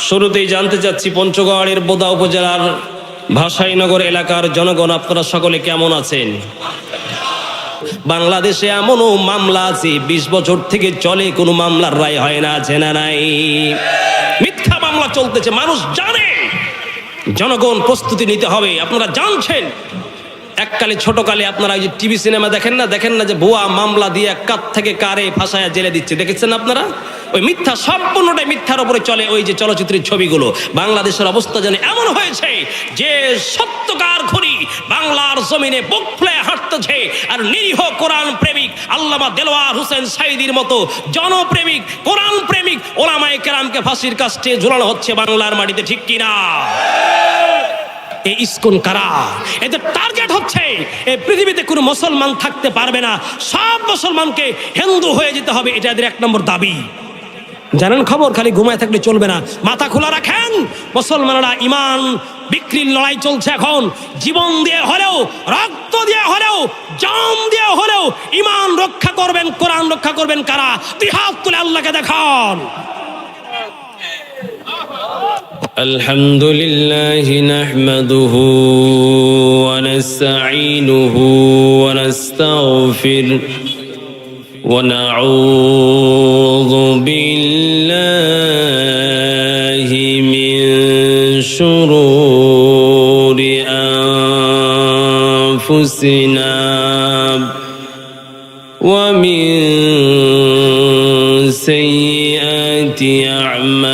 শুরুতেই জানতে চাচ্ছি পঞ্চগড়ের বোদা উপজেলার ভাসাইনগর এলাকার জনগণ, আপনারা সকলে কেমন আছেন? বাংলাদেশে এমনও মামলা আছে 20 বছর থেকে চলে, কোনো মামলার রায় হয় না, আছে না নাই? মিথ্যা মামলা চলতেছে, মানুষ জানে। জনগণ প্রস্তুতি নিতে হবে। আপনারা জানছেন এককালে ছোটকালে আপনারা ওই যে টিভি সিনেমা দেখেন না যে ভুয়া মামলা দিয়ে কাত থেকে কারে ফাঁসায়া জেলে দিচ্ছে, দেখেছেন আপনারা? ওই মিথ্যা, সম্পূর্ণটাই মিথ্যার উপরে চলে ওই যে চলচ্চিত্রের ছবিগুলো। বাংলাদেশের অবস্থা যেন এমন হয়েছে যে সত্যকার খুনি বাংলার জমিনে বুক ফুলে হাঁটতেছে, আর নিরীহ কোরআন প্রেমিক আল্লামা দেলোয়ার হোসেন সাঈদীর মতো জনপ্রেমিক কোরআন প্রেমিক ওলামায়ে কেরামকে ফাঁসির কাস্টে ঝুলানো হচ্ছে বাংলার মাটিতে, ঠিক কিনা? এই ইসকন কারা? এদের টার্গেট হচ্ছে এই পৃথিবীতে কোনো মুসলমান থাকতে পারবে না, সব মুসলমানকে হিন্দু হয়ে যেতে হবে, এটা এদের 1 নম্বর দাবি। জানেন খবর? খালি ঘুমায় থাকলে চলবে না, মাথা খোলা রাখেন। মুসলমানরা ইমান বিক্রির লড়াই চলছে এখন। জীবন দিয়ে হলেও, রক্ত দিয়ে হলেও, জান দিয়ে হলেও ইমান রক্ষা করবেন, কোরআন রক্ষা করবেন কারা? 2 হাত তুলে আল্লাহকে দেখান। الحمد لله نحمده ونستعينه ونستغفره ونعوذ بالله من شرور أنفسنا ومن سيئات أعمالنا،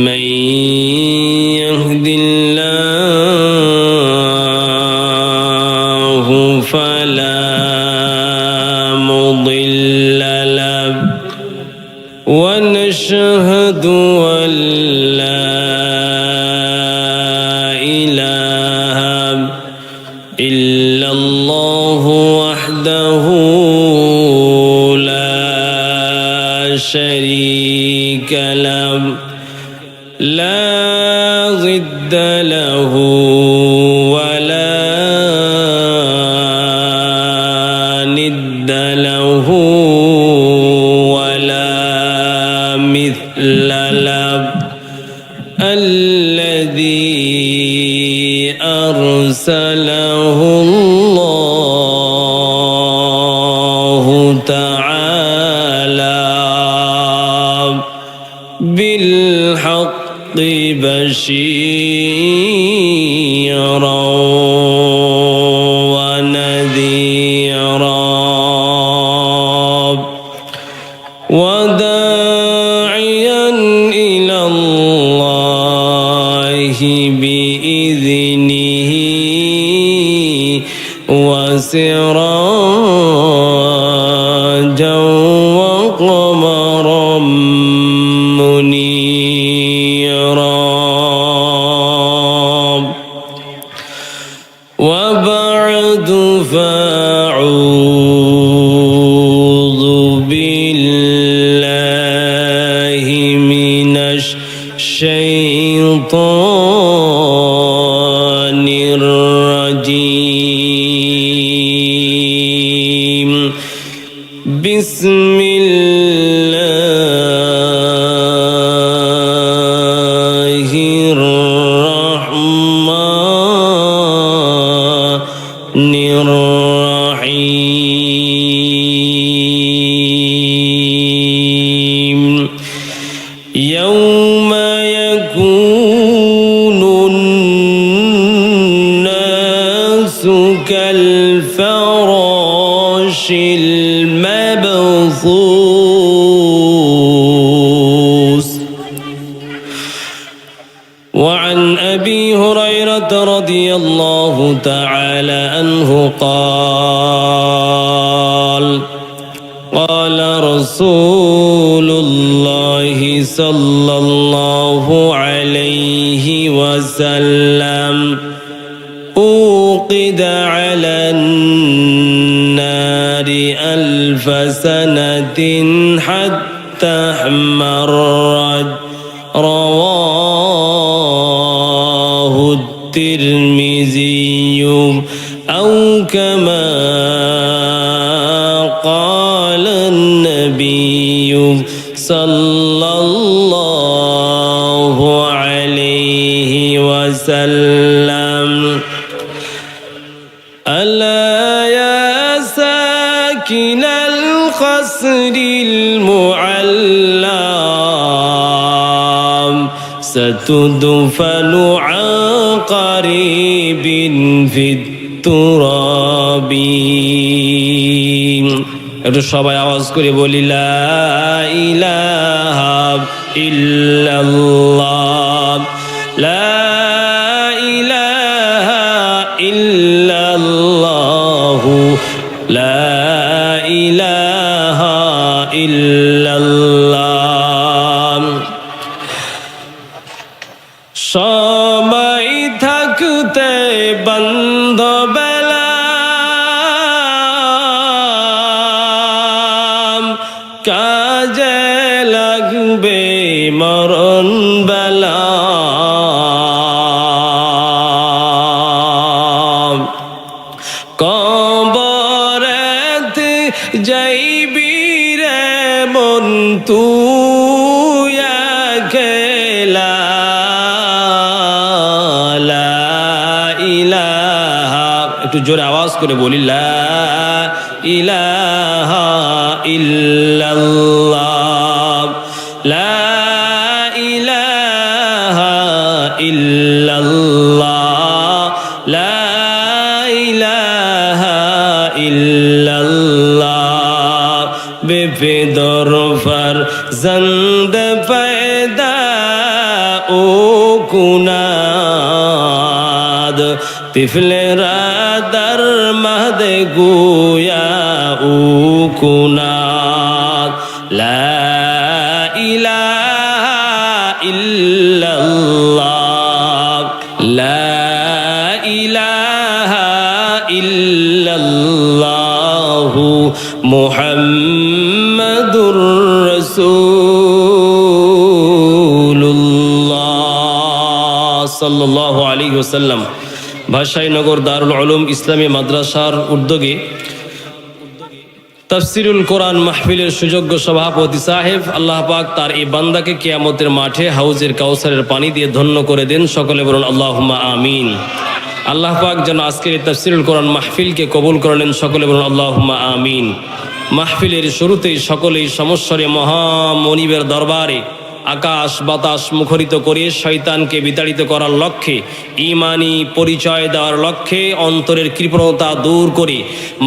من يهد الله فلا مضل له ونشهد أن لا إله إلا الله وحده لا شريك له لا ضد له ولا ند له ولا مثل له، الذي أرسله الله تعالى بالحق بشيرا ونذيرا وداعيا إلى الله بإذنه وسراجا وقمرا منيرا. وبعد فأعوذ بالله من الشيطان الرجيم. بسم الله الرحمن الرحيم. يوم يكون الناس كالفراش المبثوث. وعن أبي هريرة رضي الله تعالى عنه قال قال رسول الله صلى الله عليه وسلم أوقد على النار 1000 سنة حتى احمرت. رواه الترمذي أو كما قال النبي সাল্লাল্লাহু আলাইহি ওয়াসাল্লাম। আলা ইয়া সাকিনাল খসরিল মুআল্লাম সাতুদফানু আন কারিবিন ফিত তুরাবি। একটু সবাই আওয়াজ করে বলি লা ইলাহা ইল্লাল্লাহ, লা ইলাহা ইল্লাল্লাহ, লা ইলাহা ইল্লাল্লাহ। সময় থাকতে বান্ধবেলা কাজে লাগবে মরণ বেলা। কবরেতে যাইবি রে মন তুই একলা, লা ইলাহা, একটু জোরে আওয়াজ করে বলি লা ইলাহা ইল্লাল্লাহ, লা ইলাহা ইল্লাল্লাহ, লা ইলাহা ইল্লাল্লাহ। বেফিদর ফরজন্দ पैदा ओ कुनाद तिफले रादर महद गुया ओ कुनाद, ला इलाहा इल्लल्लाह, ला इलाहा इल्लल्लाह मुहम्मदुर রাসূলুল্লাহ সাল্লাল্লাহু আলাইহি ওয়াসাল্লাম। ভাষাইনগর দারুল উলুম ইসলামী মাদ্রাসার উদ্যোগে তাফসিরুল কোরআন মাহফিলের সুযোগ্য সভাপতি সাহেব আল্লাহ পাক তার এই বান্দাকে কিয়ামতের মাঠে হাউজের কাউসারের পানি দিয়ে ধন্য করে দেন। সকলে বলুন আল্লাহুম্মা আমিন। আল্লাহ পাক যেন আজকের এই তাফসিরুল কোরআন মাহফিলকে কবুল করে নেন। সকলে বলুন আল্লাহুম্মা আমিন। মাহফিলের শুরুতেই সকলেই সমস্বরে মহামনিবের দরবারে আকাশ বাতাস মুখরিত করে শয়তানকে বিতাড়িত করার লক্ষ্যে, ঈমানি পরিচয় দেওয়ার লক্ষ্যে, অন্তরের কৃপণতা দূর করে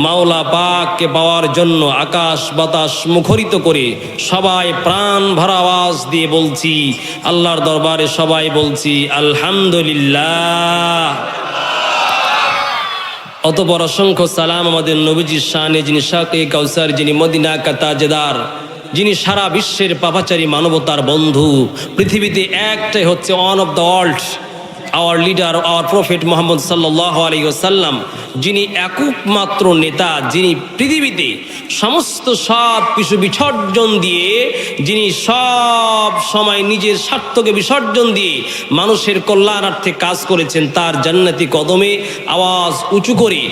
মাওলা পাককে পাওয়ার জন্য আকাশ বাতাস মুখরিত করে সবাই প্রাণ ভরা আওয়াজ দিয়ে বলছি আল্লাহর দরবারে সবাই বলছি আলহামদুলিল্লাহ। অতঃপর অসংখ্য সালাম আমাদের নবীজির শানে, যিনি শাকে কাউসার, যিনি মদিনা কা তাজদার, যিনি সারা বিশ্বের পাপাচারী মানবতার বন্ধু। পৃথিবীতে একটাই হচ্ছে one of the world, hour leader, hour prophet Mohammad সাল্লাল্লাহু আলাইহি ওয়াসাল্লাম, যিনি একমাত্র নেতা, যিনি পৃথিবীতে সমস্ত সব কিছু বিসর্জন দিয়ে, যিনি সব সময় নিজের স্বার্থকে বিসর্জন দিয়ে মানুষের কল্যাণার্থে কাজ করেছেন। তার জান্নাতি কদমে আওয়াজ উঁচু করে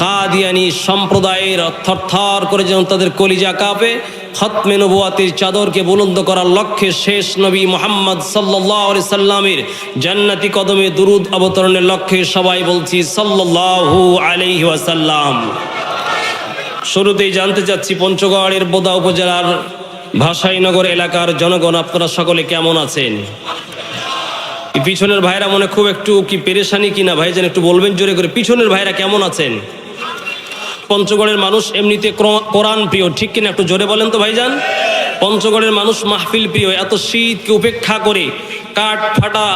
কাদিয়ানী সম্প্রদায়ের থরথর করে যেন তাদের কলিজা কাঁপে, খতমে নবুয়াতের চাদরকে বুলন্দ করার লক্ষ্যে শেষ নবী মুহাম্মদ সাল্লাল্লাহু আলাইহি সাল্লামের জান্নাতি কদমে দুরুদ অবতরণের লক্ষ্যে সবাই বলছি সাল্লাল্লাহু আলাইহি ওয়াসাল্লাম। শুরুতেই জানতে চাচ্ছি পঞ্চগড়ের বোদা উপজেলার ভাষাইনগর এলাকার জনগণ, আপনারা সকলে কেমন আছেন? পিছনের ভাইরা মনে খুব একটু কি পেরেশানি কিনা ভাইজান, একটু বলবেন জোরে করে, পিছনের ভাইরা কেমন আছেন? পঞ্চগড়ের মানুষ এমনিতে কোরআন প্রিয়, ঠিক কিনা একটু জোরে বলেন তো ভাইজান। পঞ্চগড়ের মানুষ মাহফিল প্রিয়। এত শীতকে উপেক্ষা করে কাঠ ফাটা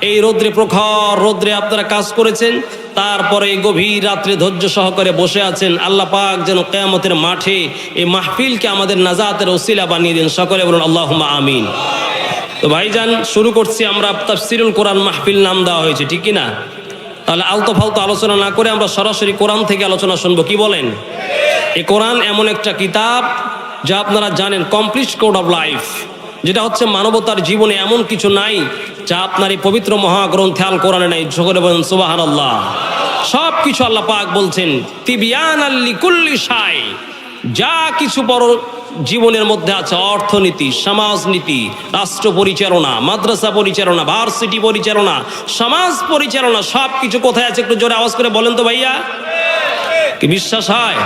এই রৌদ্রে, প্রখর রৌদ্রে আপনারা কাজ করেছেন, তারপরে গভীর রাত্রে ধৈর্য সহকারে বসে আছেন। আল্লাহ পাক যেন কিয়ামতের মাঠে এই মাহফিলকে আমাদের নাজাতের ওসিলা বানিয়ে দেন। সকলে বলুন আল্লাহুম্মা আমিন। তো ভাইজান শুরু করছি আমরা, তাফসিরুল কোরআন মাহফিল নাম দেওয়া হয়েছে, ঠিক কিনা? তাহলে আলতো ফালতো আলোচনা না করে আমরা সরাসরি কোরআন থেকে আলোচনা শুনবো, কি বলেন? এই কোরআন এমন একটা কিতাব যা আপনারা জানেন কমপ্লিট কোড অফ লাইফ, যেটা হচ্ছে মানবতার জীবনে এমন কিছু নাই যা আপনার এই পবিত্র মহাগ্রন্থে আল কোরআনে নাই। সকলে বলেন সুবহানাল্লাহ। সব কিছু আল্লাহ পাক বলছেন তিবিয়ানাল লিকুল্লি শাই, যা কিছু জীবনের মধ্যে আছে অর্থনীতি, সমাজনীতি, রাষ্ট্র পরিচালনা, মাদ্রাসা পরিচালনা, ভার্সিটি পরিচালনা, সমাজ পরিচালনা, সব কিছু কোথায় আছে একটু জোরে আওয়াজ করে বলেন তো ভাইয়া। কি বিশ্বাস হয়?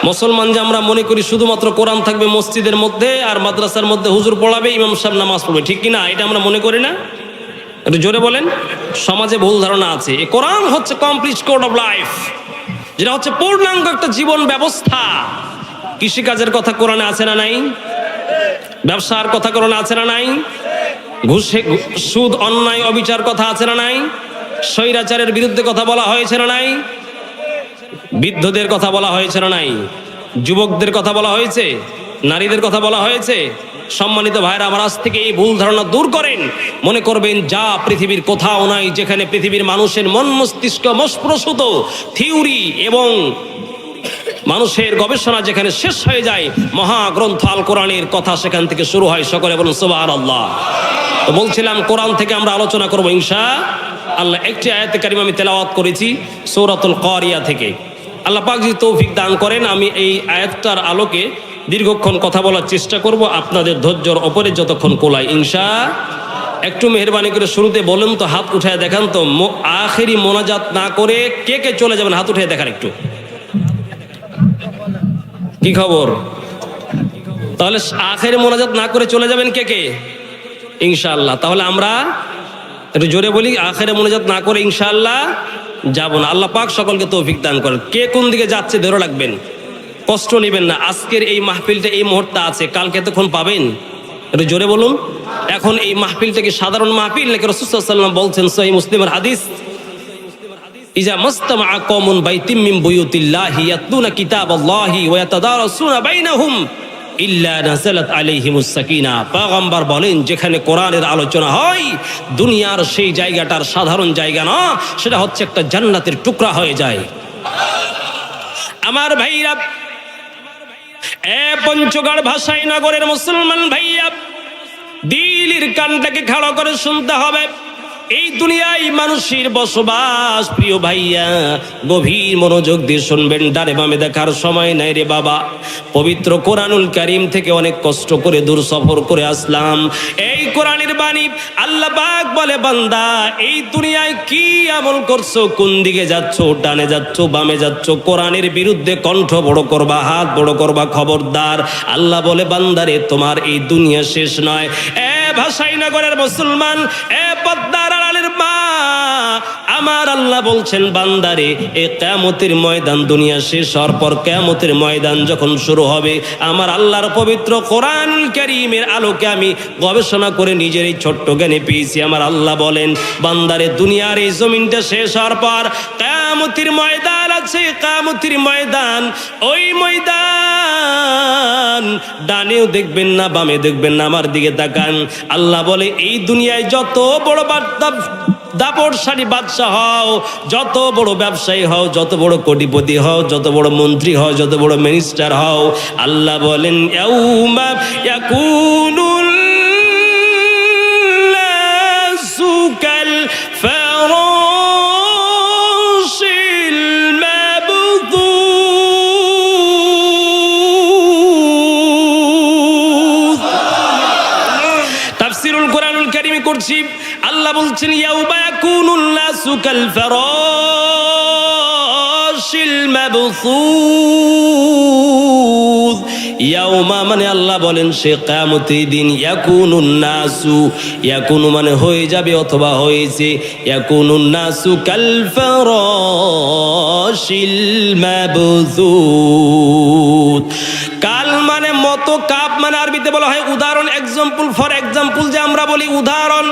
মুসলমান যে আমরা মনে করি শুধুমাত্র কোরআন থাকবে মসজিদের মধ্যে আর মাদ্রাসার মধ্যে হুজুর পড়াবে, ইমাম সাহেব নামাজ পড়বে, ঠিক কিনা? এটা আমরা মনে করি না? একটু জোরে বলেন। সমাজে ভুল ধারণা আছে। এই কোরআন হচ্ছে কমপ্লিট কোড অফ লাইফ, যেটা হচ্ছে পূর্ণাঙ্গ একটা জীবন ব্যবস্থা। কৃষিকাজের কথা কোরআনে আছে না নাই? ব্যবসার কথা কোরআনে আছে না নাই? ঘুষে সুদ, অন্যায়, অবিচার কথা আছে না নাই? স্বৈরাচারের বিরুদ্ধে কথা বলা হয়েছে না নাই? বৃদ্ধদের কথা বলা হয়েছে না নাই? যুবকদের কথা বলা হয়েছে, নারীদের কথা বলা হয়েছে। সম্মানিত ভাইরা আমার, আজ থেকে এই ভুল ধারণা দূর করেন। মনে করবেন যা পৃথিবীর কোথাও নাই, যেখানে পৃথিবীর মানুষের মন মস্তিষ্ক মস্প্রসূত থিওরি এবং মানুষের গবেষণা যেখানে শেষ হয়ে যায়, মহাগ্রন্থ আল কোরআনের কথা সেখান থেকে শুরু হয়। সকলে বলুন সুবহানাল্লাহ। তো বলছিলাম কোরআন থেকে আমরা আলোচনা করবো ইনশাআল্লাহ। একটি আয়াতে কারিমা আমি তেলাওয়াত করেছি সূরাতুল কারিয়া থেকে। আল্লাহ পাক যদি তৌফিক দান করেন, আমি এই আয়াতটার আলোকে দীর্ঘক্ষণ কথা বলার চেষ্টা করব, আপনাদের ধৈর্যর ওপরে যতক্ষণ কোলায় ইনশাআল্লাহ। একটু মেহরবানি করে শুরুতে বলেন তো, হাত উঠায় দেখান তো, আখেরি মোনাজাত না করে কে কে চলে যাবেন? হাত উঠায় দেখান একটু। কি খবর? তাহলে আখেরি মোনাজাত না করে চলে যাবেন কে কে? ইনশাআল্লাহ। তাহলে আমরা একটু জোরে বলি, আখেরি মোনাজাত না করে ইনশাআল্লাহ যাব না। আল্লাহ পাক সকলকে তৌফিক দান করেন। কে কোন দিকে যাচ্ছে ধরে রাখবেন, কষ্ট নেবেন না। আজকের এই মাহফিলটা এই মুহূর্তে আছে, কালকে তখন পাবেন। একটু জোরে বলুন। এখন এই মাহফিলটা কি সাধারণ মাহফিল নাকি? রাসূল সাল্লাল্লাহু আলাইহি ওয়াসাল্লাম বলছেন সহিহ মুসলিমের হাদিস, ইজা মাসতামা কওমুন বাইতিম মিন বুয়ুতিল্লাহি ইয়াতলুনা কিতাবাল্লাহি ওয়া ইয়াতাদারাসুনা বাইনাহুম ইল্লা নাযালাত আলাইহিমুস সাকিনা। পয়গম্বর বলেন, যেখানে কোরআনের আলোচনা হয়, দুনিয়ার সেই জায়গাটার সাধারণ জায়গা না, সেটা হচ্ছে একটা জান্নাতের টুকরা হয়ে যায়। আমার ভাইরা, পঞ্চগড় ভাষাই নগরের মুসলমান ভাইয়া, দিলের কানটাকে খাড়া করে শুনতে হবে। এই দুনিয়ায় মানুষের বসবাস, প্রিয় ভাইয়া, গভীর মনোযোগ দিয়ে শুনবেন। ডানে বামে দেখার সময় নাই রে বাবা। পবিত্র কোরআনুল কারীম থেকে অনেক কষ্ট করে দূর সফর করে আসলাম। এই কোরআনের বাণী আল্লাহ পাক বলে, বান্দা এই দুনিয়ায় কি আমল করছো, কোন দিকে যাচ্ছ, ডানে যাচ্ছ, বামে যাচ্ছ, কোরআনের বিরুদ্ধে কণ্ঠ বড় করবা, হাত বড় করবা, খবরদার। আল্লাহ বলে, বান্দারে তোমার এই দুনিয়া শেষ নয়। ভাষাই নগরের মুসলমান, পদ্মার আড়ালের মা, আমার আল্লাহ বলছেন, বান্দারে এই কিয়ামতের ময়দান, দুনিয়া শেষ হওয়ার পর কিয়ামতের ময়দান যখন শুরু হবে, আমার আল্লাহর পবিত্র কোরআনুল কারীমের আলোকে আমি গবেষণা করে নিজের এই ছোট্ট জ্ঞানে পেয়েছি। আমার আল্লাহ বলেন, বান্দারে দুনিয়ার এই জমিনটা শেষ হওয়ার পর কিয়ামতের ময়দান আছে, কিয়ামতের ময়দান। ওই ময়দান ডানেও দেখবেন না, বামে দেখবেন না, আমার দিকে তাকান। আল্লাহ বলে, এই দুনিয়ায় যত বড় দাপটশালী বাদশা হও, যত বড় ব্যবসায়ী হও, যত বড় কোটিপতি হও, যত বড় মন্ত্রী হও, যত বড় মিনিস্টার হও, আল্লাহ বলেন, ইয়াউমা ইয়াকুনুল নাসু কাল ফারাশিল মাবথুস। তাফসীরুল কোরআনুল কারীম করছি। আল্লাহ বলছেন, ইয়াউমা ইয়াকুনুন নাসু কাল ফারাশিল মাবথুস। ইয়াউমা মানে আল্লাহ বলেন সে কিয়ামতের দিন, ইয়াকুনুন নাসু, ইয়াকুনু মানে হয়ে যাবে অথবা হয়েছে, ইয়াকুনুন নাসু কাল ফারাশিল মাবথুস। কাল মানে মতো, কাপ মানে আরবিতে বলা হয় উদাহরণ, এক্সাম্পল, ফর এক্সাম্পল যে আমরা বলি উদাহরণ।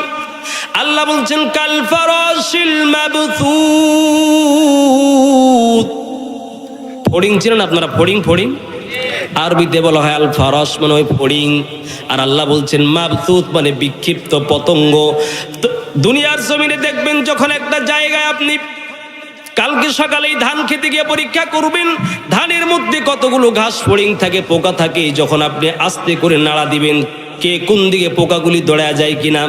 আল্লাহ বলছেন কাল ফারাশিল মাবথুস। ফড়িং চিনেন আপনারা? ফড়িং, ফড়িং আরবিতে বলা হয় আল ফারাশ মানে ওই ফড়িং। আর আল্লাহ বলছেন মাবথুস মানে বিক্ষিপ্ত পতঙ্গ। দুনিয়ার জমিনে দেখবেন যখন একটা জায়গায় আপনি কালকে সকালেই ধান খেতে গিয়ে পরীক্ষা করবেন, ধানের মধ্যে কতগুলো ঘাস ফড়িং থাকে, পোকা থাকে। যখন আপনি আস্তে করে নাড়া দিবেন, কে কোন দিকে পোকাগুলি দৌড়ায় যায় কিনা,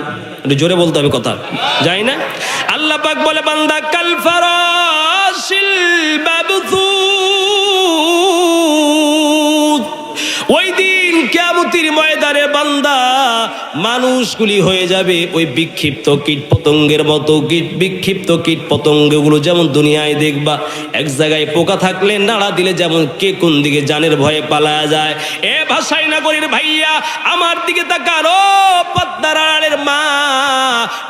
একটু জোরে বলতে হবে, কথা যায় না। আল্লাহ পাক বলে, বান্দা কাল ফারাশিল মাবথুস। ওই দিন বান্দারে বান্দা, মানুষগুলি হয়ে যাবে ওই বিক্ষিপ্ত কীট পতঙ্গের মতো। বিক্ষিপ্ত কীট পতঙ্গগুলো যেমন দুনিয়ায় দেখবা এক জায়গায় পোকা থাকলে নাড়া দিলে যেমন কে কোন দিকে জানের ভয়ে পালায়া যায়। এ ভাষাই নগরীর ভাইয়া আমার দিকে তাকান, ও পদ্মার আড়ালের মা,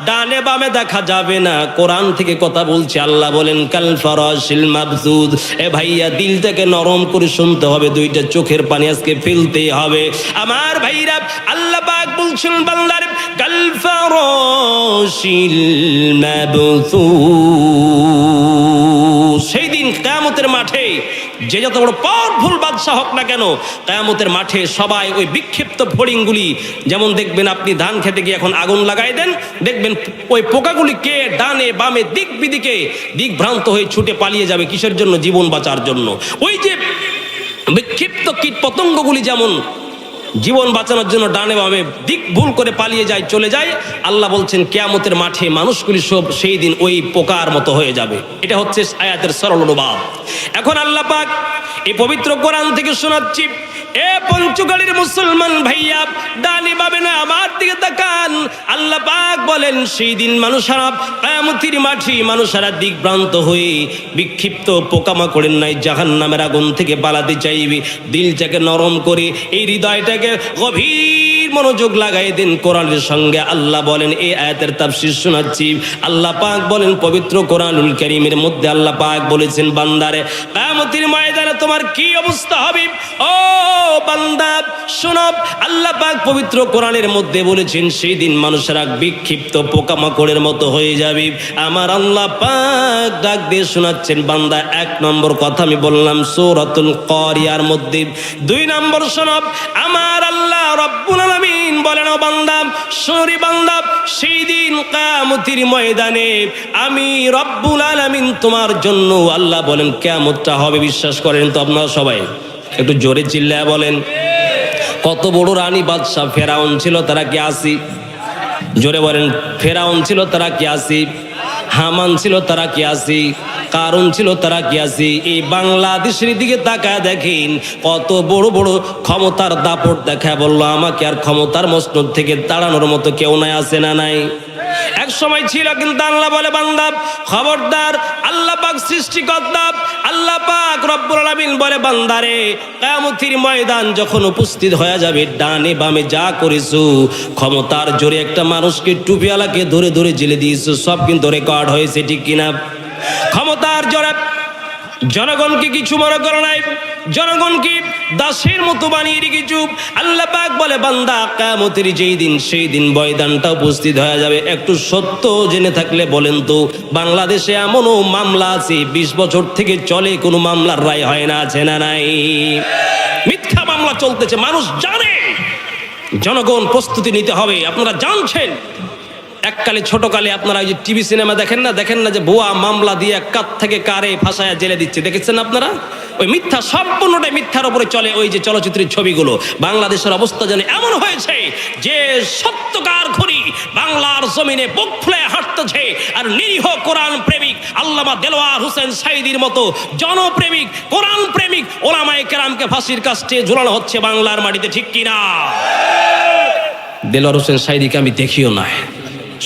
ডানে বামে দেখা যাবে না, কোরআন থেকে কথা বলছে। আল্লাহ বলেন কাল ফারাশিল মাবসুদ। এ ভাইয়া দিলটাকে নরম করে শুনতে হবে, দুইটা চোখের পানি আজকে ফেলতেই হবে আমার ভাইরা। আল্লাহ পাক বলছেন বান্দার কাল ফারাশিল মাবসুদ। সেই দিন কিয়ামতের মাঠে যে যত বড় পাওয়ারফুল বাদশা হোক না কেন, কিয়ামতের মাঠে সবাই ওই বিক্ষিপ্ত ফড়িংগুলি, যেমন দেখবেন আপনি ধান খেতে গিয়ে এখন আগুন লাগাই দেন, দেখবেন ওই পোকাগুলিকে ডানে বামে দিক বিদিকে দিকভ্রান্ত হয়ে ছুটে পালিয়ে যাবে। কিসের জন্য? জীবন বাঁচার জন্য। ওই যে বিক্ষিপ্ত কীট পতঙ্গগুলি যেমন জীবন বাঁচানোর জন্য ডানে বামে দিক ভুল করে পালিয়ে যায়, চলে যায়, আল্লাহ বলছেন কিয়ামতের মাঠে মানুষগুলি সব সেই দিন ওই পোকার মতো হয়ে যাবে। এটা হচ্ছে আয়াতের সরল অনুবাদ। এখন আল্লাহ পাক এই পবিত্র কোরআন থেকে শোনাচ্ছি, এ পঞ্চগড়ের মুসলমান ভাইয়া, ডানে বামে না আমার দিকে তাকান। আল্লাহ পাক বলেন সেই দিন মানুষেরা কিয়ামতের মাঠে মানুষেরা দিকভ্রান্ত হয়ে বিক্ষিপ্ত পোকামাকড়ের নাই জাহান্নামের আগুন থেকে পালাতে চাইবে। দিলটাকে নরম করে এই হৃদয়টাকে গভীর মনোযোগ লাগাই দিন কোরআনের সঙ্গে। আল্লাহ বলেন এই আয়াতের তাফসীর শোনাচ্ছি। আল্লাহ পাক বলেন পবিত্র কোরআনুল কারীমের মধ্যে আল্লাহ পাক বলেছেন বান্দারে কিয়ামতের ময়দানে তোমার কি অবস্থা হবে। ও বান্দা শোনো, আল্লাহ পাক পবিত্র কোরআনের মধ্যে বলেছেন সেই দিন মানুষেরা বিক্ষিপ্ত পোকামাকড়ের মতো হয়ে যাবে। আমার আল্লাহ পাক ডাক দিয়ে শোনাচ্ছেন বান্দা, এক নম্বর কথা আমি বললাম সূরাতুল কারিয়ার মধ্যে। দুই নম্বর শোনো, আমার আল্লাহ রব্বুল আলামিন বলেন ও বান্দা শোনো বান্দা, সেই দিন কিয়ামতের ময়দানে আমি রব্বুল আলামিন তোমার জন্য, আল্লাহ বলেন কিয়ামতটা হবে, বিশ্বাস করেন তো আপনারা সবাই? একটু জোরে চিল্লায়া বলেন। কত বড় রানী বাদশা ফেরাউন ছিল, তারা কি আসি? জোরে বলেন। ফেরাউন ছিল, তারা কি আসি? হামান ছিল, তারা কি আসি? কারণ ছিল, তারা কি আসি? এই বাংলাদেশের দিকে তাকায় দেখেন কত বড় বড় ক্ষমতার দাপট দেখা বললো আমাকে আর ক্ষমতার মসনদ থেকে তাড়ানোর মতো কেউ নাই, আছে না নাই? এক সময় ছিল, কিন্তু আল্লাহ বলে বান্দা খবরদার, আল্লাহ পাক সৃষ্টিকর্তা, আল্লাহ পাক রব্বুল আলামিন বলে বান্দারে কিয়ামতের ময়দান যখন উপস্থিত হয়ে যাবে, ডানে বামে যা করেছো ক্ষমতার জোরে একটা মানুষকে টুপিওয়ালাকে ধরে ধরে জেলে দিয়েছো, সব কিন্তু রেকর্ড হয়েছে, ঠিক কিনা? ক্ষমতার জোরে জনগণকে কিছু মনে করো নাই, জনগণকে দাসের মতো বানিয়ে রেখেছো। আল্লাহ পাক বলে বান্দা কিয়ামতের যেই দিন সেই দিন ময়দানটা উপস্থিত হয়ে যাবে। একটু সত্য জেনে থাকলে বলেন তো, বাংলাদেশে এমনও মামলা আছে 20 বছর থেকে চলে, কোনো মামলার রায় হয় না, আছে না নাই? মিথ্যা মামলা চলতেছে, মানুষ জানে, জনগণ প্রস্তুতি নিতে হবে। আপনারা জানছেন এককালে ছোটকালে আপনারা ওই যে টিভি সিনেমা দেখেন না যে ভুয়া মামলা দিয়ে কাত থেকে কারে ফাঁসায়া জেলে দিচ্ছে, দেখেছেন আপনারা? ওই মিথ্যা, সম্পূর্ণটাই মিথ্যার উপরে চলে ওই যে চলচ্চিত্রের ছবিগুলো। বাংলাদেশের অবস্থা যেন এমন হয়েছে যে সত্যকার খুনি বাংলার জমিনে বুক ফুলে হাঁটতেছে, আর নিরীহ কোরআন প্রেমিক আল্লামা দেলোয়ার হোসেন সাঈদীর মতো জনপ্রেমিক কোরআন প্রেমিক ওলামায়ে কেরামকে ফাঁসির কাস্টে ঝুলানো হচ্ছে বাংলার মাটিতে, ঠিক কিনা? দেলোয়ার হোসেন সাঈদীকে আমি দেখিও না,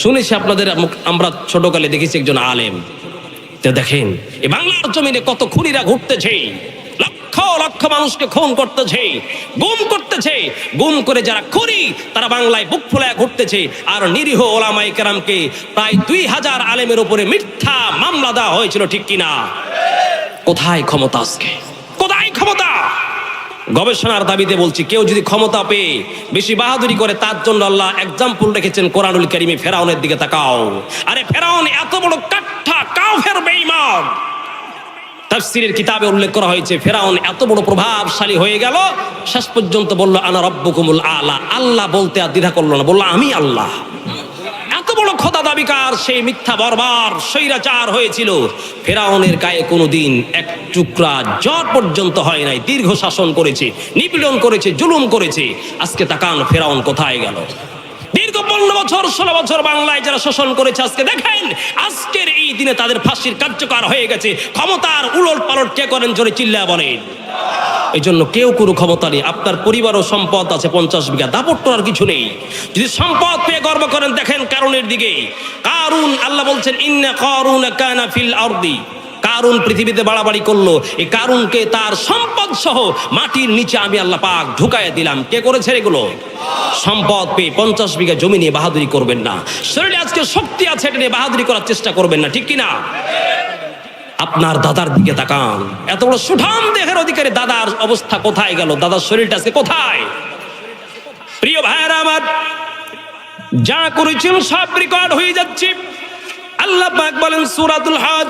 শুনেছি আপনাদের, আমরা ছোটকালে দেখেছি একজন আলেম। তো দেখেন এই বাংলার জমিনে কত খুনিরা ঘুরতেছে, লক্ষ লক্ষ মানুষকে খুন করতেছে, গুম করতেছে, গুম করে যারা খুনি তারা বাংলায় বুক ফুলায় ঘুরতেছে, আর নিরীহ ওলামায়ে কেরামকে প্রায় 2000 আলেমের উপরে মিথ্যা মামলা দেওয়া হয়েছিল, ঠিক কিনা? কোথায় ক্ষমতা আজকে? কোথায় ক্ষমতা? গবেষণার দাবিতে বলছি, কেউ যদি ক্ষমতা পেয়ে বেশি বাহাদুরি করে তার জন্য আল্লাহ এক্সাম্পল রেখেছেন কোরআনুল কারীমে। ফেরাউনের দিকে তাকাও। আরে ফেরাউন এত বড় কাঠা কাফের বেঈমান, তাফসীরের কিতাবে উল্লেখ করা হয়েছে ফেরাউন এত বড় প্রভাবশালী হয়ে গেল, শেষ পর্যন্ত বলল আনা রাব্বুকুমুল আলা। আল্লাহ বলতে আর দ্বিধা করলো না, বলল আমি আল্লাহ। এত বড় খোদা দাবিকার সেই মিথ্যা বর্বর স্বৈরাচার হয়েছিল। ফেরাউনের গায়ে কোনোদিন এক টুকরা জ্বর পর্যন্ত হয় নাই, দীর্ঘ শাসন করেছে, নিপীড়ন করেছে, জুলুম করেছে। আজকে তাকান ফেরাউন কোথায় গেল? দীর্ঘ 15 বছর 16 বছর বাংলায় যারা শাসন করেছে, আজকে দেখেন আজকের এই দিনে তাদের ফাঁসির কার্যকর হয়ে গেছে। ক্ষমতার উলট পালট কে করেন? জোরে চিল্লায়া বলেন। এই জন্য কেউ কোনো ক্ষমতা নেই। আপনার পরিবার ও সম্পদ আছে 50 বিঘা, দাপট আর কিছু নেই। যদি সম্পদ পেয়ে গর্ব করেন, দেখেন কারুনের দিকে। কারুন, আল্লাহ বলছেন ইন্না কারুন কানা ফিল আরদি, কারুন পৃথিবীতে বাড়াবাড়ি করলো। এই কারুনকে তার সম্পদ সহ মাটির নিচে আমি আল্লাহ পাক ঢুকাইয়া দিলাম। কে করেছে এগুলো? সম্পদ পেয়ে 50 বিঘা জমি নিয়ে বাহাদুরি করবেন না। শরীরে আজকে শক্তি আছে, এটা নিয়ে বাহাদুরি করার চেষ্টা করবেন না, ঠিক কিনা? আপনার দাদার দিকে তাকান, এত বড় সুঠাম দেহের অধিকারী দাদার অবস্থা কোথায় গেল? দাদার শরীরটা আজকে কোথায়? প্রিয় ভাইরা আমার, যা করেছেন সব রেকর্ড হয়ে যাচ্ছে। আল্লাহ পাক বলেন সূরাতুল হজ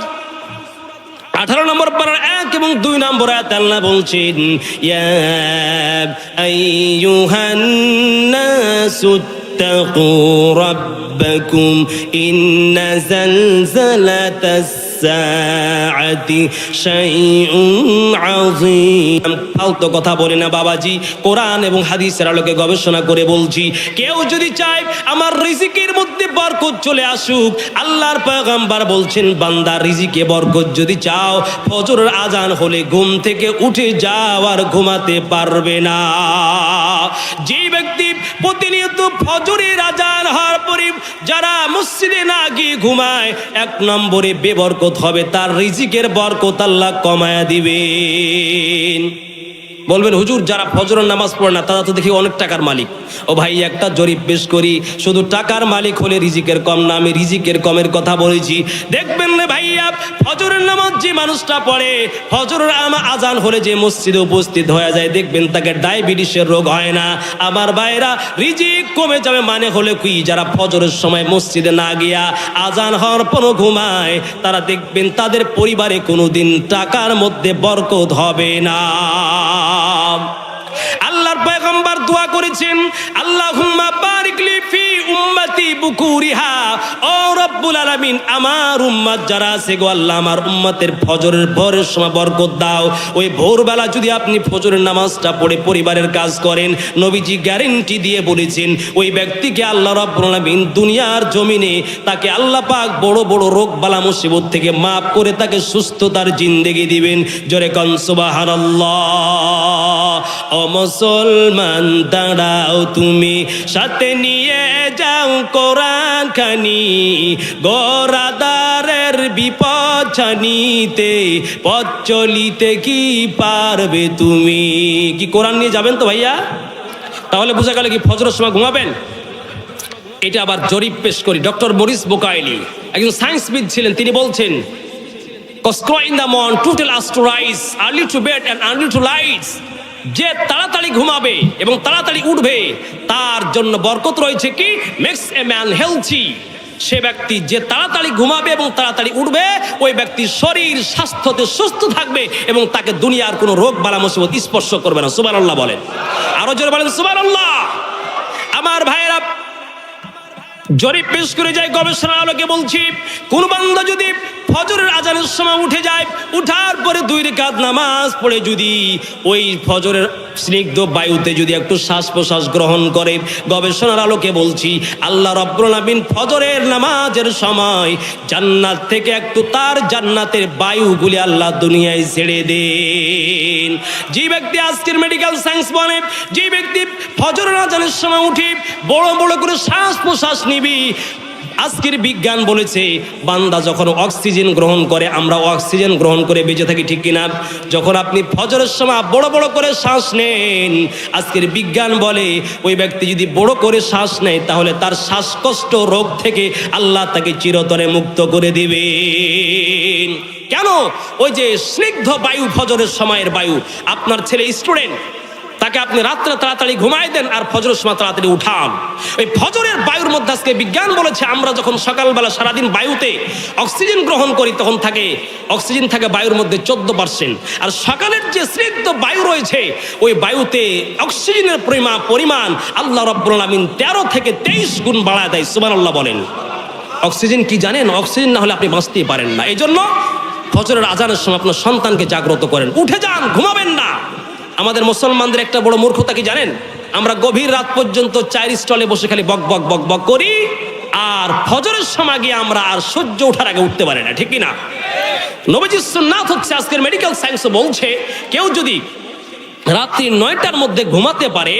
18 নম্বর পারার 1 এবং 2 নম্বর আয়াতে আল্লাহ বলছেন ইয়া আইয়ুহান নাসু তাকু রাব্বাকুম ইন্না জালজালাতাস সাআতি শাইউন আযীম। ফালতু কথা বলে না বাবাজি, কোরআন এবং হাদিসের আলোকে গবেষণা করে বলছি। কেউ যদি চায় আমার রিজিকের মধ্যে বরকত চলে আসুক, আল্লাহর পয়গম্বর বলছেন বান্দা রিজিকে বরকত যদি চাও, ফজরের আজান হলে ঘুম থেকে উঠে যাও, আর ঘুমাতে পারবে না। যে ব্যক্তি প্রতিনিয়ত ফজরের আজান হওয়ার পরে যারা মসজিদে না গিয়ে ঘুমায়, 1 নম্বরে বেবরকত হবে, তার রিজিকের বরকত আল্লাহ কমায়া দিবেন। বলবেন হুজুর যারা ফজরের নামাজ পড়ে না তারা তো দেখি অনেক টাকার মালিক। ও ভাই, একটা জরিপ পেশ করি, শুধু টাকার মালিক হলে রিজিকের কম না, আমি রিজিকের কমের কথা বলেছি। দেখবেন না ভাইয়া, ফজরের নামাজ যে মানুষটা পড়ে, ফজরের আজান হলে যে মসজিদে উপস্থিত হয়ে যায়, দেখবেন তাকে ডায়াবেটিসের রোগ হয় না। আমার ভাইরা, রিজিক কমে যাবে মানে হলে কি? যারা ফজরের সময় মসজিদে না গিয়া আজান হওয়ার পরও ঘুমায়, তারা দেখবেন তাদের পরিবারে কোনোদিন টাকার মধ্যে বরকত হবে না। আল্লাহর পয়গম্বর দোয়া করেছেন আল্লাহুম্মা বারিক লি ফি উম্মতি বুকুরিহা, ও রব্বুল আলামিন আমার উম্মত যারা আছে গো আল্লাহ, আমার উম্মতের ফজরের ভোরের সময় বরকত দাও। ওই ভোরবেলা যদি আপনি ফজরের নামাজটা পড়ে পরিবারের কাজ করেন, নবীজি গ্যারান্টি দিয়ে বলেছেন ওই ব্যক্তিকে আল্লাহ রব্বুল আলামিন দুনিয়ার জমিনে তাকে আল্লাহ পাক বড় বড় রোগ বালা মুসিবত থেকে মাফ করে তাকে সুস্থতার জিন্দেগি দিবেন। জোরে কোন সুবহানাল্লাহ। ও মুসলমান দাঁড়াও তুমি, সাথে নিয়ে যাও কোরআন খানি, গোরাদারের বিপদ ছানিতে পথ চলিতে কি পারবে তুমি? কি কোরআন নিয়ে যাবেন তো ভাইয়া? তাহলে বোঝা গেল কি ফজরের সময় ঘুমাবেন? এটা আবার জরিপ পেশ করি। ডক্টর মরিস বুকাইলি একজন সায়েন্সবিদ ছিলেন, তিনি বলছেন in the morning to tell us to rise early to bed and early to rise, যে তাড়াতাড়ি ঘুমাবে এবং তাড়াতাড়ি উঠবে তার জন্য বরকত রয়েছে। কি মেক্স এ ম্যান হেলথি, সে ব্যক্তি যে তাড়াতাড়ি ঘুমাবে এবং তাড়াতাড়ি উঠবে, ওই ব্যক্তির শরীর স্বাস্থ্যতে সুস্থ থাকবে এবং তাকে দুনিয়ার কোনো রোগ বালা মুসিবত স্পর্শ করবে না। সুবহানাল্লাহ বলেন, আরো জোরে বলেন সুবহানাল্লাহ। আমার ভাইয়েরা, জরিপ পেশ করে যায় গবেষণার আলোকে বলছি, কোন বান্দা যদি ফজরের আজানের সময় উঠে যায়, উঠার পরে 2 রাকাত নামাজ পড়ে যদি ওই ফজরের স্নিগ্ধ বায়ুতে যদি একটু শ্বাস প্রশ্বাস গ্রহণ করে, গবেষণার আলোকে বলছি আল্লাহ রাব্বুল আলামিন ফজরের নামাজের সময় জান্নাত থেকে একটু তার জান্নাতের বায়ুগুলি আল্লাহ দুনিয়ায় ছেড়ে দেন। যে ব্যক্তি আজকের মেডিকেল সায়েন্স বলে, যে ব্যক্তি ফজরের আজানের সময় উঠে বড় বড় করে শ্বাস প্রশ্বাস নিবি, আজকের বিজ্ঞান বলেছে বান্দা যখন অক্সিজেন গ্রহণ করে, আমরা অক্সিজেন গ্রহণ করে বেঁচে থাকি, ঠিক কিনা? যখন আপনি ফজরের সময় বড় বড় করে শ্বাস নেন, আজকের বিজ্ঞান বলে ওই ব্যক্তি যদি বড় করে শ্বাস নেয় তাহলে তার শ্বাসকষ্ট রোগ থেকে আল্লাহ তাকে চিরতরে মুক্ত করে দিবেন। কেন? ওই যে স্নিগ্ধ বায়ু, ফজরের সময়ের বায়ু। আপনার ছেলে স্টুডেন্ট, তাকে আপনি রাত্রে তাড়াতাড়ি ঘুমাই দেন আর ফজরের সময় তাড়াতাড়ি উঠান। ওই ফজরের বায়ুর মধ্যে আজকে বিজ্ঞান বলেছে আমরা যখন সকালবেলা সারাদিন বায়ুতে অক্সিজেন গ্রহণ করি, তখন অক্সিজেন থাকে বায়ুর মধ্যে 14%, আর সকালের যে স্নিগ্ধ বায়ু রয়েছে ওই বায়ুতে অক্সিজেনের পরিমাণ আল্লাহ রাব্বুল আলামিন 13 থেকে 23 গুণ বাড়ায় দেয়। সুবহানাল্লাহ বলেন। অক্সিজেন কি জানেন? অক্সিজেন না হলে আপনি বাঁচতেই পারেন না। এই জন্য ফজরের আজানের সময় আপনার সন্তানকে জাগ্রত করেন, উঠে যান, ঘুমাবেন না। আমাদের মুসলমানদের একটা বড় মূর্খতা কি জানেন? আমরা গভীর রাত পর্যন্ত 4 স্টলে বসে খালি বক বক বক বক করি, আর ফজরের সময় গিয়ে আমরা আর সূর্য ওঠার আগে উঠতে পারি না, ঠিক কিনা? নবীজির সুন্নাত হচ্ছে, আজকের মেডিকেল সায়েন্সও বলছে, কেউ যদি রাত্রি 9টার মধ্যে ঘুমাতে পারে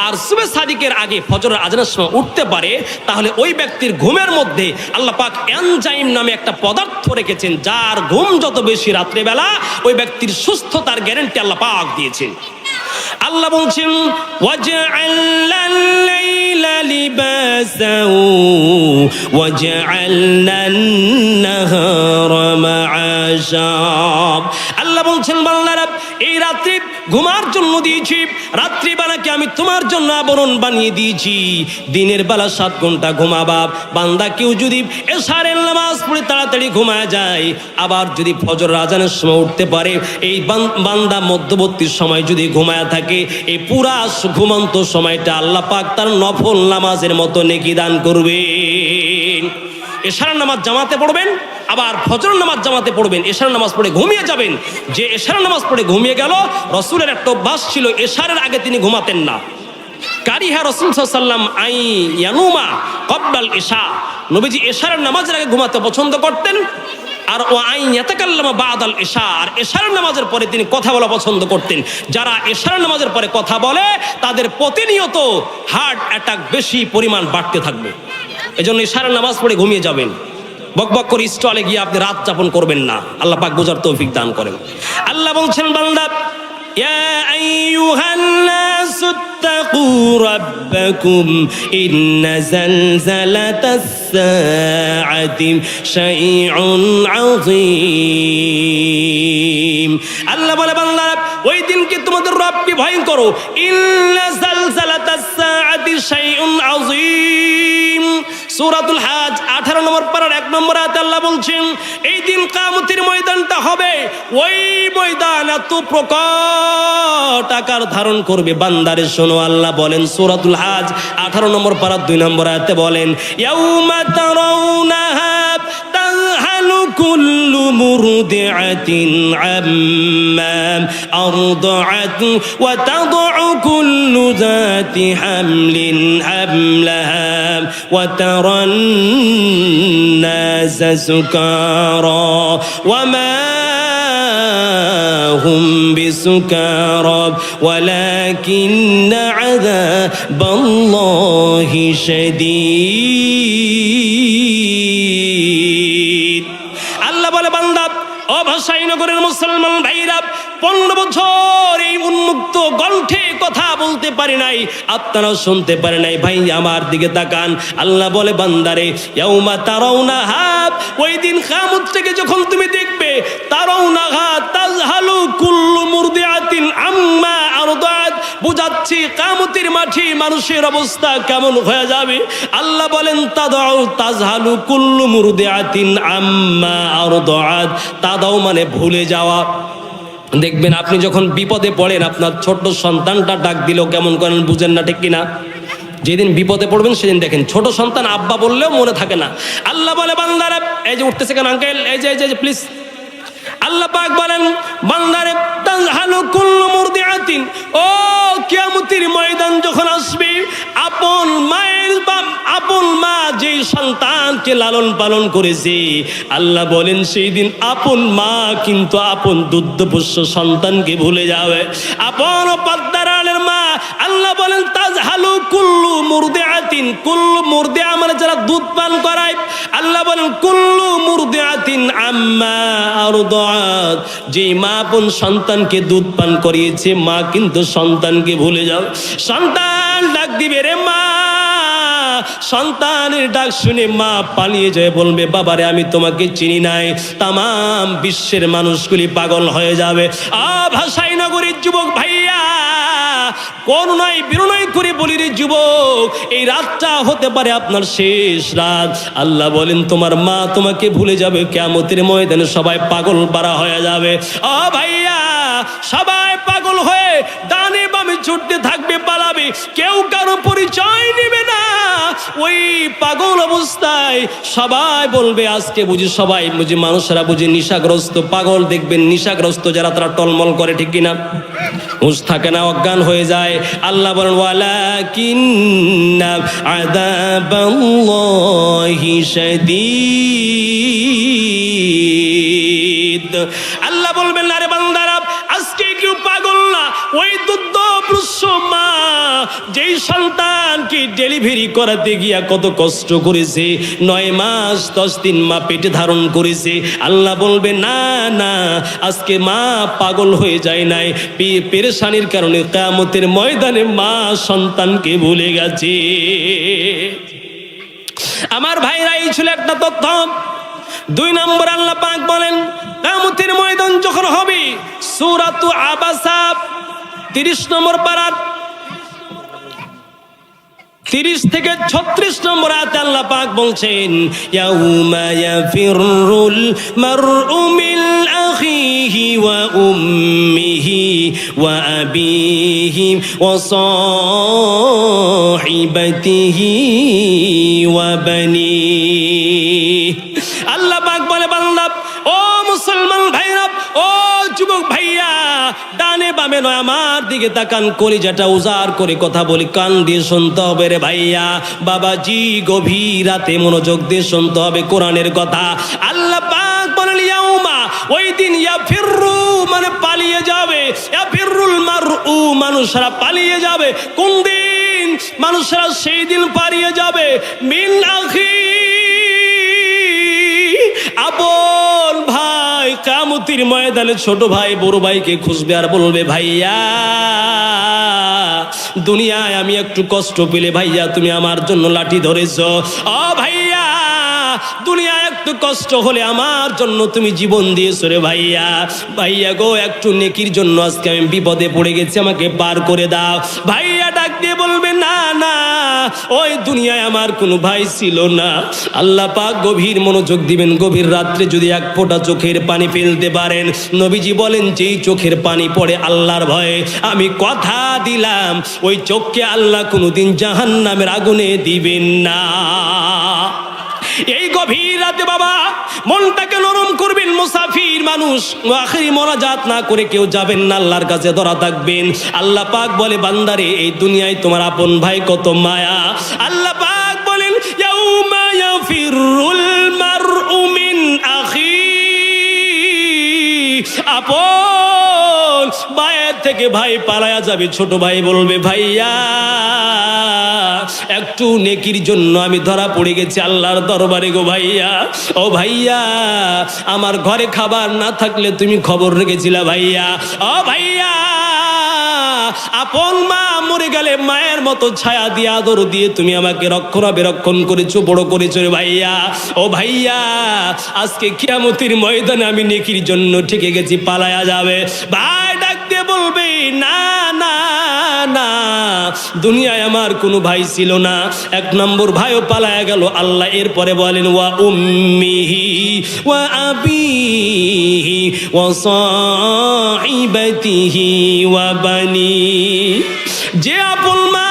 আর সুবে সাদিকের আগে ফজরের আজানের সময় উঠতে পারে, তাহলে ওই ব্যক্তির ঘুমের মধ্যে আল্লাহ পাক এনজাইম নামে একটা পদার্থ রেখেছেন, যার ঘুম যত বেশি রাত্রিবেলা ওই ব্যক্তির সুস্থতার গ্যারান্টি আল্লাহ পাক দিয়েছেন। আল্লাহ বলছেন ওয়াজআলনাল লাইলা লিবাসাও ওয়াজআলনান নাহারা মাআশা। আল্লাহ বলছেন বান্দারা, এই রাত্রি ঘুমার জন্য দিয়েছি, রাত্রিবেলাকে আমি তোমার জন্য আবরণ বানিয়ে দিয়েছি। দিনের বেলা 7 ঘন্টা ঘুমাবা। বান্দা কেউ যদি এশারের নামাজ পড়ে তাড়াতাড়ি ঘুমায় যায়, আবার যদি ফজর আজানের সময় উঠতে পারে, এই বান্দা মধ্যবর্তী সময় যদি ঘুমায় থাকে, এই পুরা ঘুমন্ত সময়টা আল্লাহ পাক তার নফল নামাজের মতো নেকি দান করবেন। এশারের নামাজ জামাতে পড়বেন, আবার ফজরের নামাজ জামাতে পড়বেন, এশারের নামাজ পড়ে ঘুমিয়ে যাবেন। যে এশারের নামাজ পড়ে ঘুমিয়ে গেল, রসুলের একটা অভ্যাস ছিল এশারের আগে তিনি ঘুমাতেন না। কারিহা রাসূল সাল্লাল্লাহু আলাইহি ওয়াসাল্লাম আই ইয়ানুমা ক্বাবলাল ইশা, নবীজি এশারের নামাজের আগে ঘুমাতে পছন্দ করতেন। আর ও আই ইয়াতাকাল্লামা বাদাল ইশা, আর এশারের নামাজের পরে তিনি কথা বলা পছন্দ করতেন। যারা এশারের নামাজের পরে কথা বলে তাদের প্রতিনিয়ত হার্ট অ্যাটাক বেশি পরিমাণ বাড়তে থাকবে। এজন্য এশারের নামাজ পড়ে ঘুমিয়ে যাবেন। বকবক করে স্টলে গিয়ে আপনি রাত যাপন করবেন না। আল্লাহ পাক বোঝার তৌফিক দান করেন। আল্লাহ বলছেন বান্দা, ইয়া আইয়ুহান নাসুত্তাকু রাব্বাকুম ইন্না যালযালাতাস সাআতি শাইউন আযীম। আল্লাহ বলে বান্দা, ওই দিনকে তোমাদের রবকে ভয় করো। ইন্না যালযালাতাস সাআতি শাইউন আযীম। সূরাতুল হাজ 18 নম্বর পারার 1 নম্বর আয়াতে আল্লাহ বলছেন, এই দিন কিয়ামতের ময়দানটা হবে, ওই ময়দান এত প্রকট আকার ধারণ করবে। বান্দারে শোনো, আল্লাহ বলেন সূরাতুল হাজ 18 নম্বর পারার 2 নম্বর আয়াতে বলেন, ইয়াউমা তারাউনাহা তাযহালু কুল্লু মুরদিআতিন আম্মা আরদাআত ওয়া তাদউ কুল্লু যাতি হামলিন হামলাহা ওয়া ترى الناس سكارى وما هم بسكارى ولكن عذاب الله شديد। আল্লাহ বলে বান্দা, ও ভাষাইনগরের মুসলমান ভাইরা, 15 বছর এই উন্মুক্ত কণ্ঠে কথা বলতে পারি নাই, আপনারাও শুনতে পারে নাই। ভাই আমার দিকে তাকান। আল্লাহ বলে বান্দারে, ইয়াউমা তারাউনাহা, ওই দিন কিয়ামত থেকে যখন তুমি দেখবে, তারাউনাহা তাযহালু কুল্লু মুরদিআতিন আম্মা আরদাআত, বুঝাচ্ছি কিয়ামতের মাঠে মানুষের অবস্থা কেমন হয়ে যাবে। আল্লাহ বলেন তাযহালু কুল্লু মুরদিআতিন আম্মা আরদাআত, তাদাও মানে ভুলে যাওয়া। দেখবেন আপনি যখন বিপদে পড়েন, আপনার ছোট্ট সন্তানটা ডাক দিলেও কেমন করেন, বুঝেন না, ঠিক কিনা? যেদিন বিপদে পড়বেন সেদিন দেখেন ছোট সন্তান আব্বা বললেও মনে থাকে না। আল্লাহ বলে বান্দারে, এই যে উঠতেছে কেন আঙ্কেল, এই যে প্লিজ। আল্লাহ পাক বলেন বান্দারে, তাযহালু কুল্লু মুরদিআতিন, ও কিয়ামতের ময়দান যখন আসবে, আপন মা যে সন্তানকে লালন পালন করেছে, আল্লাহ বলেন সেই দিন আপন মা কিন্তু আপন দুগ্ধপোষ্য সন্তানকে ভুলে যাবে। আপন পদ্মারালের মা, আল্লাহ বলেন তাযহালু কুল্লু মুরদিআতিন, কুল্লু মুরদিআ মানে যারা দুধ পান করায়, আল্লাহ বলেন কুল্লু মুরদিআতিন আম্মা আরদাআত, যে মা আপন সন্তানকে দুধ পান করিয়েছে, মা কিন্তু সন্তানকে ভুলে যাও। সন্তান ডাক দিবে, রে মা। সন্তানের ডাক শুনে মা পালিয়ে যায়, বলবে বাবারে আমি তোমাকে চিনি নাই। তামাম বিশ্বের মানুষগুলি পাগল হয়ে যাবে। ভাষাইনগরের যুবক ভাইয়া, করুণায় বিরুণায় করে বলি রে যুবক, এই রাতটা হতে পারে আপনার শেষ রাত। আল্লাহ বলেন তোমার মা তোমাকে ভুলে যাবে, কিয়ামতের ময়দানে সবাই পাগল পারা হয়ে যাবে। ভাইয়া, সবাই পাগল হয়ে ডানে বামে ছুটতে থাকবে, পালাবে, কেউ কারো পরিচয় নেবে না। ওই পাগল অবস্থায় সবাই বলবে আজকে বুঝি সবাই বুঝি মানুষেরা বুঝি নিশাগ্রস্ত। পাগল দেখবেন নিশাগ্রস্ত যারা, তারা টলমল করে, ঠিক কিনা? হুঁশ থাকে না, অজ্ঞান হয়ে যায়। আল্লাহ বলেন ওয়ালাকিন্না আযাবাল্লাহি শাদীদ। আল্লাহ বলবেন আরে বান্দারা, আজকে কেউ পাগল না, ওই দুধ যেই সন্তানকে ডেলিভারি করাতে গিয়া কত কষ্ট করেছে, 9 মাস 10 দিন মা পেটে ধারণ করেছে, আল্লাহ বলবে না না, আজকে মা পাগল হয়ে যায় নাই, পেরেশানির কারণে কিয়ামতের ময়দানে মা সন্তানকে ভুলে গেছে। আমার ভাইরা, এই ছিল একটা তথ্য। 2 নম্বর আল্লাহ পাক বলেন কিয়ামতের ময়দান যখন হবে, সূরাতু আবাসা 30 নম্বর পারার 30 থেকে 36 নম্বর আয়াতে আল্লাহ পাক বলছেন, ইয়াউমা ইয়াফিরুল মারউ মিন আখিহি ওয়া উম্মিহি ওয়া আবিহি ওয়া সাহিবাতিহি ওয়া বানিহি। আল্লাহ পাক বলে, বান্দা, ও মুসলমান ভাইরা, ও যুবক ভাইয়া, ডানে বামে নয়, আমার দিকে তাকান, কলিজাটা উজাড় করে কথা বলি, কান দিয়ে শুনতে হবে রে ভাইয়া, বাবাজি, গভীর রাতে মনোযোগ দিয়ে শুনতে হবে কোরআনের কথা। আল্লাহ পাক বলেন, ইয়াউমা, ওই দিন, ইয়াফিরু মানে পালিয়ে যাবে, ইয়াফিরুল মারউ মানুষরা পালিয়ে যাবে। কোন দিন? মানুষরা সেই দিন পালিয়ে যাবে মিন আখি, আপন ভাই, কিয়ামতের ময়দানে ছোট ভাই বড় ভাইকে খুঁজবে আর বলবে, ভাইয়া, দুনিয়ায় আমি একটু কষ্ট পেলে ভাইয়া তুমি আমার জন্য লাঠি ধরেছো, ও ভাইয়া, দুনিয়ায় একটু কষ্ট হলে আমার জন্য তুমি জীবন দিয়েছো রে ভাইয়া, ভাইয়া গো, একটু নেকির জন্য আজকে আমি বিপদে পড়ে গেছি, আমাকে পার করে দাও। ভাইয়া ডাক দিয়ে বলবে, না না, ওই দুনিয়ায় আমার কোনো ভাই ছিল না। আল্লাহ পাক গভীর মনোযোগ দিবেন, গভীর রাত্রে যদি এক ফোঁটা চোখের পানি ফেলতে পারেন, নবীজি বলেন, যেই চোখের পানি পড়ে আল্লাহর ভয়ে, আমি কথা দিলাম ওই চোখকে আল্লাহ কোনোদিন জাহান্নামের আগুনে দিবেন না। এই গভীর রাতে বাবা মনটাকে নরম করবেন, মুসাফির মানুষ, আখিরি মোনাজাত না করে কেউ যাবেন না, আল্লাহর কাছে ধরা থাকবেন। আল্লাহ পাক বলে, বান্দারে, এই দুনিয়ায় তোমার আপন ভাই কত মায়া। আল্লাহ পাক বলেন, ইয়াউমা ইয়াফিরুল মারউ মিন আখি, আপন ভাইয়ের থেকে ভাই পালায়া যাবে। ছোট ভাই বলবে, ভাইয়া, একটু নেকির জন্য আমি ধরা পড়ে গেছি আল্লাহর দরবারে গো ভাইয়া, ও ভাইয়া, আমার ঘরে খাবার না থাকলে তুমি খবর রেখেছিলা ভাইয়া, ও ভাইয়া, আপন মা মরে গেলে মায়ের মতো ছায়া দিয়ে আদর দিয়ে তুমি আমাকে রক্ষণাবেক্ষণ করেছো, বড় করেছো রে ভাইয়া, ও ভাইয়া, আজকে কিয়ামতের ময়দানে আমি নেকির জন্য ঠেকে গেছি, পালায়া যাবে। ভাই ডাক দিয়ে বলবে, না না না, দুনিয়ায় আমার কোনো ভাই ছিল না, 1 নম্বর ভাইও পালায়া গেল। আল্লাহ এরপরে বলেন, ওয়া উম্মিহি ওয়া আবিহি ওয়া সাহিবাতিহি ওয়া বানিহি। যে আপন মা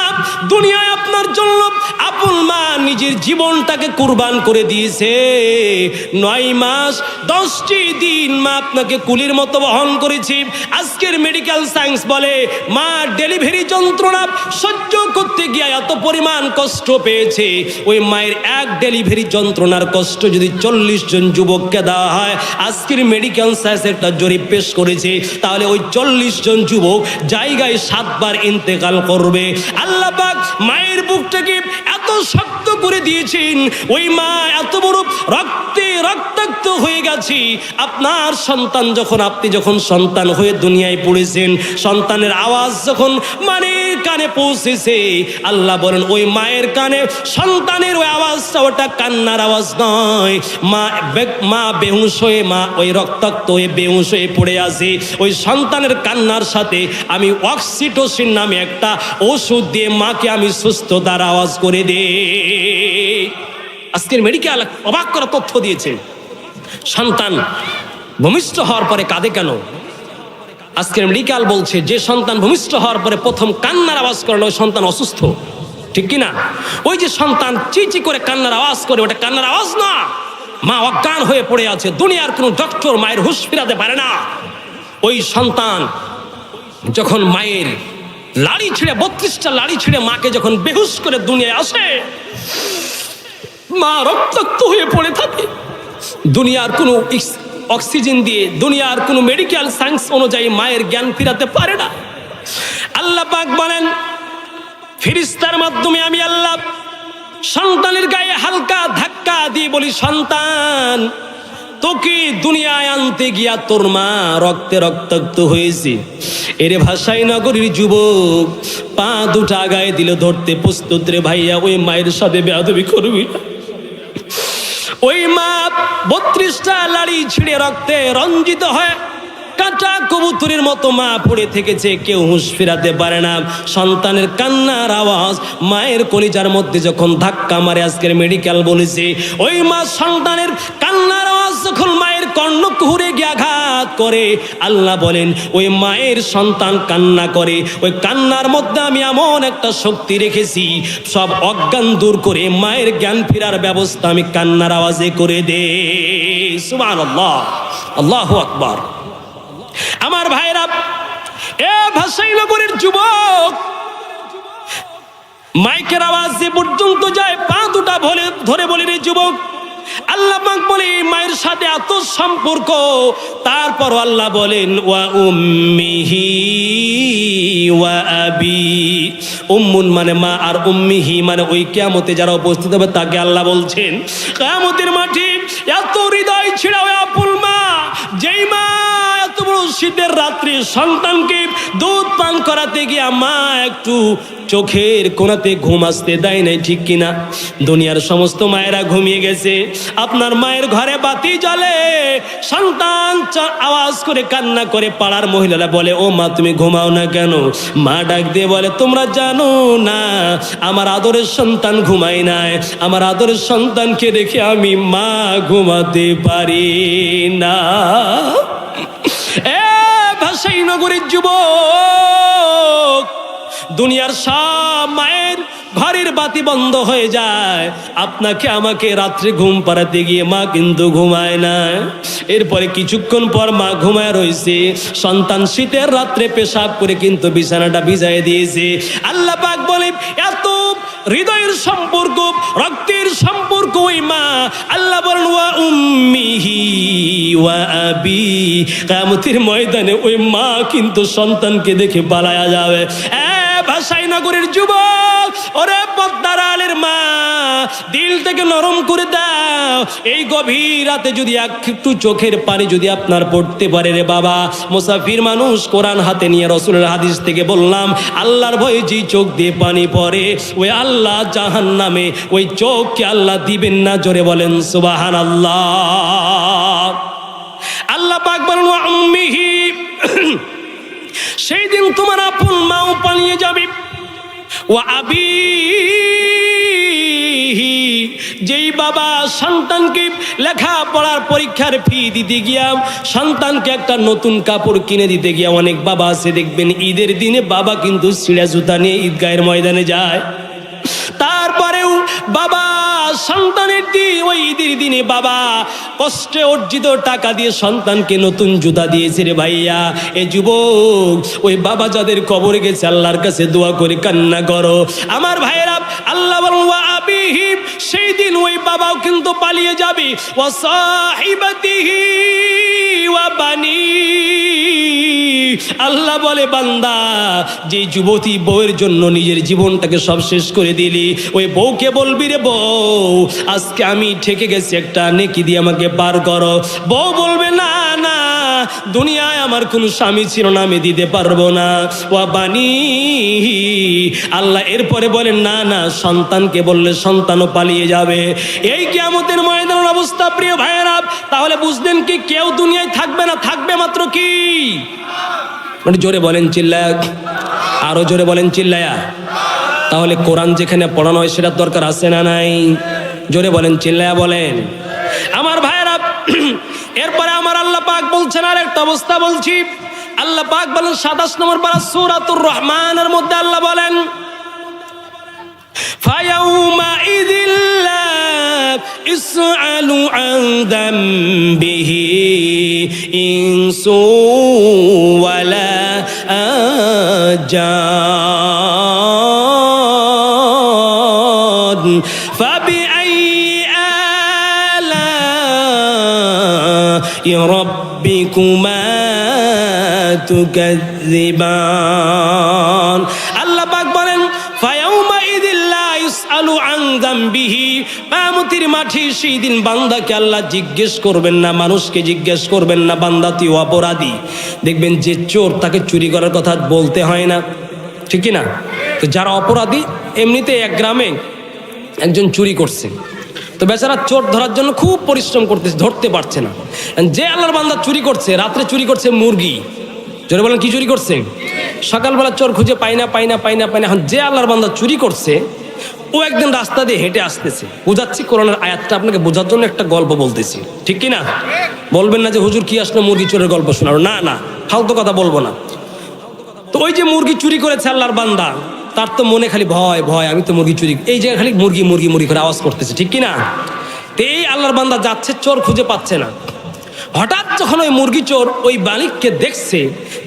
দুনিয়ায় আপনার জন্য, আপন মা নিজের জীবনটাকে কুরবান করে দিয়েছে, 9 মাস 10টি দিন মা আপনাকে কুলির মতো বহন করেছে। আজকের মেডিকেল সায়েন্স বলে, মা ডেলিভারি যন্ত্রণা সহ্য করতে গিয়ে এত পরিমাণ কষ্ট পেয়েছে, ওই মায়ের এক ডেলিভারি যন্ত্রণার কষ্ট যদি 40 জন যুবককে দেওয়া হয়, আজকের মেডিকেল সায়েন্স একটা জরিপ পেশ করেছে, তাহলে ওই 40 জন যুবক জায়গায় 7 বার ইন্তেকাল করবে। আল্লাহ পাক মায়ের বুকটাকে এত শক্ত করে দিয়েছেন, ওই মা এত বড় রক্তে রক্তাক্ত হয়ে গেছে। আপনার সন্তান যখন, আপনি যখন সন্তান হয়ে দুনিয়ায় পড়েছেন, সন্তানের আওয়াজ যখন মায়ের কানে পৌঁছেছে, আল্লাহ বলেন, ওই মায়ের কানে সন্তানের ওই আওয়াজটা, ওটা কান্নার আওয়াজ নয়। মা বেহুশ হয়ে, মা ওই রক্তাক্ত হয়ে বেহুশ হয়ে পড়ে আছে, ওই সন্তানের কান্নার সাথে আমি অক্সিটোসিন নামে একটা ওষুধ দিয়ে মাকে আমি সুস্থতার আওয়াজ করে দে। আজকের মেডিকেল অবাক করা তথ্য দিয়েছে, সন্তান ভূমিষ্ঠ হওয়ার পরে কাঁদে কেন? আজকের মেডিকেল বলছে, যে সন্তান ভূমিষ্ঠ হওয়ার পরে প্রথম কান্নার আওয়াজ করে, ওই সন্তান অসুস্থ, ঠিক কিনা? ওই যে সন্তান চিচি করে কান্নার আওয়াজ করে, ওটা কান্নার আওয়াজ না, মা অজ্ঞান হয়ে পড়ে আছে, দুনিয়ার কোনো ডক্টর মায়ের হুঁশ ফিরাতে পারে না। ওই সন্তান যখন মায়ের লাড়ি ছিঁড়ে, 32টা লাড়ি ছিঁড়ে মাকে যখন বেহুশ করে দুনিয়ায় আসে, মা রক্তাক্ত হয়ে পড়ে থাকে, দুনিয়ার কোনো অক্সিজেন দিয়ে, দুনিয়ার কোনো মেডিকেল সায়েন্স অনুযায়ী মায়ের জ্ঞান ফিরাতে পারে না। আল্লাহ পাক বলেন, ফেরেশতার মাধ্যমে আমি আল্লাহ সন্তানের গায়ে হালকা ধাক্কা দিয়ে বলি, সন্তান, তোকে দুনিয়ায় আনতে গিয়া তোর মা রক্তে রক্তাক্ত হয়েছে। এরে ভাষাই নগরীর যুবক পা দুটা গায়ে দিল, ধরতে প্রস্তুত রে ভাইয়া। ওই মায়ের সাথে বেয়াদবি করবি না। ওই মা 32টা লাড়ি ছিঁড়ে রক্তে রঞ্জিত হয় কাঁটা কবুতরের মতো মা পড়ে থেকেছে, কেউ হুঁশ ফেরাতে পারে না। সন্তানের কান্নার আওয়াজ মায়ের কলিজার মধ্যে যখন ধাক্কা মারে, আজকের মেডিকেল বলেছে, ওই মা সন্তানের কান্নার আওয়াজ যখন মায়ের কর্ণকুহরে গিয়ে আঘাত করে, আল্লাহ বলেন ওই মায়ের সন্তান কান্না করে, ওই কান্নার মধ্যে আমি এমন একটা শক্তি রেখেছি, সব অজ্ঞান দূর করে মায়ের জ্ঞান ফেরার ব্যবস্থা আমি কান্নার আওয়াজে করে দে। সুবহানাল্লাহ, আল্লাহু আকবার। আমার ভাইরা, এ ভাষাই নগরের যুবক, মাইকের আওয়াজ যে পর্যন্ত যায় পা দুটা ধরে বলি, রে যুবক, আল্লাহ পাক বলে মায়ের সাথে এত সম্পর্ক, তারপর আল্লাহ বলেন ওয়া উম্মিহি ওয়া আবি। উম্মুন মানে মা, আর উম্মিহি মানে ওই কিয়ামতে যারা উপস্থিত হবে তাকে আল্লাহ বলছেন। কিয়ামতের মাঠে এত হৃদয় ছিঁড়া ওই আপন মা, যেই মা এত বড় শীতের রাত্রে সন্তানকে দুধ পান করাতে গিয়া মা একটু চোখের কোণাতে ঘুম আসতে দেয় নাই, ঠিক কিনা? দুনিয়ার সমস্ত মায়েরা ঘুমিয়ে গেছে, আপনার মায়ের ঘরে বাতি জ্বলে, সন্তান আওয়াজ করে কান্না করে, পাড়ার মহিলারা বলে, ও মা তুমি ঘুমাও না কেন? মা ডাক দিয়ে বলে, তোমরা জানো না আমার আদরের সন্তান ঘুমাই নাই, আমার আদরের সন্তানকে রেখে আমি মা ঘুমাতে পারি না। এ ভাষাই নগরীর যুবক, দুনিয়ার সব মায়ের ঘরের বাতি বন্ধ হয়ে যায়, আপনাকে আমাকে রাত্রে ঘুম পাড়াতে গিয়ে মা কিন্তু ঘুমায় না। এরপরে কিছুক্ষণ পর মা ঘুমায় রয়েছে, সন্তান শীতের রাত্রে পেশাব করে কিন্তু বিছানাটা ভিজায় দিয়েছে। আল্লাহ পাক বলে এত হৃদয়ের সম্পর্ক, রক্তের সম্পর্ক ওই মা। আল্লাহ বলেন ওয়া উম্মিহি ওয়া আবি। কিয়ামতের ময়দানে ওই মা কিন্তু সন্তানকে দেখে পালায়া যাবে। ভাষাই নগরের যুবক, ওরে পদ্মার আলের মা, দিল থেকে নরম করে দাও। এই গভীর রাতে যদি একটু চোখের পানি যদি আপনার পড়তে পারে রে বাবা, মুসাফির মানুষ কোরআন হাতে নিয়ে রসুলের হাদিস থেকে বললাম, আল্লাহর ভয়ে যে চোখ দিয়ে পানি পড়ে, ওই আল্লাহ জাহান্নামে ওই চোখকে আল্লাহ দিবেন না। জোরে বলেন সুবহানাল্লাহ। আল্লাহ পাক বলেন ওয়া উম্মিহি, সেই দিন তোমার আপন মাও পালিয়ে যাবে। ও আবি, যেই বাবা সন্তানকে লেখাপড়ার পরীক্ষার ফি দিতে গিয়া, সন্তানকে একটা নতুন কাপড় কিনে দিতে গিয়া, অনেক বাবা আছে দেখবেন ঈদের দিনে বাবা কিন্তু ছিঁড়া জুতা নিয়ে ঈদগাহের ময়দানে যায়। তারপরেও বাবা সন্তানের ওই ঈদের দিনে বাবা কষ্টে অর্জিত টাকা দিয়ে সন্তানকে নতুন জুতা দিয়েছে রে ভাইয়া। এ যুবক, ওই বাবা যাদের কবরে গেছে আল্লাহর কাছে দোয়া করে কান্না করো। আমার ভাইয়েরা, আল্লাহ বলেন ওয়া আবিহি, সেই দিন ওই বাবাও কিন্তু পালিয়ে যাবে। ওয়া সাহিবাতিহি ওয়া বানি। আল্লাহ বলে বান্দা, যে যুবতী বউয়ের জন্য নিজের জীবনটাকে সব শেষ করে দিলি, ওই বউকে বলবি রে বউ, আজকে আমি ঠেকে গেছি, একটা নেকি দিয়ে আমাকে পার করো। বউ বলবে না না, দুনিয়ায় আমার কোনো স্বামী ছিল না, আমি দিতে পারবো না। ওয়া বানি, আল্লাহ এরপরে বলেন না না, সন্তানকে বললে সন্তানও পালিয়ে যাবে। এই কিয়ামতের ময়দানের অবস্থা প্রিয় ভাইয়েরা। তাহলে বুঝলেন কি, কেউ দুনিয়ায় থাকবে না, থাকবে মাত্র কি? মানে জোরে বলেন চিল্লায়া, আরো জোরে বলেন চিল্লায়া। তাহলে কোরআন যেখানে পড়ানো হয় সেটার দরকার আছে না নাই? জোরে বলেন চিল্লায়া বলেন। আমার ভাইয়েরা, এরপরে আমার আল্লাহ পাক বলছেন আর একটা অবস্থা বলছি। আল্লাহ পাক বলেন 27 নম্বর পারা সূরাতুর রহমানের মধ্যে আল্লাহ বলেন, ফায়াউমা ইযিল্লা ইসআলু আন যামবিহি ইনসু ওয়ালা জান ফাবিআইয়ি আলা'i রাব্বিকুমা তুকাযযিবান। আল্লাহ পাক বলেন ফায়াউ ইয়াউমাইদিহি, কিয়ামতের মাঠে সেই দিন বান্দাকে আল্লাহ জিজ্ঞেস করবেন না, মানুষকে জিজ্ঞেস করবেন না বান্দা তুই অপরাধী। দেখবেন যে চোর তাকে চুরি করার কথা বলতে হয় না, ঠিক কি না? তো যারা অপরাধী, এমনিতে এক গ্রামে একজন চুরি করছে, তো বেচারা চোর ধরার জন্য খুব পরিশ্রম করতেছে, ধরতে পারছে না। যে আল্লাহর বান্দা চুরি করছে, রাত্রে চুরি করছে মুরগি, জোরে বলেন কি চুরি করছে? সকালবেলা চোর খুঁজে পায় না। এখন যে আল্লাহর বান্দা চুরি করছে, ও একদিন রাস্তা দিয়ে হেঁটে আসতেছে। বুঝাচ্ছি, কোরআনের আয়াতটা আপনাকে বোঝার জন্য একটা গল্প বলতেছি, ঠিক কি না? বলবেন না যে হুজুর কি আসলে মুরগি চোরের গল্প শোনার, না না, ফালতু কথা বলবো না। তো ওই যে মুরগি চুরি করেছে আল্লাহর বান্দা, তার তো মনে খালি ভয় ভয়, আমি তো মুরগি চুরি, এই জায়গায় খালি মুরগি মুরগি মুরগি করে আওয়াজ করতেছে, ঠিক কি না? তো এই আল্লাহর বান্দা যাচ্ছে, চোর খুঁজে পাচ্ছে না। হঠাৎ যখন ওই মুরগি চোর ওই মালিককে দেখছে,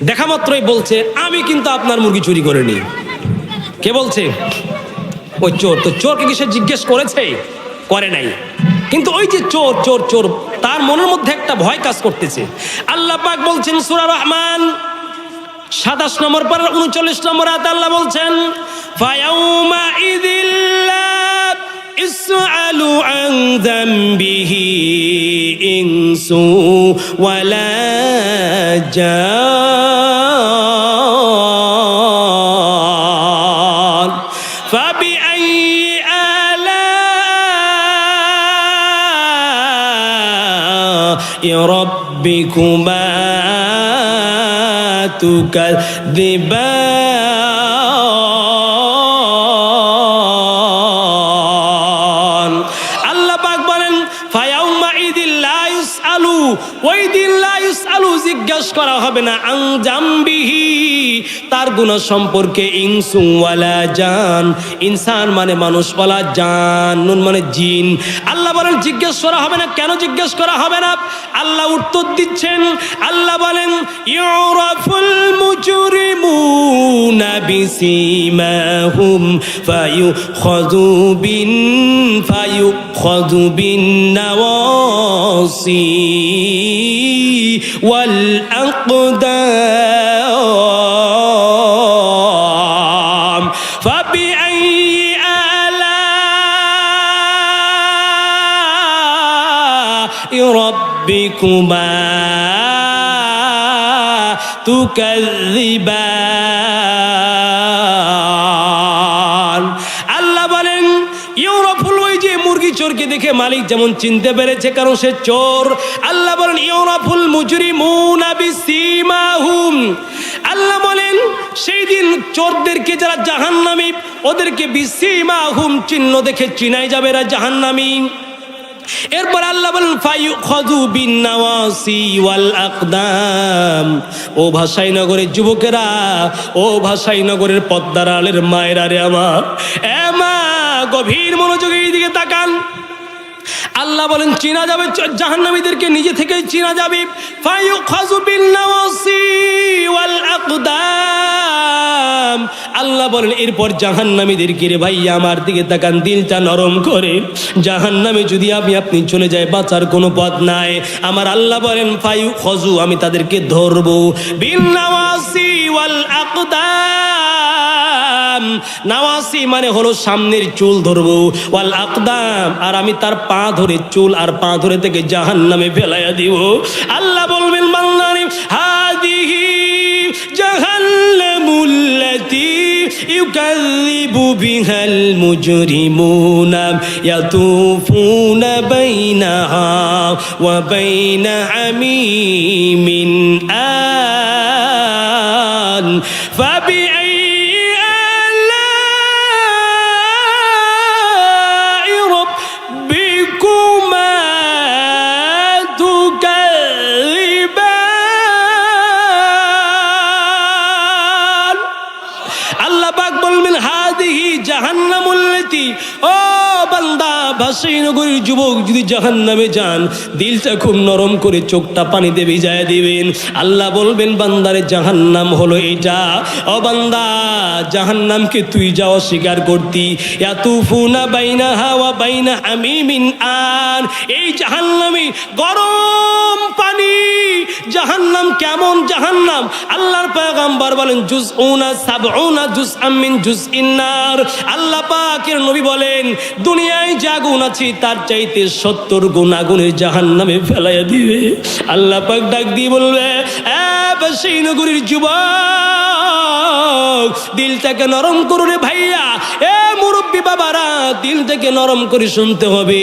দেখা মাত্রই বলছে আমি কিন্তু আপনার মুরগি চুরি করিনি। কে বলছে? ওই চোর। তো চোরকে কি সে জিজ্ঞেস করেছে? করে নাই। কিন্তু ওই যে চোর চোর চোর, তার মনের মধ্যে একটা ভয় কাজ করতেছে। আল্লাহ পাক বলছেন সূরা রহমান 27 নম্বর পারা 39 নম্বর আয়াতে আল্লাহ বলছেন ফায়াউমা ইযিল্লা ইসআলু আন যামবিহি ইনসু ওয়ালা জান ফাবিআইয়ি আলা'i রাব্বিকুমা তুকাযযিবান। আল্লাহ পাক বলেন ফায়াউমা ইযিল লা ইউসআলু, ওই দিন লা ইউসআলু জিজ্ঞাসা করা হবে না, আন জামবিহি তার গুনাহ সম্পর্কে, ইনসু ওয়ালা জান, ইনসান মানে মানুষ, ওয়ালা জান নুন মানে জিন। আল্লাহ বলেন জিজ্ঞেস করা হবে না। কেন জিজ্ঞেস করা হবে না? আল্লাহ উত্তর দিচ্ছেন। আল্লাহ বলেন ইউরাফুল মুজরিমুনা বিসিমাহুম ফায়ুখাযু বিন নাওয়াসি ওয়াল আকদাম ফাবিআইয়ি আলা'i রাব্বিকুমা তুকাযযিবান। আল্লাহ বলেন ইউরাফুল, ওই যে মুরগি চোরকে দেখে মালিক যেমন চিনতে পেরেছে কারণ সে চোর, আল্লাহ বলেন ইউরাফুল মুজরিমুনা বিসিমাহুম। আল্লাহ বলেন সেই দিন চোরদেরকে যারা জাহান্নামী, ওদেরকে বিসিমাহুম চিহ্ন দেখে চিনাই যাবে এরা জাহান্নামী। এরপর আল্লাহ বলেন ফায়ুখাযু বিন নাওয়াসি ওয়াল আকদাম। ও ভাষাইনগরের যুবকেরা, ও ভাষাইনগরের পদ্মার আলের মায়েরা রে আমার, এ মা গভীর মনোযোগে এই দিকে তাকান। আল্লাহ বলেন চিনা যাবে জাহান্নামীদেরকে, নিজে থেকেই চিনা যাবে। ফায়ুখাযু বিন নাওয়াসি ওয়াল আকদাম। আল্লাহ বলেন এরপর জাহান্নামীদেরকে, রে ভাই আমার দিকে তাকান, দিলটা নরম করে, জাহান্নামে যদি আপনি চলে যায় বাঁচার কোনো পথ নাই। আমার আল্লাহ বলেন ফায়ুখাযু, আমি তাদেরকে ধরবো, বিন নাওয়াসি ওয়াল আকদাম। নাওয়াসি মানে হলো সামনের চুল ধরবো, ওয়াল আকদাম আর আমি তার পা ধরে, চুল আর পা ধরে থেকে জাহান্নামে ফেলাইয়া দিব। আল্লাহ বলবেন বান্দারে হাদিহি জাহান্নামুল্লাতী ইউকাযযিবু বিহাল মুজরিমুনা ইয়াতুফুনা বাইনাহা ওয়া বাইনা হামীমিন আন ফাবিআইয়ি আলা'i রাব্বিকুমা তুকাযযিবান। আল্লাহ পাক বলবেন হাদিহি জাহান্নামুল্লাতী, ও বান্দা ভাষাইনগরের যুবক যদি জাহান্নামে যান, দিলটা খুব নরম করে চোখটা পানিতে ভিজায় দিবেন। আল্লাহ বলবেন বান্দারে জাহান্নাম হলো এটা। ও বান্দা জাহান্নামকে তুই যা অস্বীকার করতি, ইয়াতুফুনা বাইনাহা ওয়া বাইনা হামীমিন আন, এই জাহান্নামী গরম পানি জাহান্নাম কেমন জাহান্নাম? আল্লাহর পয়গম্বর বলেন জুজউনা সাবউনা জুজআম মিন জুজইন নার। আল্লাহ পাকের নবী বলেন দুনিয়ায় যা গুণ আছে তার চাইতে 70 গুণ আগুনের জাহান্নামে ফেলাইয়া দিবে। আল্লাহ পাক ডাক দিয়ে বলবে, সেই নগরীর যুবক দিলটাকে নরম করো রে ভাইয়া, মুরব্বী বাবারা দিলটাকে নরম করে শুনতে হবে।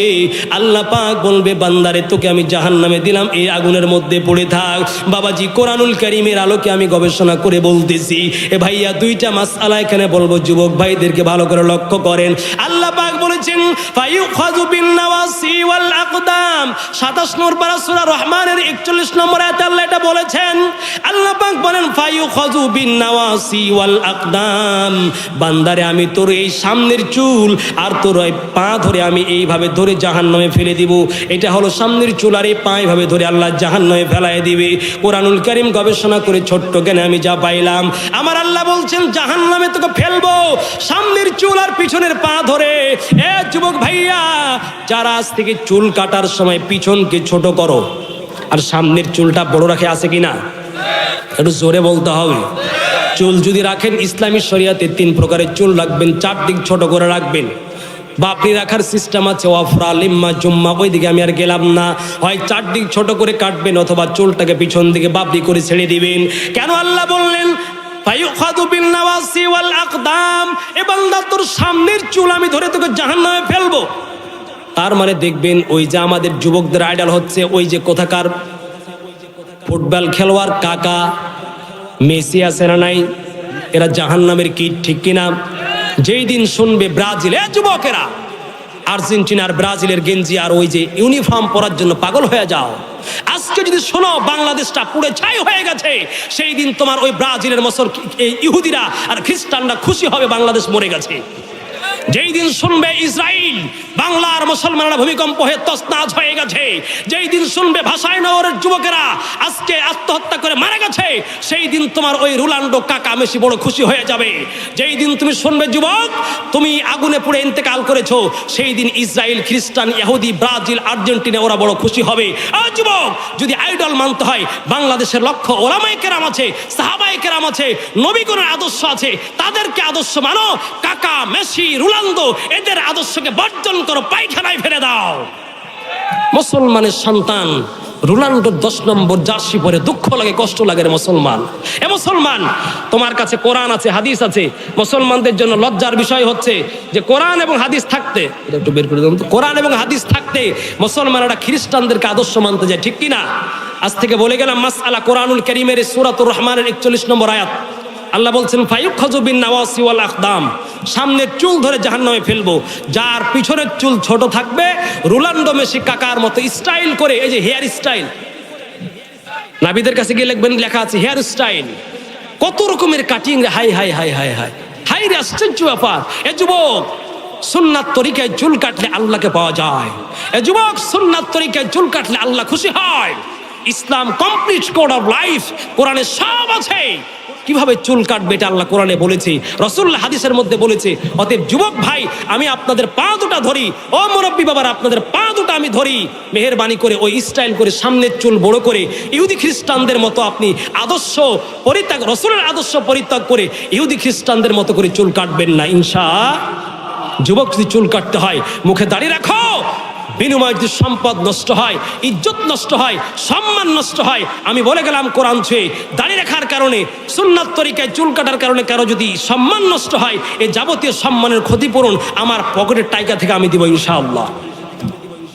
আল্লাহ পাক বলবে বান্দারে তোকে আমি জাহান্নামে দিলাম, এই আগুনের মধ্যে পড়ে থাক। বাবাজি কোরআনুল কারীমের আলোকে আমি গবেষণা করে বলতেছি ভাইয়া দুইটা মাসআলা এখানে বলবো, যুবক ভাইদেরকে ভালো করে লক্ষ্য করেন। আল্লাহ পাক বলেছেন ফায়ুখাযু বিন নাওয়াসি ওয়াল আকদাম, 27 নম্বর পারা সূরা রহমানের 41 নম্বর আয়াতে আল্লাহ এটা বলেছেন। আল্লাহ পাক বলেন ফায়ুখাযু বিন নাওয়াসি ওয়াল আকদাম, বান্দারে আমি তোর এই সামনের চুল আর তোর এই পা ধরে আমি এইভাবে ধরে জাহান্নামে ফেলে দিব। এটা হলো সামনের চুল আর এই পা এইভাবে ধরে আল্লাহ জাহান্নামে ফেলায় দিবে। কোরআনুল কারীম গবেষণা করে ছোট্ট জ্ঞানে আমি যা পাইলাম, আমার আল্লাহ বলছেন জাহান্নামে তোকে ফেলবো সামনের চুল আর পিছনের পা ধরে। যুবক ভাইয়া যারা আজ থেকে চুল কাটার সময় পিছনকে ছোট করো আর সামনের চুলটা বড় রাখে, আছে কিনা? একটু জোরে বলতে হবে। চুল যদি রাখেন ইসলামী শরিয়াতে 3 প্রকারের চুল রাখবেন, 4 দিক ছোট করে রাখবেন। বাপনি রাখার সিস্টেম আছে, ওয়াফরা লিম্মা জুম্মা, ওই দিকে আমি আর গেলাম না। হয় 4 দিক ছোট করে কাটবেন অথবা চুলটাকে পিছন দিকে বাপনি করে ছেড়ে দিবেন। কেন আল্লাহ বললেন ফায়ুখাযু বিন নাওয়াসি ওয়াল আকদাম, এ বান্দা তোর সামনের চুল আমি ধরে তোকে জাহান্নামে ফেলবো। তার মানে দেখবেন ওই যে আমাদের যুবকদের আইডল হচ্ছে ওই যে কোথাকার ফুটবল খেলোয়াড় কাকা মেসি আছে না নাই, এরা জাহান্নামের কীট, ঠিক কিনা? যেই দিন শুনবে ব্রাজিল, যুবকেরা আর্জেন্টিনার ব্রাজিলের গেঞ্জি আর ওই যে ইউনিফর্ম পরার জন্য পাগল হয়ে যাও। আজকে যদি শোনো বাংলাদেশটা পুড়ে ছাই হয়ে গেছে, সেই দিন তোমার ওই ব্রাজিলের ইহুদিরা আর খ্রিস্টানরা খুশি হবে বাংলাদেশ মরে গেছে। যেই দিন শুনবে ইসরায়েল বাংলার মুসলমানরা ভূমিকম্প হয়ে তছনছ হয়ে গেছে, যেই দিন শুনবে ভাষায় নগরের যুবকেরা আজকে আত্মহত্যা করে মারা গেছে, সেই দিন তোমার ওই রোনাল্ডো কাকা মেসি বড় খুশি হয়ে যাবে। যেই দিন তুমি শুনবে যুবক তুমি আগুনে পুড়ে ইন্তেকাল করেছো, সেই দিন ইসরায়েল খ্রিস্টান ইহুদি ব্রাজিল আর্জেন্টিনা ওরা বড় খুশি হবে। যুবক যদি আইডল মানতে হয়, বাংলাদেশের লক্ষ ওলামায়ে কেরাম আছে, সাহাবায়ে কেরাম আছে, নবীগণের আদর্শ আছে, তাদেরকে আদর্শ মানো। কাকা মেসি রোনাল্ডো এদের আদর্শকে বর্জন করো, পায়খানায় ফেলে দাও। মুসলমানের সন্তান রোনাল্ডো 10 নম্বর জার্সি পরে দুঃখ লাগে, কষ্ট লাগে রে মুসলমান। এ মুসলমান তোমার কাছে কোরআন আছে, হাদিস আছে। মুসলমানদের জন্য লজ্জার বিষয় হচ্ছে যে কোরআন এবং হাদিস থাকতে, এটা একটু বের করে দিন তো, কোরআন এবং হাদিস থাকতে মুসলমানরা খ্রিস্টানদেরকে আদর্শ মানতে যায়, ঠিক কিনা? আজ থেকে বলে গেলাম মাসআলা কোরআনুল কারীমের সূরাতুর রহমানের 41 নম্বর আয়াত। আল্লাহ বলছেন ফায়ুখাযু বিন নাওয়াসি ওয়াল আকদাম, সামনের চুল ধরে জাহান্নামে ফেলবো। যার পিছনের চুল ছোট থাকবে রোনাল্ডো মেসি কাকার মতো স্টাইল করে, এই যে হেয়ার স্টাইল, নাবিদের কাছে গিয়ে লিখবেন লেখা আছে হেয়ার স্টাইল, কত রকমের cutting, high high high high high high রে, আশ্চর্য ব্যাপার। এ যুবক সুন্নাত তরিকায় চুল কাটলে আল্লাহকে পাওয়া যায়। এ যুবক সুন্নাত তরিকায় চুল কাটলে আল্লাহ খুশি হয়। ইসলাম কমপ্লিট কোড অফ লাইফ, কোরআনে সব আছে। কিভাবে চুল কাটবে এটা আল্লাহ কোরআনে বলেছে, রাসূলুল্লাহ হাদিসের মধ্যে বলেছে। অতএব যুবক ভাই আমি আপনাদের পা দুটা ধরি, ও মুরব্বী বাবারা আপনাদের পা দুটা আমি ধরি, মেহেরবানি করে ওই স্টাইল করে সামনের চুল বড় করে ইহুদি খ্রিস্টানদের মতো আপনি আদর্শ পরিত্যাগ, রাসূলের আদর্শ পরিত্যাগ করে ইহুদি খ্রিস্টানদের মতো করে চুল কাটবেন না ইনশাআল্লাহ। যুবক যদি চুল কাটতে হয় মুখে দাড়ি রাখো, বিনিময়ে যদি সম্পদ নষ্ট হয়, ইজ্জত নষ্ট হয়, সম্মান নষ্ট হয়, আমি বলে গেলাম কোরআন ছুঁয়ে দাড়ি রাখার কারণে, সুন্নাত তরিকায় চুল কাটার কারণে কারো যদি সম্মান নষ্ট হয়, এই যাবতীয় সম্মানের ক্ষতিপূরণ আমার পকেটের টাকা থেকে আমি দিব ইনশাআল্লাহ।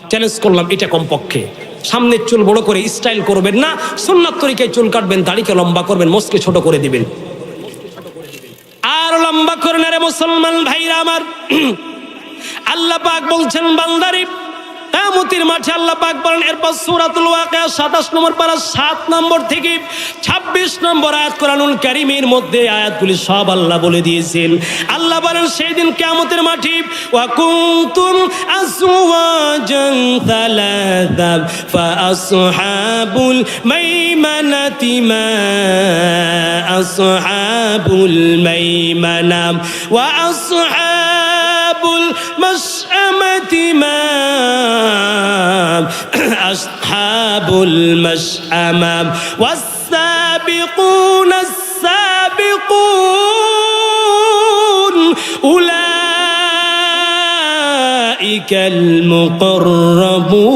চ্যালেঞ্জ করলাম, এটা কমপক্ষে সামনের চুল বড় করে স্টাইল করবেন না, সুন্নাত তরিকায় চুল কাটবেন, দাড়িকে লম্বা করবেন, মোচকে ছোট করে দিবেন। আর লম্বা করে না রে মুসলমান ভাইরা আমার। আল্লাহ পাক বলছেন বান্দারে কিয়ামতের মাঠে আল্লাহ পাক বলেন, এরপর সূরাতুল ওয়াকিয়া 27 নম্বর পারা 7 নম্বর থেকে 26 নম্বর আয়াত কোরআনুল কারীমের মধ্যে আয়াতগুলি সব আল্লাহ বলে দিয়েছেন। আল্লাহ বলেন সেই দিন কিয়ামতের মাঠে ওয়া কুনতুম আযওয়াজান সালাসা ফাআসহাবুল মাইমানাতি মা আসহাবুল মাইমানা ওয়া আসহাবুল মাশআমাতি মা আসহাবুল المشأمة والسابقون السابقون أولئك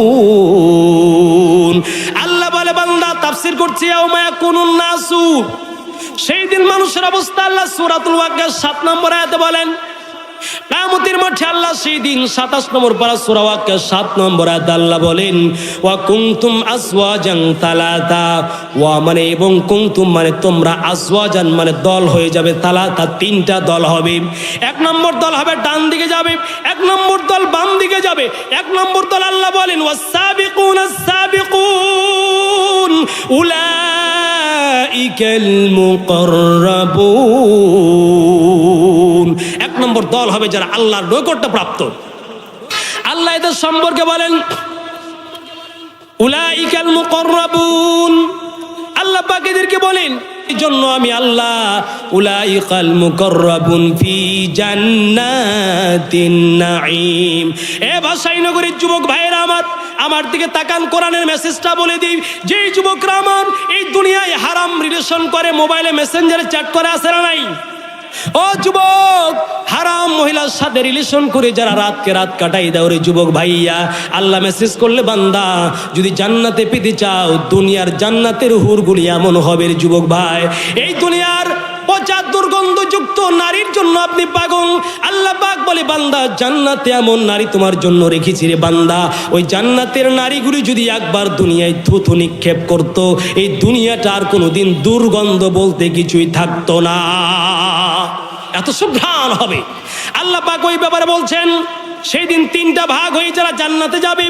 المقربون আল্লাহ বলে বান্দা তাফসীর করছি ইয়াউমা ইয়াকুনুন নাসু সেই দিন মানুষের অবস্থা আল্লাহ সূরাতুল ওয়াকিয়া 7 নম্বর আয়াতে বলেন কিয়ামতের মাঠে আল্লাহ সেই দিন 27 নম্বর পারা সূরা ওয়াকিয়া 7 নম্বর আয়াতে আল্লাহ বলেন ওয়া কুনতুম আসওয়াজান তালাতা ওয়া মানে এবং কুনতুম মানে তোমরা আসওয়াজান মানে দল হয়ে যাবে তালাতা তিনটা দল হবে এক নম্বর দল হবে ডান দিকে যাবে এক নম্বর দল বাম দিকে যাবে এক নম্বর দল আল্লাহ বলেন ওয়াসাবিকুন আসসাবিকুন উলাইকাল মুকাররাবুন এক নম্বর দল হবে যারা আল্লাহর নৈকট্য প্রাপ্ত আল্লাহ এদের সম্পর্কে বলেন উলাইকাল মুকাররাবুন আল্লাহ পাক এদেরকে বলেন এই জন্য আমি আল্লাহ উলাইকাল মুকাররাবুন ফি জান্নাতিন নাঈম এ ভাষাই নগরীর যুবক ভাইরা আমার দিকে তাকান কোরআনের মেসেজটা বলে দিই যে যুবকরা আমার এই দুনিয়ায় হারাম রিলেশন করে মোবাইলে মেসেঞ্জারে চ্যাট করে আসে না নাই ও যুবক হারাম মহিলার সাথে রিলেশন করে যারা রাতকে রাত কাটাই দাও রে যুবক ভাইয়া আল্লাহ মেসেজ করলে বান্দা যদি জান্নাতে পেতে চাও দুনিয়ার জান্নাতের হুরগুলি এমন হবে রে যুবক ভাই এই দুনিয়ার পচা দুর্গন্ধযুক্ত নারীর জন্য আপনি পাগল আল্লাহ পাক বলে বান্দা জান্নাতে এমন নারী তোমার জন্য রেখেছি রে বান্দা ওই জান্নাতের নারীগুলি যদি একবার দুনিয়ায় থুথু নিক্ষেপ করত এই দুনিয়াটা আর কোনোদিন দুর্গন্ধ বলতে কিছুই থাকতো না এত সুঘ্রাণ হবে আল্লাহ পাক ওই ব্যাপারে বলছেন সেই দিন তিনটা ভাগ হয়ে যারা জান্নাতে যাবে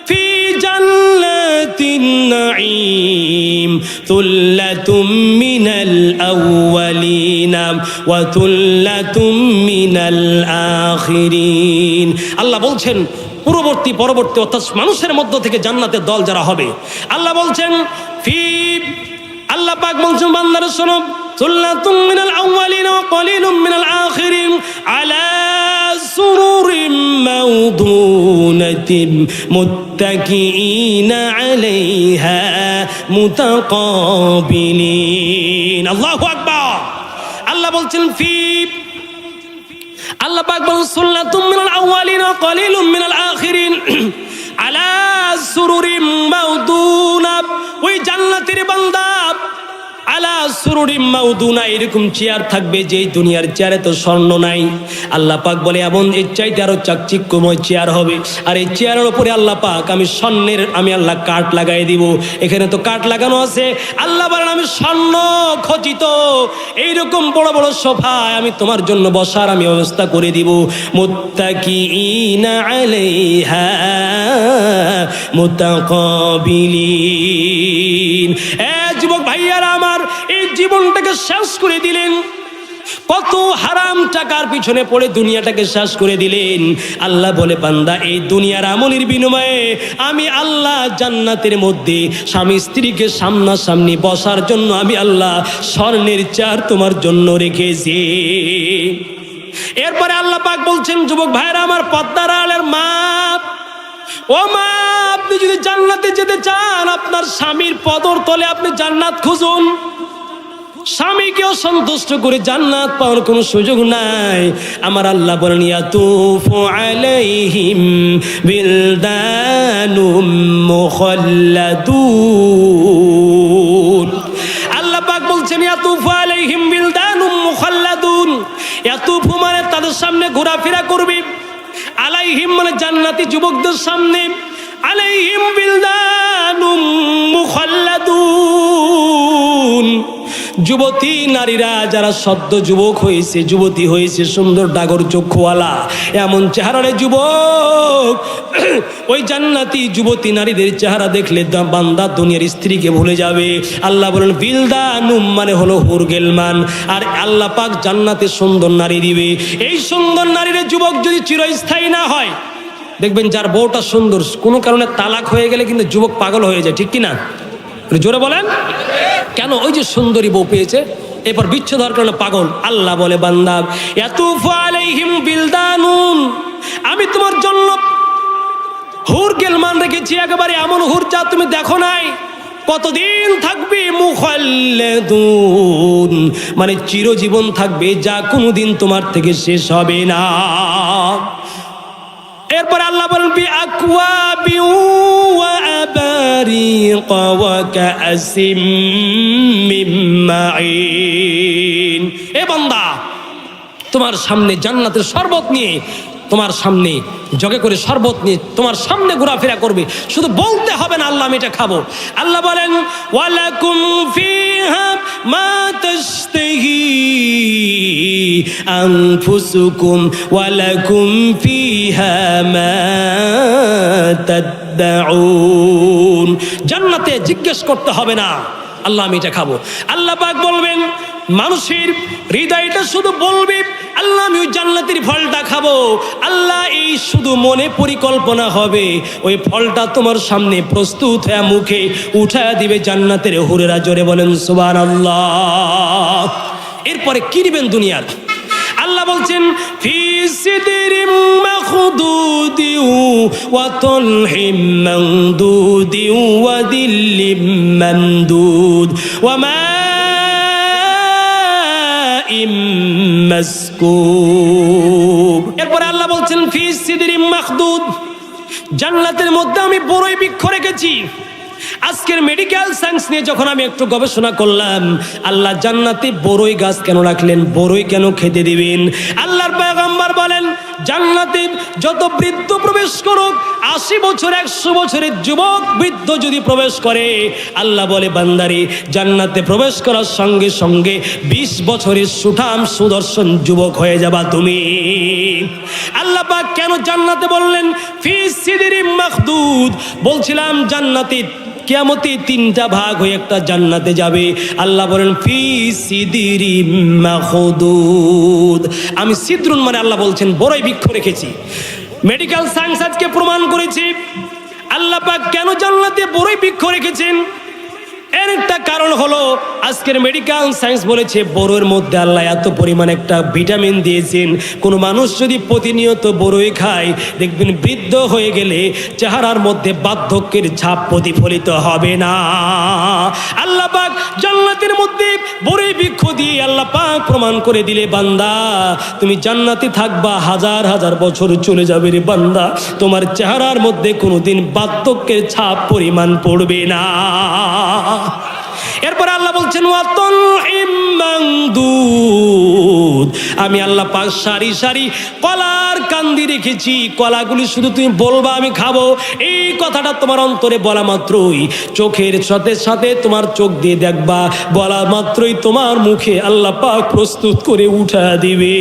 ফি জান্নাতিন নাঈম তুল্লাতুম মিনাল আউয়ালিনা ওয়া তুল্লাতুম মিনাল আখিরিন আল্লাহ বলছেন পরবর্তী অর্থাৎ মানুষের মধ্য থেকে জান্নাতের দল যারা হবে আল্লাহ বলছেন ফি আল্লাহ পাক বলছেন বান্দারা শোনো সুল্লাতুম মিনাল আউয়ালিনা ওয়া কলিলুম মিনাল আখিরিন আলা সুরুরিম মাওদুনাতিন মুত্তাকিইনা আলাইহা মুতাকাবিলিন আল্লাহু আকবার আল্লাহ বলছেন ফি আল্লাহ পাক বলেন সুল্লাতুম মিনাল আউয়ালিনা ওয়া কলিলুম মিনাল আখিরিন আলা সুরুরিম মাওদুনা ওই জান্নাতের বান্দা আলা সুরুরিম মাউদুনা এরকম চেয়ার থাকবে যেই দুনিয়ার চেয়ারে তো স্বর্ণ নাই আল্লাহ পাক বলে এমন এর চাইতে আরো চাকচিক্যময় চেয়ার হবে আর এই চেয়ারের উপরে আল্লাহ পাক আমি আল্লাহ কাঠ লাগাই দিব এখানে তো কাঠ লাগানো আছে আল্লাহ বলেন আমি স্বর্ণ খচিত এইরকম বড় বড় সোফায় আমি তোমার জন্য বসার আমি ব্যবস্থা করে দিব মুত্তাকিইনা আলাইহা মুতাকাবিলিন যুবক ভাইয়ারা আমার এই জীবনটাকে শেষ করে দিলেন কত হারাম টাকার পিছনে পড়ে দুনিয়াটাকে শেষ করে দিলেন আল্লাহ বলে বান্দা এই দুনিয়ার আমলের বিনিময়ে আমি আল্লাহ জান্নাতের মধ্যে স্বামী স্ত্রীকে সামনাসামনি বসার জন্য আমি আল্লাহ স্বর্ণের চেয়ার তোমার জন্য রেখেছি এরপরে আল্লাহ পাক বলছেন যুবক ভাইরা আমার পর্দার আড়ালের মা ও মা আপনি যদি জান্নাতে যেতে চান আপনার স্বামীর পদর তলে আপনি জান্নাত খুঁজুন স্বামীকেও সন্তুষ্ট করে জান্নাত পাওয়ার কোনো সুযোগ নাই আমার আল্লাহ বলেন ইয়াতুফু আলাইহিম বিলদানুম মুখাল্লাদুন আল্লাহ পাক বলছেন ইয়াতুফু আলাইহিম বিলদানুম মুখাল্লাদুন ইয়াতুফু মানে তাদের সামনে ঘোরাফেরা করবে আলাইহিম মানে জান্নাতি যুবকদের সামনে আলাইহিম বিলদানুম মুখাল্লাদুন যুবতী নারীরা যারা সদ্য যুবক হয়েছে যুবতী হয়েছে সুন্দর ডাগর চক্ষুওয়ালা এমন চেহারার যুবক ওই জান্নাতি যুবতী নারীদের চেহারা দেখলে বান্দা দুনিয়ার স্ত্রীকে ভুলে যাবে আল্লাহ বলেন বিলদানুম মানে হলো হুরগেলমান আর আল্লাহ পাক জান্নাতে সুন্দর নারী দিবে এই সুন্দর নারীর যুবক যদি চিরস্থায়ী না হয় দেখবেন যার বউটা সুন্দর কোনো কারণে তালাক হয়ে গেলে কিন্তু যুবক পাগল হয়ে যায় ঠিক কিনা জোরে বলেন কেন ওই যে সুন্দরী বউ পেয়েছে এরপর বিচ্ছেদ হওয়ার কারণে পাগল আল্লাহ বলে বান্দা ইয়াতুফু আলাইহিম বিলদানুন আমি তোমার জন্য হুরগেলমান রেখে দিয়েছি একেবারে এমন হুর যা তুমি দেখো নাই। কতদিন থাকবে? মুখাল্লাদুন, মানে চিরজীবন থাকবে, যা কোনোদিন তোমার থেকে শেষ হবে না। এরপরে আল্লাহ বলেন বি আকওয়াবি ওয়া আবারিক ওয়া কাসিম মিন মাইন। এ বান্দা, তোমার সামনে জান্নাতের শরবত নিয়ে, তোমার সামনে জগে করে শরবত নিয়ে তোমার সামনে ঘোরাফেরা করবে, শুধু বলতে হবে না আল্লাহ আমি এটা খাবো। আল্লাহ বলেন ওয়ালাকুম ফিহা মা তাশতাহি আনফুসুকুম ওয়ালাকুম ফিহা মা তাদউন। জান্নাতে জিজ্ঞেস করতে হবে না আল্লাহ আমি এটা খাবো। আল্লাহ পাক বলবেন, মানুষের হৃদয়টা শুধু বলবে আল্লাহ আমি ওই জান্নাতের ফলটা খাবো। আল্লাহ এই শুধু মনে পরিকল্পনা হবে, ওই ফলটা তোমার সামনে প্রস্তুত হয়ে মুখে উঠায়া দিবে জান্নাতের হুরেরা। জোরে বলেন সুবহানাল্লাহ। এরপরে কি দিবেন দুনিয়ার? আল্লাহ বলছেন ফি সিদরিম মাখদুদি ওয়া তালহিম মামদুদি ওয়া দিল্লিম মামদুদ ওয়া মাইম মাসকুব। এরপরে আল্লাহ বলছেন ফি সিদরিম মাখদুদ, জান্নাতের মধ্যে আমি বড়ই বৃক্ষ রেখেছি। আজকের মেডিকেল সায়েন্স নিয়ে যখন আমি একটু গবেষণা করলাম, আল্লাহ জান্নাতে বড়ই গাছ কেন রাখলেন, বড়ই কেন খেতে দিবেন? আল্লাহর পয়গম্বর বলেন জান্নাতে যত বৃদ্ধ প্রবেশ করুক, 80 বছর 100 বছরের যুবক বৃদ্ধ যদি প্রবেশ করে, আল্লাহ বলে বান্দারে জান্নাতে প্রবেশ করার সঙ্গে সঙ্গে 20 বছরের সুঠাম সুদর্শন যুবক হয়ে যাবা তুমি। আল্লাহ পাক কেন জান্নাতে বললেন ফি সিদরিম মাখদুদ? বলছিলাম জান্নাতে কিয়ামতে 3টা ভাগ হয়ে একটা জান্নাতে যাবে। আল্লাহ বলেন ফি সিদরিম মাখদুদ। আমি সিদরুন মানে আল্লাহ বলছেন বড়ই বৃক্ষ রেখেছি। মেডিকেল সায়েন্স আজকে প্রমাণ করেছি আল্লাহ পাক কেন জান্নাতে বড়ই বৃক্ষ রেখেছেন। এর একটা কারণ হলো আজকের মেডিকেল সায়েন্স বলেছে বড়ইয়ের মধ্যে আল্লাহ এত পরিমাণ একটা ভিটামিন দিয়েছেন, কোনো মানুষ যদি প্রতিনিয়ত বড়ই খায় দেখবেন বৃদ্ধ হয়ে গেলে চেহারার মধ্যে বার্ধক্যের ছাপ প্রতিফলিত হবে না। আল্লাহ পাক জান্নাতের মধ্যে বড়ই বৃক্ষ দিয়ে আল্লাহ পাক প্রমাণ করে দিলে বান্দা তুমি জান্নাতে থাকবা, হাজার হাজার বছর চলে যাবে রে বান্দা, তোমার চেহারার মধ্যে কোনোদিন বার্ধক্যের ছাপ পরিমাণ পড়বে না। এরপরে আল্লাহ বলছেন ওয়াতালহিম মামদুদ, আমি আল্লাহ পাক সারি সারি কলার কান্দি রেখেছি। কলাগুলি শুধু তুমি বলবা আমি খাবো, এই কথাটা তোমার অন্তরে বলা মাত্রই, চোখের সাথে সাথে তোমার চোখ দিয়ে দেখবা, বলা মাত্রই তোমার মুখে আল্লাহ পাক প্রস্তুত করে উঠা দিবে।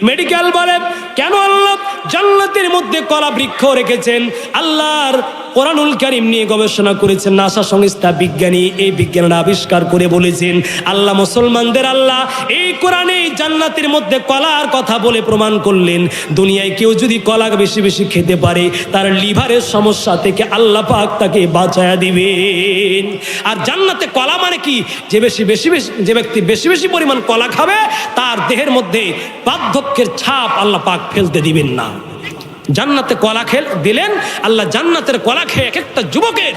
মেডিকেল বলে কেন আল্লাহ জান্নাতের মধ্যে কলা বৃক্ষ রেখেছেন? আল্লাহর কোরআনুল কারীম নিয়ে গবেষণা করেছেন নাসা সংস্থা বিজ্ঞানী, এই বিজ্ঞানীরা আবিষ্কার করে বলেছেন আল্লাহ মুসলমানদের আল্লাহ এই কোরআনে জান্নাতের মধ্যে কলার কথা বলে প্রমাণ করলেন দুনিয়ায় কেউ যদি কলা বেশি বেশি খেতে পারে তার লিভারের সমস্যা থেকে আল্লাহ পাক তাকে বাঁচায়া দিবেন। আর জান্নাতে কলা মানে কি, যে ব্যক্তি বেশি বেশি পরিমাণ কলা খাবে তার দেহের মধ্যে বার্ধক্যের ছাপ আল্লাহ পাক ফেলতে দিবেন না। জান্নাতে কলা দিলেন আল্লাহ, জান্নাতের কলা খেয়ে এক একটা যুবকের,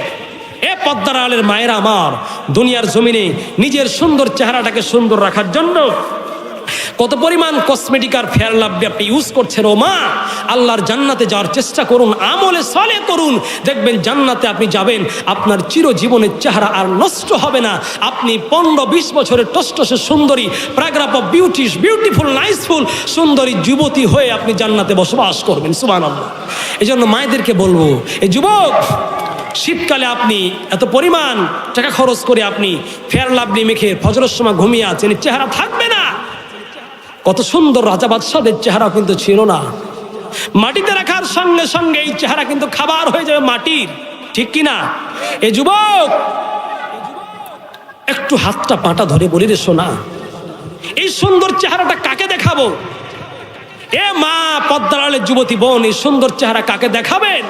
এ পদ্মার আলের মায়েরা আমার, দুনিয়ার জমিনে নিজের সুন্দর চেহারাটাকে সুন্দর রাখার জন্য কত পরিমাণ কসমেটিক আর ফেয়ার লাভলি আপনি ইউজ করছেন। ও মা, আল্লাহর জান্নাতে যাওয়ার চেষ্টা করুন, আমলে সলে করুন, দেখবেন জান্নাতে আপনি যাবেন, আপনার চিরজীবনের চেহারা আর নষ্ট হবে না। আপনি 15-20 বছরের টসটসে সুন্দরী, প্যারাগ্রাফ অফ বিউটিফুল নাইসফুল সুন্দরী যুবতী হয়ে আপনি জান্নাতে বসবাস করবেন। সুবহানাল্লাহ। এই জন্য মায়েদেরকে বলবো, এই যুবক শীতকালে আপনি এত পরিমাণ টাকা খরচ করে আপনি ফেয়ার লাভলি মেখে ফজরের সময় ঘুমিয়ে আছেন, চেহারা থাকবে না। কত সুন্দর রাজা বাদশাদের চেহারা কিন্তু ছিল না, মাটিতে রাখার সঙ্গে সঙ্গে এই চেহারা কিন্তু খাবার হয়ে যাবে মাটির, ঠিক কিনা? এ যুবক একটু হাতটা পাটা ধরে বলি রে সোনা, এই সুন্দর চেহারাটা কাকে দেখাবো? এ মা, পদ্মার আলের যুবতী বোন, এই সুন্দর চেহারা কাকে দেখাবেন?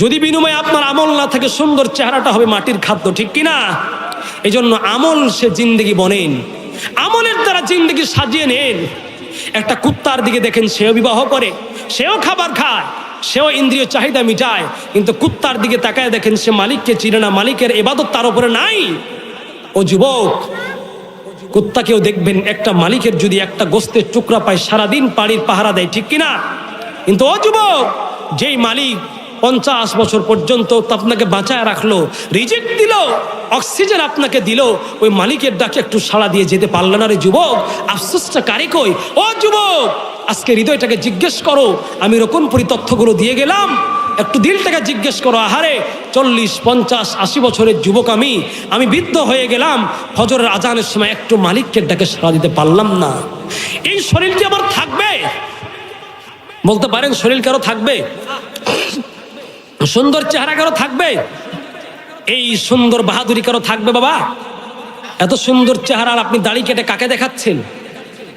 যদি বিনিময়ে আপনার আমল না থাকে সুন্দর চেহারাটা হবে মাটির খাদ্য, ঠিক কিনা? এই জন্য আমল সে জিন্দেগি বনেন, আমলের দ্বারা জিন্দেগি সাজিয়ে নেন। একটা কুত্তার দিকে দেখেন, সেও বিবাহ করে, সেও খাবার খায়, সেও ইন্দ্রিয় চাহিদা মিটায়, কিন্তু কুত্তার দিকে তাকায় দেখেন সে মালিককে চিনে না, মালিকের ইবাদত তার উপরে নাই। ও যুবক, কুত্তাকেও দেখবেন একটা মালিকের যদি একটা গোস্তের টুকরা পায় সারাদিন বাড়ির পাহারা দেয়, ঠিক কিনা? কিন্তু ও যুবক, যেই মালিক 50 বছর পর্যন্ত আপনাকে বাঁচায় রাখলো, রিজিক দিল, অক্সিজেন আপনাকে দিল, ওই মালিকের ডাকে একটু সাড়া দিয়ে যেতে পারলো না রে যুবক, আফসোসটা কারে কই? ও যুবক, আজকে হৃদয়টাকে জিজ্ঞেস করো, আমি রকম পরিতথ্যগুলো দিয়ে গেলাম, একটু দিলটাকে জিজ্ঞেস করো। আহারে 40, 50, 80 বছরের যুবক আমি বৃদ্ধ হয়ে গেলাম, ফজরের আজানের সময় একটু মালিককে ডাকে সাড়া দিতে পারলাম না। এই শরীর কি আবার থাকবে? বলতে পারেন শরীর কারো থাকবে? সুন্দর চেহারা কারো থাকবে? এই সুন্দর বাহাদুরি কারো থাকবে? বাবা, এত সুন্দর চেহারা আর আপনি দাড়ি কেটে কাকে দেখাচ্ছেন?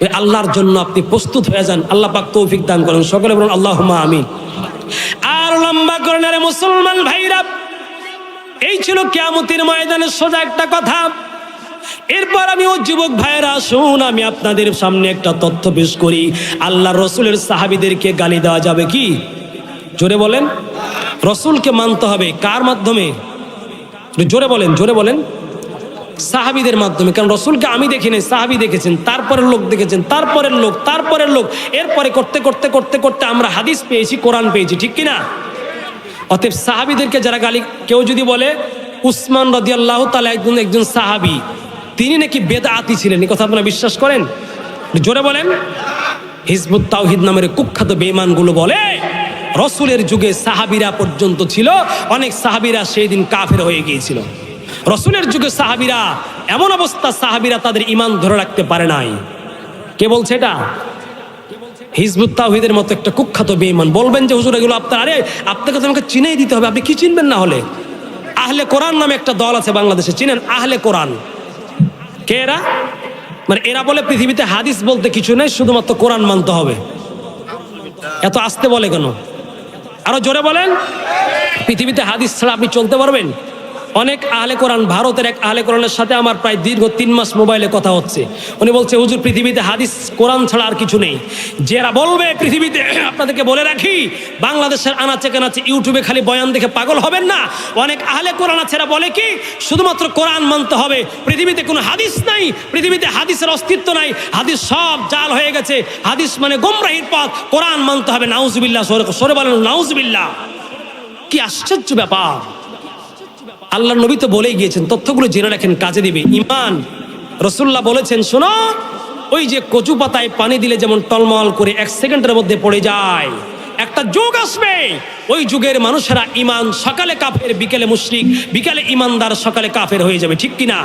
ওই আল্লাহর জন্য আপনি প্রস্তুত হয়ে যান। আল্লাহ পাক তৌফিক দান করেন, সকলে বলুন আল্লাহুম্মা আমিন। আর লম্বা করেন রে মুসলমান ভাইরা, এই ছিল কিয়ামতের ময়দানের সোজা একটা কথা। এরপর আমি ও যুবক ভাইরা শুন, আমি আপনাদের সামনে একটা তথ্য পেশ করি। আল্লাহর রসুলের সাহাবীদেরকে গালি দেওয়া যাবে কি? জোরে বলেন। রসুলকে মানতে হবে কার মাধ্যমে? জোরে বলেন, জোরে বলেন। সাহাবীদের মাধ্যমে। কারণ রসুলকে আমি দেখি নাই, সাহাবী দেখেছেন, তারপরের লোক দেখেছেন, তারপরের লোক, তারপরের লোক, এরপরে করতে করতে করতে করতে আমরা হাদিস পেয়েছি, কোরআন পেয়েছি, ঠিক কিনা? অতএব সাহাবীদেরকে যারা গালি, কেউ যদি বলে উসমান রাদিয়াল্লাহু তাআলা একজন সাহাবী, তিনি নাকি বেদআতি ছিলেন, এই কথা আপনারা বিশ্বাস করেন? জোরে বলেন। হিজবুত তাওহীদ নামের কুখ্যাত বেঈমানগুলো বলে রসুলের যুগে সাহাবীরা পর্যন্ত ছিল, অনেক সাহাবীরা সেই দিন কাফের হয়ে গিয়েছিল। রসুলের যুগে সাহাবীরা এমন অবস্থা, সাহাবীরা তাদের ঈমান ধরে রাখতে পারে নাই। কে বলছে এটা? হিজবুত তাওহীদের মতো একটা কুখ্যাত বেঈমান। বলবেন যে হুজুর এগুলো আপনার, আরে আপনাকে তো আমাকে চিনেই দিতে হবে, আপনি কি চিনবেন না হলে? আহলে কোরআন নামে একটা দল আছে বাংলাদেশে, চিনেন? আহলে কোরআন কে এরা? মানে এরা বলে পৃথিবীতে হাদিস বলতে কিছু নেই, শুধুমাত্র কোরআন মানতে হবে। এত আস্তে বলে কেন? আরো জোরে বলেন। পৃথিবীতে হাদিস ছাড়া আপনি চলতে পারবেন? অনেক আহলে কোরআন, ভারতের এক আহলে কোরআনের সাথে আমার প্রায় দীর্ঘ 3 মাস মোবাইলে কথা হচ্ছে। উনি বলছে হুজুর পৃথিবীতে হাদিস কোরআন ছাড়া আর কিছু নেই। যারা বলবে পৃথিবীতে, আপনাদেরকে বলে রাখি, বাংলাদেশের আনাচে কানাচে ইউটিউবে খালি বয়ান দেখে পাগল হবেন না। অনেক আহলে কোরআন আছে, এরা বলে কি শুধুমাত্র কোরআন মানতে হবে, পৃথিবীতে কোনো হাদিস নাই, পৃথিবীতে হাদিসের অস্তিত্ব নাই, হাদিস সব জাল হয়ে গেছে, হাদিস মানে গোমরাহির পথ, কোরআন মানতে হবে। নাউজুবিল্লাহ, সরে বলেন নাউজুবিল্লাহ। কি আশ্চর্য ব্যাপার! আল্লাহর নবী তো বলেই গিয়েছেন, তথ্যগুলো জেনে রাখেন, কাজে দিবে। ঈমান, রাসূলুল্লাহ বলেছেন, শোনো, ওই যে কচু পাতায় পানি দিলে যেমন টলমল করে 1 সেকেন্ডের মধ্যে পড়ে যায়, একটা যুগ আসবে, ওই যুগের মানুষেরা ঈমান, সকালে কাফের, বিকেলে মুশরিক, বিকেলে ঈমানদার, সকালে কাফের হয়ে যাবে, ঠিক কিনা?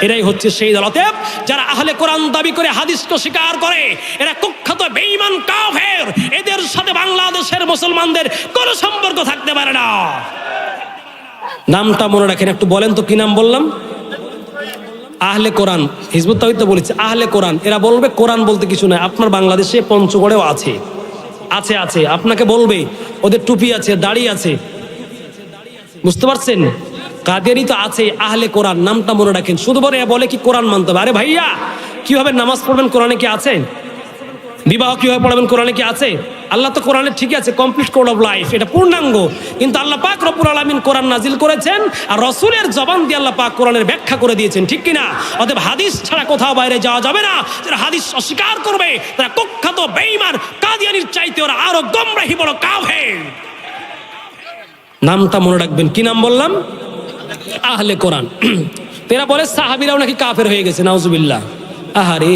এরাই হচ্ছে সেই দল। অতএব যারা আহলে কোরআন দাবি করে হাদিসকে স্বীকার করে, এরা কুখ্যাত বেঈমান, কাফের। এদের সাথে বাংলাদেশের মুসলমানদের কোনো সম্পর্ক থাকতে পারে না। নামটা মনে রাখেন। একটু বলেন তো কি নাম বললাম? আহলে কোরআন। হিজবুত তাওহীদ তো বলেছে আহলে কোরআন। এরা বলবে কোরআন বলতে কিছু নয়। আপনার বাংলাদেশে পঞ্চগড়েও আছে, আছে আছে, আপনাকে বলবে ওদের টুপি আছে, দাড়ি আছে, বুঝতে পারছেন? কাদেরই তো আছে আহলে কোরআন, নামটা মনে রাখেন। শুধু বলে কি কোরআন মানতে হবে। আরে ভাইয়া, কিভাবে নামাজ পড়বেন কোরআনে কি আছে? বিবাহ কিভাবে পড়াবেন কোরআনে কি আছে? আল্লাহ তো কোরআনে ঠিকই আছে কমপ্লিট কোড অফ লাইফ, এটা পূর্ণাঙ্গ। কিন্তু আল্লাহ পাক রব্বুল আলামিন কোরআন নাজিল করেছেন, আর রাসূলের জবান দিয়ে আল্লাহ পাক কোরআনের ব্যাখ্যা করে দিয়েছেন, ঠিক কিনা? অতএব হাদিস ছাড়া কোথাও বাইরে যাওয়া যাবে না। যারা হাদিস অস্বীকার করবে তারা কুখ্যাত বেঈমান, কাদিয়ানীর চাইতে ওরা আরো গোমরাহি বড় কাফের। নামটা মনে রাখবেন। কি নাম বললাম? আহলে কোরআন। এরা বলে সাহাবীরাও নাকি কাফের হয়ে গেছে, নাউজুবিল্লাহ। আহারে,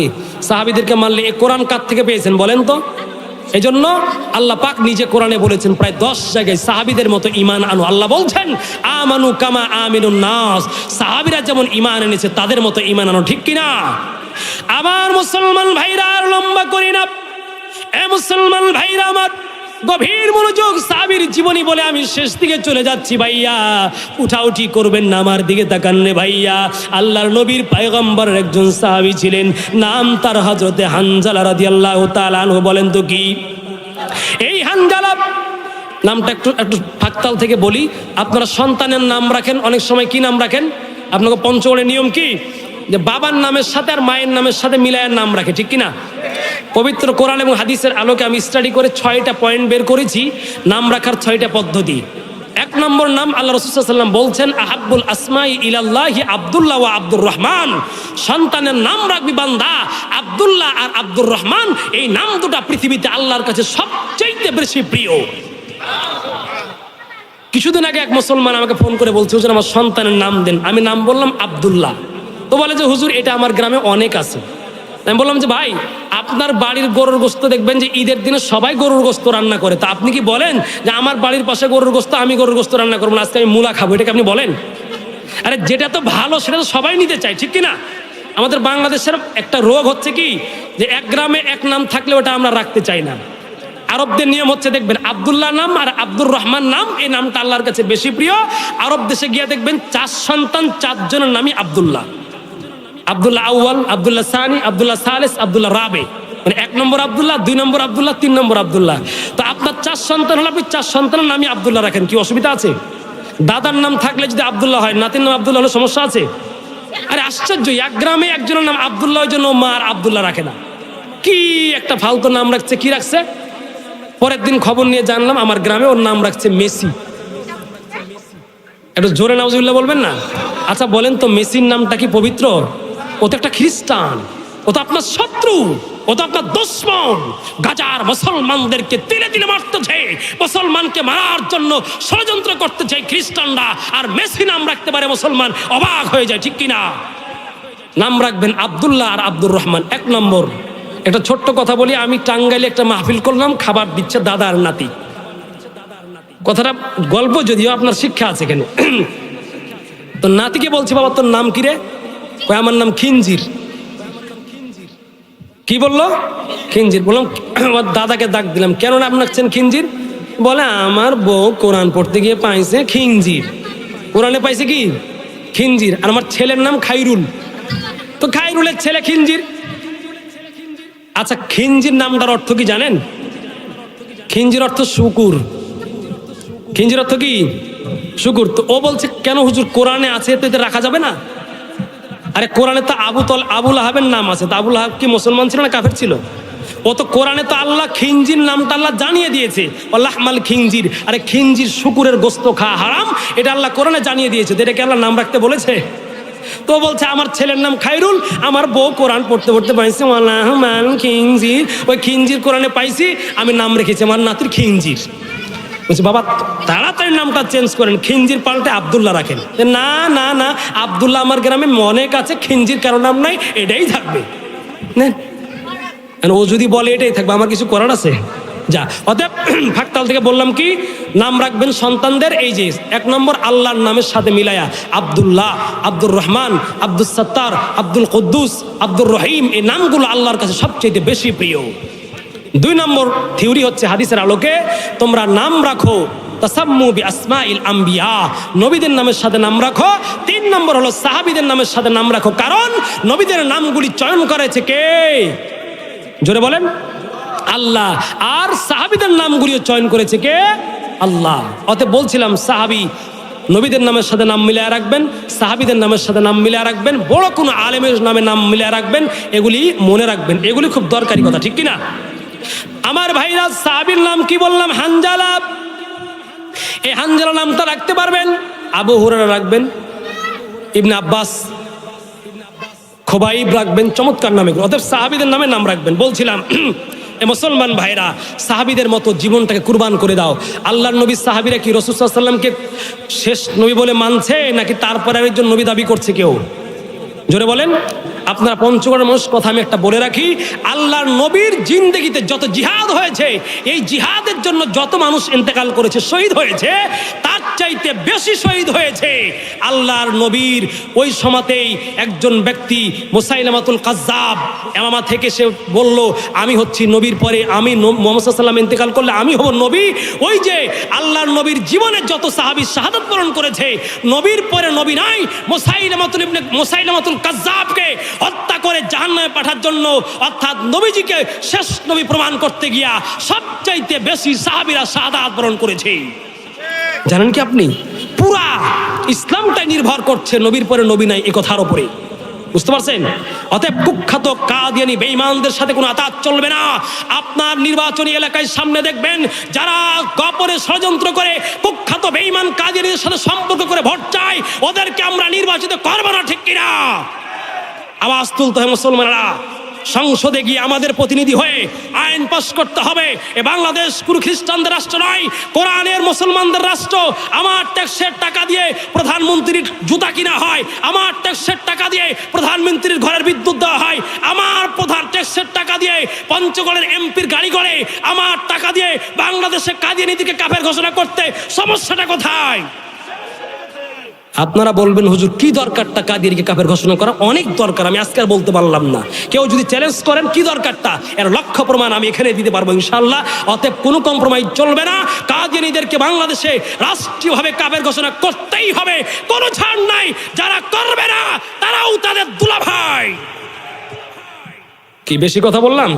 সাহাবীদেরকে মানলে এই কোরআন কার থেকে পেয়েছেন বলেন তো? এজন্য আল্লাহ পাক নিজে কোরআনে বলেছেন প্রায় 10 জায়গায়, সাহাবীদের মতো ঈমান আনো। আল্লাহ বলছেন আমানু কামা আমিনুন নাস, সাহাবীরা যেমন ঈমান এনেছে তাদের মতো ঈমান আনো, ঠিক কিনা? আমার মুসলমান ভাইরা, আর লম্বা করি না, এ মুসলমান ভাইরা আমার, গভীর মনোযোগ। সাহাবীর জীবনী বলে আমি শেষ দিকে চলে যাচ্ছি ভাইয়া, উঠাউঠি করবেন না, আমার দিকে তাকান রে ভাইয়া। আল্লাহর নবীর পয়গম্বরের একজন সাহাবী ছিলেন, নাম তার হযরতে হানজালা রাদিয়াল্লাহু তাআলা আনহু। বলেন তো কি এই হানজালা নামটা? একটু ফাকতাল থেকে বলি, আপনারা সন্তানের নাম রাখেন অনেক সময় কি নাম রাখেন? আপনাকে পঞ্চগড়ের নিয়ম কি যে বাবার নামের সাথে আর মায়ের নামের সাথে মিলায়ের নাম রাখে, ঠিক কিনা? পবিত্র কোরআন এবং হাদিসের আলোকে আমি স্টাডি করে 6টা পয়েন্ট বের করেছি নাম রাখার 6টা পদ্ধতি। 1 নম্বর নাম, আল্লাহ রাসূল সাল্লাল্লাহু আলাইহি ওয়াসাল্লাম বলছেন, আহাব্বুল আসমাই ইলাল্লাহি আব্দুল্লাহ ওয়া আব্দুর রহমান। সন্তানের নাম রাখবি বান্দা আব্দুল্লাহ আর আব্দুর রহমান, এই নাম দুটো পৃথিবীতে আল্লাহর কাছে সবচেয়ে বেশি প্রিয়। কিছুদিন আগে এক মুসলমান আমাকে ফোন করে বলছে, হুজুর আমার সন্তানের নাম দেন। আমি নাম বললাম আব্দুল্লাহ। তো বলে যে হুজুর এটা আমার গ্রামে অনেক আছে। আমি বললাম যে ভাই, আপনার বাড়ির গরুর গোশত দেখবেন যে ঈদের দিনে সবাই গরুর গোশত রান্না করে, তা আপনি কি বলেন যে আমার বাড়ির পাশে গরুর গোশত, আমি গরুর গোশত রান্না করবো না, আজকে আমি মূলা খাবো, এটাকে আপনি বলেন? আরে যেটা তো ভালো সেটা তো সবাই নিতে চায়, ঠিক কিনা? আমাদের বাংলাদেশের একটা রোগ হচ্ছে কি, যে এক গ্রামে এক নাম থাকলে ওটা আমরা রাখতে চাই না। আরবদের নিয়ম হচ্ছে দেখবেন আব্দুল্লাহ নাম আর আব্দুর রহমান নাম, এই নামটা আল্লাহর কাছে বেশি প্রিয়। আরব দেশে গিয়ে দেখবেন 4 সন্তান 4 জনের নামই আব্দুল্লাহ। আব্দুল্লাহ আউয়াল, আব্দুল্লাহ সানি, আব্দুল্লাহ সালেস, আব্দুল্লাহ রাবে, মানে 1 নম্বর আব্দুল্লাহ, 2 নম্বর আব্দুল্লাহ, 3 নম্বর আব্দুল্লাহ। তো আপনার 4 সন্তান হলে আপনি 4 সন্তানের নামই আব্দুল্লাহ রাখেন, কি অসুবিধা আছে? দাদার নাম থাকলে যদি আব্দুল্লাহ হয়, নাতির নাম আব্দুল্লাহ হলে সমস্যা আছে? আরে আশ্চর্য, এক গ্রামে একজনের নাম আব্দুল্লাহ, ওই জন্য মা আর আব্দুল্লাহ রাখে না। কি একটা ফালতু নাম রাখছে, কি রাখছে? পরের দিন খবর নিয়ে জানলাম আমার গ্রামে ওর নাম রাখছে মেসি। একটু জোরে নাউজুবিল্লাহ বলবেন না? আচ্ছা বলেন তো, মেসির নামটা কি পবিত্র? ও তো একটা খ্রিস্টান, ও তো আপনার শত্রু, ও তো আপনার দুশমন। গাজার মুসলমানদেরকে তিলে তিলে মারতেছে, মুসলমানকে মারার জন্য ষড়যন্ত্র করতেছে খ্রিস্টানরা, আর মেসি নাম রাখতে পারে মুসলমান, অবাক হয়ে যায়, ঠিক কিনা? নাম রাখবেন আব্দুল্লাহ আর আব্দুর রহমান। 1 নম্বর। একটা ছোট্ট কথা বলি, আমি টাঙ্গাইলে একটা মাহফিল করলাম, খাবার দিচ্ছে দাদা আর নাতি। কথাটা গল্প, যদিও আপনার শিক্ষা আছে এখানে। তো নাতিকে বলছি, বাবা তোর নাম কি রে? কয় আমার নাম খিঞ্জির। কি বললো? খিঞ্জির। বললাম, আমার দাদাকে ডাক দিলাম, কেন নাম রাখছেন খিঞ্জির? বলে আমার বউ কোরআন পড়তে গিয়ে পাইছে খিঞ্জির, কোরআনে পাইছে কি খিঞ্জির, আর আমার ছেলের নাম খাইরুল, তো খাইরুলের ছেলে খিঞ্জির। আচ্ছা খিঞ্জির নামটার অর্থ কি জানেন? খিঞ্জির অর্থ শুকুর। খিঞ্জির অর্থ কি? শুকুর। তো ও বলছে কেন হুজুর কোরআনে আছে, তো এতে রাখা যাবে না? আরে কোরআনে তো আবুল আহাবের নাম আছে, তো আবুল আহাব কি মুসলমান ছিল না কাফের ছিল? ও তো কোরআনে তো আল্লাহ খিঞ্জির নামটা আল্লাহ জানিয়ে দিয়েছে, লাহমাল খিঞ্জির। আরে খিঞ্জির শুকুরের গোস্ত খাওয়া হারাম, এটা আল্লাহ কোরআনে জানিয়ে দিয়েছে, তো এটাকে আল্লাহ নাম রাখতে বলেছে? তো বলছে আমার ছেলের নাম খাইরুল, আমার বউ কোরআন পড়তে পড়তে পাইছে লাহমাল খিঞ্জির, ওই খিঞ্জির কোরআনে পাইছি, আমি নাম রেখেছি আমার নাতির খিঞ্জির। বলছি বাবা তাড়াতাড়ি নামটা চেঞ্জ করেন, খিঞ্জির পাল্টে আব্দুল্লাহ রাখেন। না না না, আব্দুল্লাহ আমার গ্রামে অনেক আছে, খিঞ্জির কারো নাম নাই, এটাই থাকবে। ও যদি বলে এটাই থাকবে, আমার কিছু করার আছে? যা। অতএব ফাঁকতাল থেকে বললাম কি, নাম রাখবেন সন্তানদের এই যে 1 নম্বর আল্লাহর নামের সাথে মিলায়া, আব্দুল্লাহ, আব্দুর রহমান, আব্দুল সত্তার, আব্দুল কুদ্দুস, আব্দুর রহিম, এই নামগুলো আল্লাহর কাছে সবচেয়ে বেশি প্রিয়। 2 নম্বর থিওরি হচ্ছে হাদিসের আলোকে, তোমরা নাম রাখো তাসাম্মু বিআসমাইল আম্বিয়া, নবীদের নামের সাথে নাম রাখো। 3 নম্বর হলো সাহাবীদের নামের সাথে নাম রাখো, কারণ নবীদের নামগুলি চয়ন করেছে কে? জোরে বলেন, আল্লাহ। আর সাহাবীদের নামগুলিও চয়ন করেছে কে? আল্লাহ। অতএব বলছিলাম সাহাবী নবীদের নামের সাথে নাম মিলিয়ে রাখবেন, সাহাবীদের নামের সাথে নাম মিলিয়ে রাখবেন, বড় কোনো আলেমের নামে নাম মিলিয়ে রাখবেন, এগুলি মনে রাখবেন, এগুলি খুব দরকারি কথা, ঠিক কিনা? আমার ভাইরা, সাহাবীর নাম কি বললাম? হানজালা। এই হানজালা নামটা রাখতে পারবেন। আবু হুরায়রা রাখবেন, ইবনে আব্বাস, খোবাইব রাখবেন, চমৎকার নামে। অতএব সাহাবীদের নামে নাম রাখবেন। বলছিলাম এ মুসলমান ভাইরা, সাহাবীদের মতো জীবনটাকে কুরবান করে দাও। আল্লাহর নবী সাহাবীরা কি রাসূল সাল্লাল্লাহু আলাইহি ওয়াসাল্লামকে শেষ নবী বলে মানছে, নাকি তারপরে আরেকজন নবী দাবি করছে কেউ? জোরে বলেন। আপনারা পঞ্চগড়ের মানুষ, কথা আমি একটা বলে রাখি, আল্লাহর নবীর জিন্দেগিতে যত জিহাদ হয়েছে, এই জিহাদের জন্য যত মানুষ ইন্তেকাল করেছে, শহীদ হয়েছে, তার চাইতে বেশি শহীদ হয়েছে আল্লাহর নবীর ওই সময়তেই একজন ব্যক্তি মুসাইলামাতুল কাজ্জাব এমামা থেকে সে বলল, আমি হচ্ছি নবীর পরে, আমি মুহাম্মদ সাল্লাল্লাহু আলাইহি ওয়াসাল্লাম ইন্তেকাল করলে আমি হব নবী। ওই যে আল্লাহর নবীর জীবনে যত সাহাবী শাহাদাত বরণ করেছে, নবীর পরে নবী নাই, মুসাইলামাতুল কাজ্জাবকে হত্যা করে জাহান্নামে পাঠার জন্য, অর্থাৎ নবীজিকে শেষ নবী প্রমাণ করতে গিয়া সবচাইতে বেশি সাহাবীরা শাহাদাত বরণ করেছে। জানেন কি আপনি, পুরা ইসলামটাই নির্ভর করছে নবীর পরে নবী নাই এই কথার উপরে। বুঝতে পারছেন? অতএব কুখ্যাত কাদিয়ানি বেঈমানদের সাথে কোনো আতাত চলবে না। আপনার নির্বাচনী এলাকায় সামনে দেখবেন যারা গোপনে ষড়যন্ত্র করে কুখ্যাত বেঈমান কাদিয়ানিদের সাথে সম্পর্ক করে ভোট চায়, ওদেরকে আমরা নির্বাচিত করব না, ঠিক কিনা? আওয়াজ তুলতে হয় মুসলমানরা। সংসদে গিয়ে আমাদের প্রতিনিধি হয়ে আইন পাস করতে হবে। এ বাংলাদেশ কোনো খ্রিস্টানদের রাষ্ট্র নয়, কোরআনের মুসলমানদের রাষ্ট্র। আমার ট্যাক্সের টাকা দিয়ে প্রধানমন্ত্রীর জুতা কিনা হয়, আমার ট্যাক্সের টাকা দিয়ে প্রধানমন্ত্রীর ঘরের বিদ্যুৎ দেওয়া হয়, আমার প্রধান ট্যাক্সের টাকা দিয়ে পঞ্চগড়ের এমপির গাড়ি করে, আমার টাকা দিয়ে বাংলাদেশে কাদিয়ানীদেরকে কাফের ঘোষণা করতে সমস্যাটা কোথায়? আপনারা বলবেন হুজুর কি দরকারটা কাদিয়ানীকে কাফের ঘোষণা করা? অনেক দরকার, আমি আজকে আর বলতে পারলাম না। কেউ যদি চ্যালেঞ্জ করেন কি দরকারটা, এর লক্ষ্য প্রমাণ আমি এখানে দিতে পারবো ইনশাআল্লাহ। অতএব কোনো কম্প্রোমাইজ চলবে না। কাদিয়ানীদেরকে বাংলাদেশে রাষ্ট্রীয়ভাবে কাফের ঘোষণা করতেই হবে, কোনো ছাড় নাই। যারা করবে না তারাও তাদের দুলাভাই। কি বেশি কথা বললাম?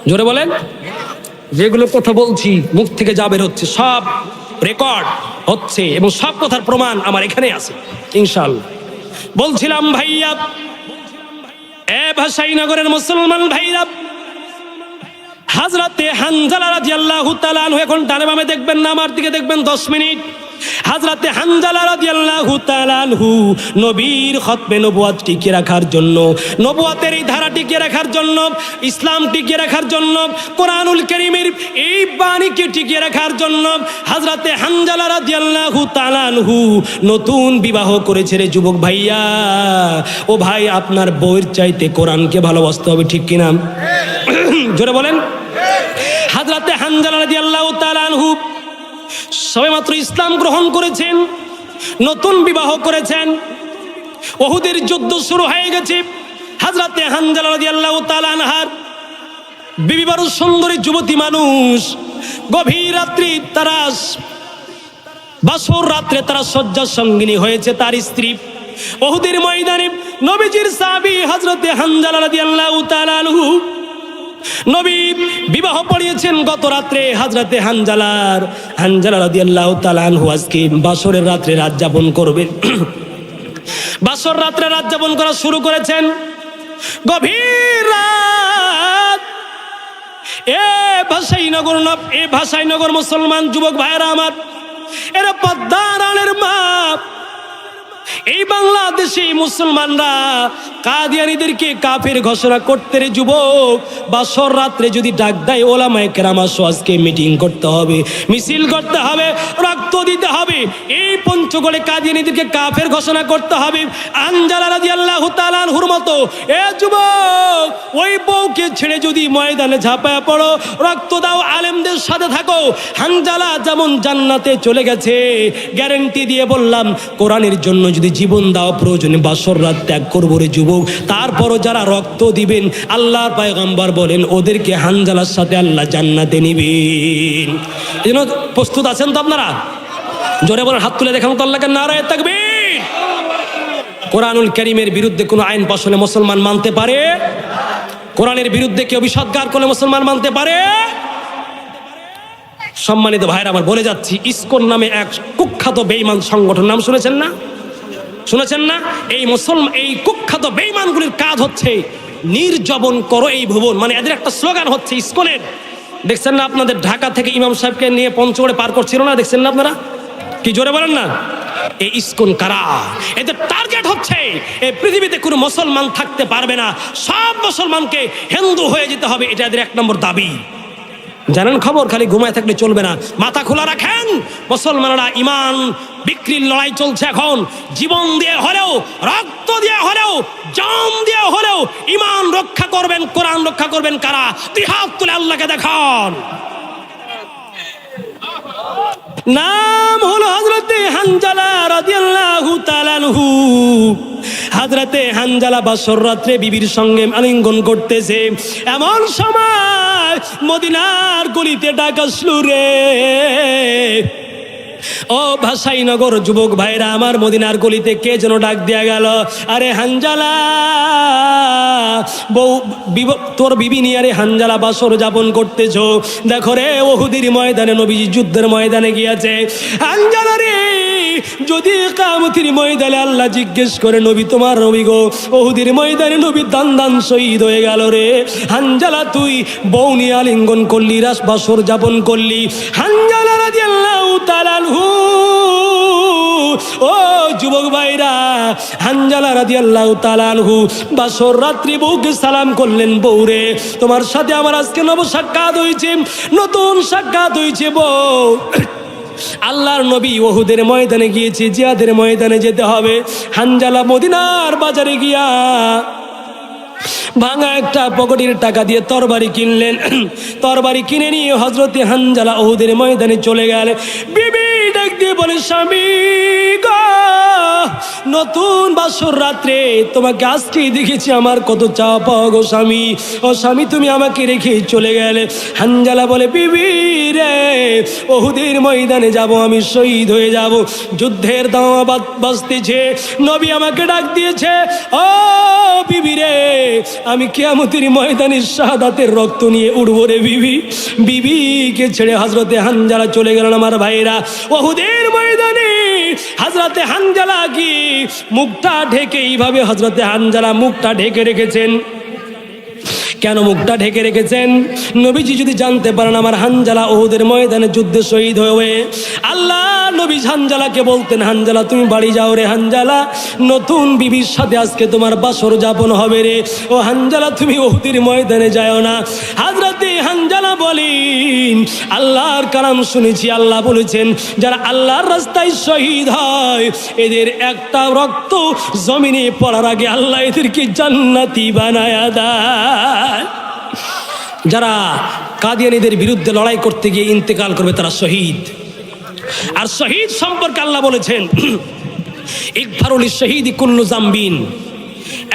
জোরে বলেন। যেগুলো কথা বলছি মুখ থেকে যা বের হচ্ছে সব রেকর্ড হচ্ছে এবং সব কথার প্রমাণ আমার এখানে আছে ইনশাআল্লাহ। বলছিলাম ভাইয়া, এ ভাসাইনগরের মুসলমান ভাইরা, হযরতে হানজালা রাদিয়াল্লাহু তাআলা আনহু, এখন ডানে বামে দেখবেন না, আমার দিকে দেখবেন 10 মিনিট। হযরতে হানজালা রাদিয়াল্লাহু তাআলা আনহু নবীর খতমে নবুয়ত টিকিয়ে রাখার জন্য, নবুয়তের এই ধারা টিকিয়ে রাখার জন্য, ইসলাম টিকিয়ে রাখার জন্য, কোরআনুল কারীমের এই বাণীকে টিকিয়ে রাখার জন্য হযরতে হানজালা রাদিয়াল্লাহু তাআলা আনহু নতুন বিবাহ করেছে রে যুবক ভাইয়া। ও ভাই, আপনার বউয়ের চাইতে কোরআনকে ভালোবাসতে হবে, ঠিক কিনা? জোরে বলেন। হযরতে হানজালা রাদিয়াল্লাহু তাআলা আনহু সবেমাত্র ইসলাম গ্রহণ করেছেন, নতুন বিবাহ করেছেন, উহুদের যুদ্ধ শুরু হয়ে গেছে। হযরতে হানজালা রাদিয়াল্লাহু তাআলা আনহার বিবি বড় সুন্দরী যুবতী মানুষ। গভীর রাত্রি তারা বাসর রাত্রে তারা শয্যা সঙ্গিনী হয়েছে তার স্ত্রী। উহুদের ময়দানে নবীজির সাহাবী হযরতে হানজালা রাদিয়াল্লাহু তাআলা আনহু নবী বিবাহ পড়িয়েছেন গত রাত্রে হযরতে হানজালা রাদিয়াল্লাহু তাআলা আনহু আজকে বাসরের রাত্রে রাত যাপন করবেন। বাসর রাত্রে রাত যাপন করা শুরু করেছেন। গভীর রাত, এ ভাসাইনগর মুসলমান যুবক ভাইরা আমার, এরা পদ্মার আলের মা। এই বাংলাদেশি মুসলমানরা কাদিয়ানীদেরকে কাফের ঘোষণা করতে রে যুবক, বাসর রাত্রে যদি ডাক দেয় ওলামায়ে কেরাম আসো, আজকে মিটিং করতে হবে, মিছিল করতে হবে, রক্ত দিতে হবে, এই পঞ্চগড়ে কাদিয়ানীদেরকে কাফের ঘোষণা করতে হবে। হানজালা রাদিয়াল্লাহু তাআলা আনহুর মতো এ যুবক, ওই বউকে ছেড়ে যদি ময়দানে ঝাঁপায়া পড়ো, রক্ত দাও, আলেমদের সাথে থাকো। হানজালা যেমন জান্নাতে চলে গেছে, গ্যারান্টি দিয়ে বললাম, কোরআনের জন্য যদি জীবন দাও, প্রয়োজনে বাসর রাত ত্যাগ করবো রে যুবক। তারপরও যারা রক্ত দিবেন, আল্লাহর পয়গম্বর বলেন ওদেরকে হানজালার সাথে আল্লাহ জান্নাতে নিবেন। এজন্য প্রস্তুত আছেন তো আপনারা? জোরে বলেন, হাত তুলে দেখান তো আল্লাহকে নারায়ে তাকবীর। কোরআনুল কারীমের বিরুদ্ধে কোনো আইন পাস হলে মুসলমান মানতে পারে? কোরআনের বিরুদ্ধে কেউ বিষদগার করলে মুসলমান মানতে পারে? সম্মানিত ভাইরা আমার, বলে যাচ্ছি, ইসকন নামে এক কুখ্যাত বেঈমান সংগঠন, নাম শুনেছেন না? শুনেছেন না? এই কুখ্যাত বেঈমানগুলির কাজ হচ্ছে নির্জবন করো এই ভুবন, মানে এদের একটা স্লোগান হচ্ছে ইসকনের। দেখছেন না আপনাদের ঢাকা থেকে ইমাম সাহেবকে নিয়ে পঞ্চগড়ে পার করছিল না, দেখছেন না আপনারা? কি জোরে বলেন না? এই ইসকন কারা? এদের টার্গেট হচ্ছে এই পৃথিবীতে কোনো মুসলমান থাকতে পারবে না, সব মুসলমানকে হিন্দু হয়ে যেতে হবে, এটা এদের 1 নম্বর দাবি। জানেন খবর? খালি ঘুমায় থাকলে চলবে না, মাথা খোলা রাখেন। মুসলমানরা ইমান বিক্রির লড়াই চলছে এখন। জীবন দিয়ে হলেও, রক্ত দিয়ে হলেও, জান দিয়ে হলেও ইমান রক্ষা করবেন, কোরআন রক্ষা করবেন কারা? 2 হাত তুলে আল্লাহকে দেখান। নাম হলো হযরতে হানজালা রাদিয়াল্লাহু তাআলা আনহু। হযরতে হানজালা বাসর রাত্রে বিবির সঙ্গে আলিঙ্গন করতেছে, এমন সময় মদিনার গলিতে ডাক আসলো রে। ও ভাসাইনগর যুবক ভাইরা আমার, মদিনার গলিতে কে যেন ডাক দিয়া গেল, আরে হানজালা, তোর বিবি নিয়ে আরে হানজালা বাসর যাপন করতেছো। দেখো রে, উহুদের ময়দানে নবীজি যুদ্ধের ময়দানে গিয়েছে। হানজালা রে, যদি কিয়ামতের ময়দানে আল্লাহ জিজ্ঞেস করে নবী তোমার নবী গো উহুদের ময়দানে নবী দান শহীদ হয়ে গেল রে, হানজালা তুই বউ নিয়ে আলিঙ্গন করলি, রাস বাসর যাপন করলি। হানজালা রাদিয়াল্লাহু তাআলা আনহু, ও যুবক ভাইরা, হানজালা রাদিয়াল্লাহু তাআলা আনহু বাসর রাত্রি বউকে সালাম করলেন, বউরে তোমার সাথে আমার আজকে নব সাক্ষাৎ হয়েছে, নতুন সাক্ষাৎ হয়েছে বউ। আল্লাহর নবী উহুদের ময়দানে গিয়েছে, জিহাদের ময়দানে যেতে হবে। হানজালা মদিনার বাজারে গিয়া ভাঙা একটা পকেটের টাকা দিয়ে তরবারি কিনলেন। তরবারি কিনে নিয়ে হযরতে হানজালা উহুদের ময়দানে চলে গেলেন। বিবি ডাক দিয়ে বলে, স্বামী গো, নতুন বাসর রাত্রে তোমাকে আজকে দেখেছি, আমার কত চাওয়া পাওয়া গো স্বামী। ও স্বামী, তুমি আমাকে রেখে চলে গেলে। হানজালা বলে, বিবি রে, উহুদের ময়দানে যাব, আমি শহীদ হয়ে যাব, যুদ্ধের দাওয়া বাজতেছে, নবী আমাকে ডাক দিয়েছে। ও বিবি রে, আমি কিয়ামতের ময়দানে শাহাদাতের রক্ত নিয়ে উঠবো রে বিবি। বিবিকে ছেড়ে হযরতে হানজালা চলে গেলেন। আমার ভাইরা, উহুদের ময়দানে হযরতে হানজালা কি মুখটা ঢেকে, এইভাবে হযরতে হানজালা মুখটা ঢেকে রেখেছেন। কেন মুখটা ঢেকে রেখেছেন? নবীজি যদি জানতে পারেন আমার হানজালা উহুদের ময়দানে যুদ্ধে শহীদ হয়ে, আল্লাহ নবী হানজালাকে বলতেন, হানজালা তুমি বাড়ি যাও রে, হানজালা নতুন বিবির সাথে আজকে তোমার বাসর যাপন হবে রে। ও হানজালা, তুমি উহুদের ময়দানে যাও না। হযরতে হানজালা বলেন, আল্লাহর কালাম শুনেছি, আল্লাহ বলেছেন যারা আল্লাহর রাস্তায় শহীদ হয় এদের একটা রক্ত জমিনে পড়ার আগে আল্লাহ এদেরকে জান্নাতি বানায়া দেয়। যারা কাদিয়ানীদের বিরুদ্ধে লড়াই করতে গিয়ে ইন্তেকাল করবে তারা শহীদ। আর শহীদ সম্পর্কে আল্লাহ বলেছেন, ইগফারুল শহীদি কুল্লু জামবিন,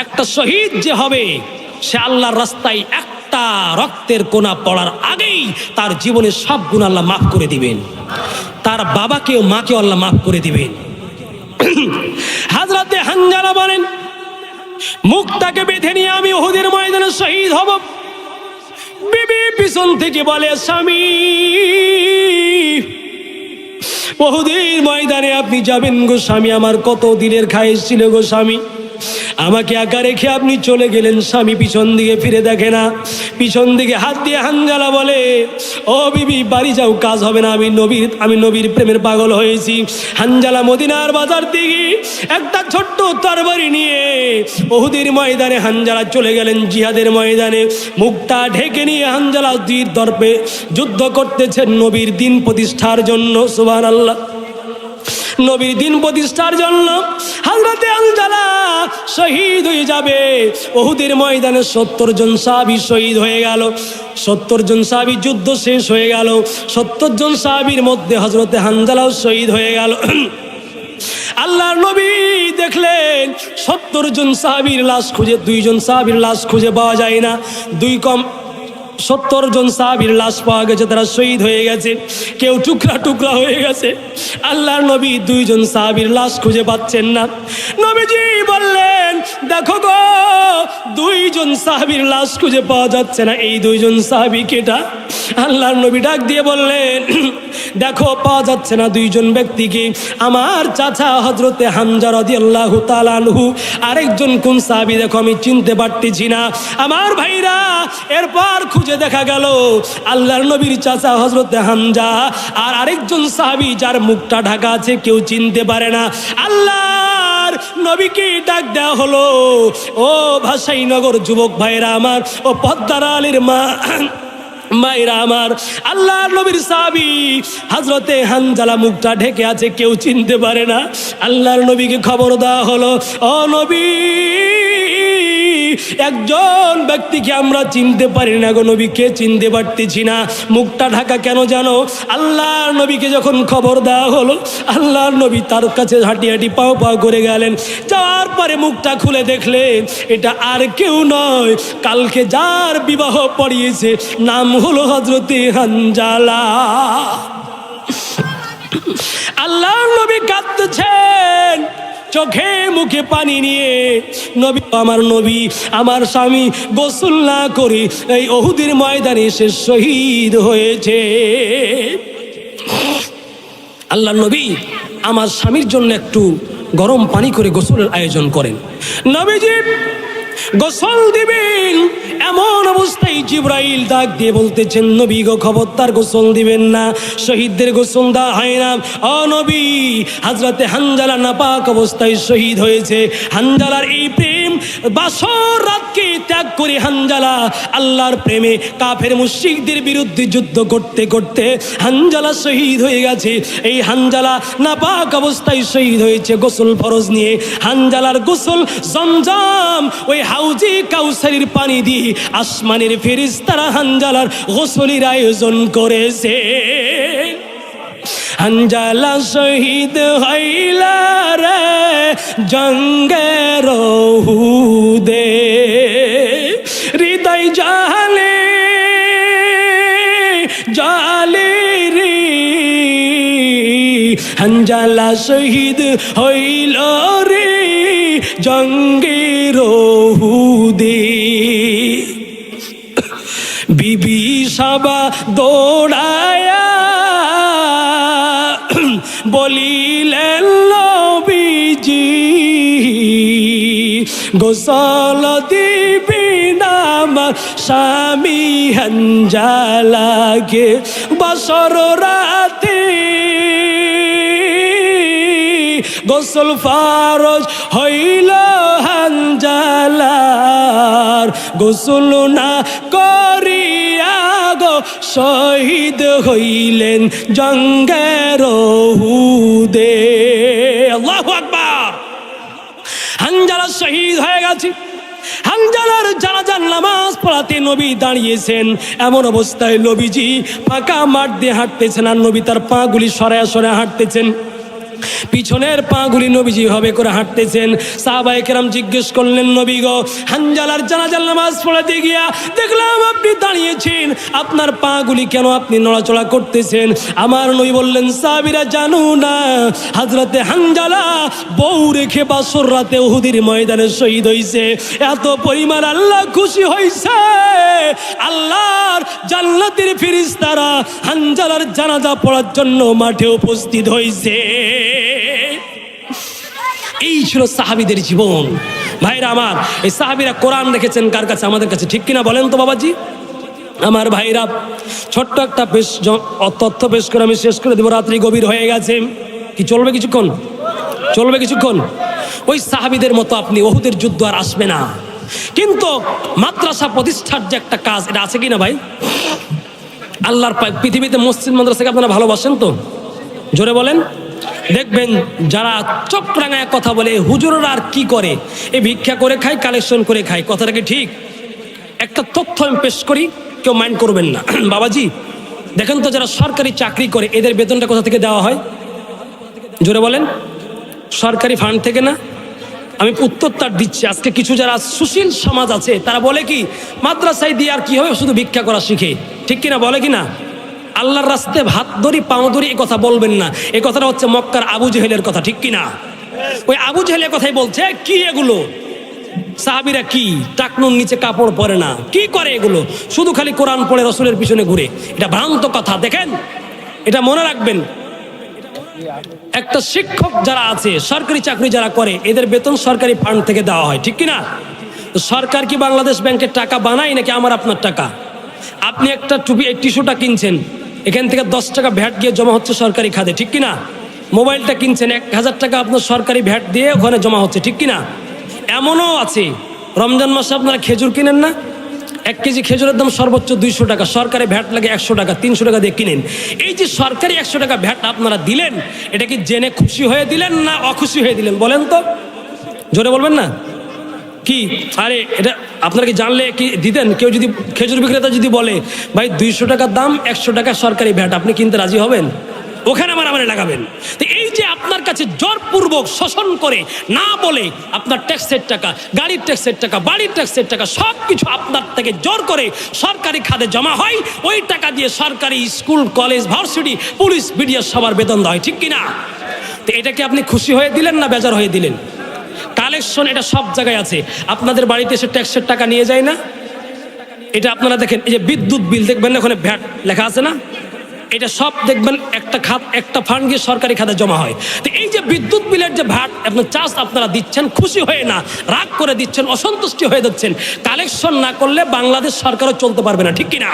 একটা শহীদ যে হবে সে আল্লাহর রাস্তায় একটা রক্তের কোনা পড়ার আগেই তার জীবনের সব গুনাহ আল্লাহ মাফ করে দিবেন, তার বাবাকেও মাকেও আল্লাহ মাফ করে দিবেন। হযরতে হানজালা বলেন, মুখটাকে বেঁধে নিয়ে আমি উহুদের ময়দানে শহীদ হব। বিবি পিছন থেকে বলে, স্বামী উহুদের ময়দানে আপনি যাবেন গো স্বামী, আমার কত দিনের খায়েশ ছিল গো স্বামী, আমাকে একা রেখে আপনি চলে গেলেন। স্বামী পিছন দিকে ফিরে দেখে না, পিছন দিকে হাত দিয়ে হানজালা বলে, ও বিবি বাড়ি যাও, কাজ হবে না, আমি নবীর প্রেমের পাগল হয়েছি। হানজালা মদিনার বাজার থেকে একটা ছোট্ট তরবারি নিয়ে উহুদের ময়দানে হানজালা চলে গেলেন, জিহাদের ময়দানে। মুখটা ঢেকে নিয়ে হানজালা দর্পে যুদ্ধ করতেছেন নবীর দিন প্রতিষ্ঠার জন্য। সুবহানাল্লাহ, নবীর দিন প্রতিষ্ঠার জন্য হযরতে হানজালা শহীদ হয়ে যাবে। উহুদের ময়দানে 70 জন সাহাবী শহীদ হয়ে গেল। 70 জন সাহাবী, যুদ্ধ শেষ হয়ে গেল। 70 জন সাহাবীর মধ্যে হযরতে হানজালাও শহীদ হয়ে গেল। আল্লাহর নবী দেখলেন 70 জন সাহাবীর লাশ খুঁজে 2 জন সাহাবীর লাশ খুঁজে পাওয়া যায় না। 70 জন সাহাবীর লাশ পাওয়া গেছে, তারা শহীদ হয়ে গেছে, কেউ টুকরা টুকরা হয়ে গেছে। আল্লাহর নবী 2 জন সাহাবীর লাশ খুঁজে পাচ্ছেন না। নবীজি বললেন, দেখো গো, 2 জন সাহাবীর লাশ খুঁজে পাওয়া যাচ্ছে না, এই 2 জন সাহাবী কেটা? আল্লাহর নবী ডাক দিয়ে বললেন, দেখো পাওয়া যাচ্ছে না 2 জন ব্যক্তিকে, আমার চাচা হযরতে হামজা রাদিয়াল্লাহু তাআলা আনহু, আরেকজন কোন সাহাবী দেখো আমি চিনতে পারতেছি না। আমার ভাইরা, এরপর খুঁজে দেখা গেল আল্লাহর নবীর চাচা হযরতে হামজা আর আরেকজন সাহাবী যার মুখটা ঢাকা আছে, কেউ চিনতে পারে না। আল্লাহর নবীকে ডাক দেওয়া হলো, ও ভাসাইনগর যুবক ভাইরা আমার, ও পদ্মার আলীর মায়েরা আমার, আল্লাহর নবীর সাহাবী হযরতে হানজালা মুখটা ঢেকে আছে, কেউ চিনতে পারে না। আল্লাহর নবীকে খবর দেওয়া হলো, ও নবী, একজন ব্যক্তিকে আমরা চিনতে পারি না গো নবী, কে চিনতে পারতেছি না, মুখটা ঢাকা কেন জানো? আল্লাহর নবীকে যখন খবর দেওয়া হলো, আল্লাহর নবী তার কাছে হাঁটি হাঁটি পাও পাও করে গেলেন। যাওয়ার পরে মুখটা খুলে দেখলেন এটা আর কেউ নয়, কালকে যার বিবাহ পড়িয়েছে নাম হলো হযরতে হানজালা। আল্লাহর নবী কাঁদতেছেন, চোখে মুখে পানি নিয়ে। নবী, আমার নবী, আমার স্বামী গোসল না করে এই উহুদের ময়দানে এসে শহীদ হয়েছে। আল্লাহর নবী আমার স্বামীর জন্য একটু গরম পানি করে গোসলের আয়োজন করেন। নবীজি গোসল দিবেন, এমন অবস্থায় জিবরাইল ডাক দিয়ে বলতেছেন, নবী গো খবরদার গোসল দিবেন না, শহীদদের গোসল দেওয়া হয় না। ও নবী, হযরতে হানজালা নাপাক অবস্থায় শহীদ হয়েছে। হানজালার এই প্রেম বাসর রাতকে ত্যাগ করে হানজালা আল্লাহর প্রেমে কাফের মুশরিকদের বিরুদ্ধে যুদ্ধ করতে করতে হানজালা শহীদ হয়ে গেছে। এই হানজালা নাপাক অবস্থায় শহীদ হয়েছে গোসল ফরজ নিয়ে। হানজালার গোসল জমজম ওই হাউজে কাউসারির পানি দিয়ে আসমানের ফেরেশতারা হানজালার গোসলের আয়োজন করেছে। হানজালা শহীদ হইলা রে জঙ্গের উহুদে, হৃদয় জালে জালে রে। হানজালা শহীদ হইল রে জঙ্গের উহুদে। বিবি সাবা দৌড়ায়া বলিলেন নবীজি, গোসল দিবি না আমার স্বামী হানজালাকে বাসর রাতে, গোসল ফরজ হইল হানজালার, গোসল না করিয়া গো শহীদ হইলেন জঙ্গের উহুদে। আল্লাহু আকবার। হানজালা শহীদ হয়ে গেছে। হানজালার জানাজার নামাজ পড়াতে নবী দাঁড়িয়েছেন। এমন অবস্থায় নবীজি ফাঁকা মাঠ দিয়ে হাঁটতেছেন, আর নবী তার পাগুলি সরায়া সরায়া হাঁটতেছেন। পিছনের পাগুলি নবীজি ভাবে করে হাঁটতেছেন। সাহাবায়ে কেরাম জিজ্ঞেস করলেন, নবী গো, হানজালার জানাজার নামাজ পড়াতে গিয়া দেখলাম আপনি দাঁড়িয়েছেন, আপনার পাগুলি কেন আপনি নড়াচড়া করতেছেন? আমার নবী বললেন, সাহাবীরা জানো না, হযরতে হানজালা বউ রেখে বাসর রাতে উহুদের ময়দানে শহীদ হইছে। এত পরিমাণ আল্লাহ খুশি হইছে, আল্লাহর জান্নাতের ফেরেশতারা হানজালার জানাজা পড়ার জন্য মাঠে উপস্থিত হইছে। এই ছিল সাহাবীদের জীবন। ভাইরা আমার, এই সাহাবীরা কোরআন রেখেছেন কার কাছে? আমাদের কাছে, ঠিক কিনা বলেন তো বাবাজি? আমার ভাইরা, ছোট্ট একটা তথ্য পেশ করে আমি শেষ করে দেবো। রাত্রি গভীর হয়ে গেছে, কি চলবে কিছুক্ষণ? চলবে কিছুক্ষণ। ওই সাহাবীদের মতো আপনি উহুদের যুদ্ধ আর আসবে না, কিন্তু মাদ্রাসা প্রতিষ্ঠার যে একটা কাজ, এটা আছে কিনা ভাই? আল্লাহর পৃথিবীতে মসজিদ মাদ্রাসাকে আপনারা ভালোবাসেন তো? জোরে বলেন। দেখবেন যারা চোখ রাঙায় কথা বলে, হুজুররা আর কি করে, এই ভিক্ষা করে খায়, কালেকশন করে খায়, কথাটা কি ঠিক? একটা তথ্য আমি পেশ করি, কেউ মাইন্ড করবেন না। বাবাজি দেখেন তো, যারা সরকারি চাকরি করে এদের বেতনটা কোথা থেকে দেওয়া হয়? জোরে বলেন। সরকারি ফান্ড থেকে না? আমি উত্তর তার দিচ্ছি। আজকে কিছু যারা সুশীল সমাজ আছে তারা বলে কি, মাদ্রাসায় দিয়ে আর কি হবে, শুধু ভিক্ষা করা শিখে, ঠিক কিনা? বলে কি না? আল্লাহর রাস্তায় ভাত ধরি পাও ধরি এ কথা বলবেন না। এই কথাটা হচ্ছে মক্কার আবু জেহেলের কথা, ঠিক কিনা? ওই আবু জেহেলের কথাই বলছে। কি এগুলো? সাহাবীরা কি টাকনুর নিচে কাপড় পরে না, কি করে এগুলো? শুধু খালি কোরআন পড়ে রসুলের পিছনে ঘুরে। এটা ভ্রান্ত কথা। দেখেন, এটা মনে রাখবেন, একটা শিক্ষক যারা আছে, সরকারি চাকরি যারা করে, এদের বেতন সরকারি ফান্ড থেকে দেওয়া হয়, ঠিক কিনা? সরকার কি বাংলাদেশ ব্যাংকের টাকা বানায় নাকি আমার আপনার টাকা? আপনি একটা টুপি, এই টিস্যুটা কিনছেন, এখান থেকে 10 টাকা ভ্যাট গিয়ে জমা হচ্ছে সরকারি খাতে, ঠিক কিনা? মোবাইলটা কিনছেন, 1000 টাকা আপনার সরকারি ভ্যাট দিয়ে ওখানে জমা হচ্ছে, ঠিক কিনা? এমনও আছে, রমজান মাসে আপনারা খেজুর কিনেন না? 1 কেজি খেজুরের দাম সর্বোচ্চ 200 টাকা, সরকারি ভ্যাট লাগে 100 টাকা, 300 টাকা দিয়ে কিনেন। এই যে সরকারি 100 টাকা ভ্যাট আপনারা দিলেন, এটা কি জেনে খুশি হয়ে দিলেন না অখুশি হয়ে দিলেন? বলেন তো, জোরে বলবেন না কি? আরে এটা আপনারা কি জানলে কি দিতেন? কেউ যদি খেজুর বিক্রেতা যদি বলে, ভাই 200 টাকার দাম, 100 টাকা সরকারি ভ্যাট, আপনি কিনতে রাজি হবেন? ওখানে মারামারি লাগাবেন। তো এই যে আপনার কাছে জোরপূর্বক শোষণ করে না বলে আপনার ট্যাক্সের টাকা, গাড়ির ট্যাক্সের টাকা, বাড়ির ট্যাক্সের টাকা, সব কিছু আপনার থেকে জোর করে সরকারি খাতে জমা হয়, ওই টাকা দিয়ে সরকারি school, college, varsity, police, BDR সবার বেতন দেওয়া হয়, ঠিক কিনা? তো এটা কি আপনি খুশি হয়ে দিলেন না বেজার হয়ে দিলেন? কালেকশন এটা সব জায়গায় আছে। আপনাদের বাড়িতে এসে ট্যাক্সের টাকা নিয়ে যায় না? এটা আপনারা দেখেন, এই যে বিদ্যুৎ বিল দেখবেন না, ওখানে ভ্যাট লেখা আছে না? এটা সব দেখবেন একটা খাত, একটা ফান্ড গিয়ে সরকারি খাতে জমা হয়। তো এই যে বিদ্যুৎ বিলের যে ভ্যাট আপনার চার্জ আপনারা দিচ্ছেন, খুশি হয়ে না, রাগ করে দিচ্ছেন, অসন্তুষ্টি হয়ে যাচ্ছেন, কালেকশন না করলে বাংলাদেশ সরকারও চলতে পারবে না, ঠিক কিনা?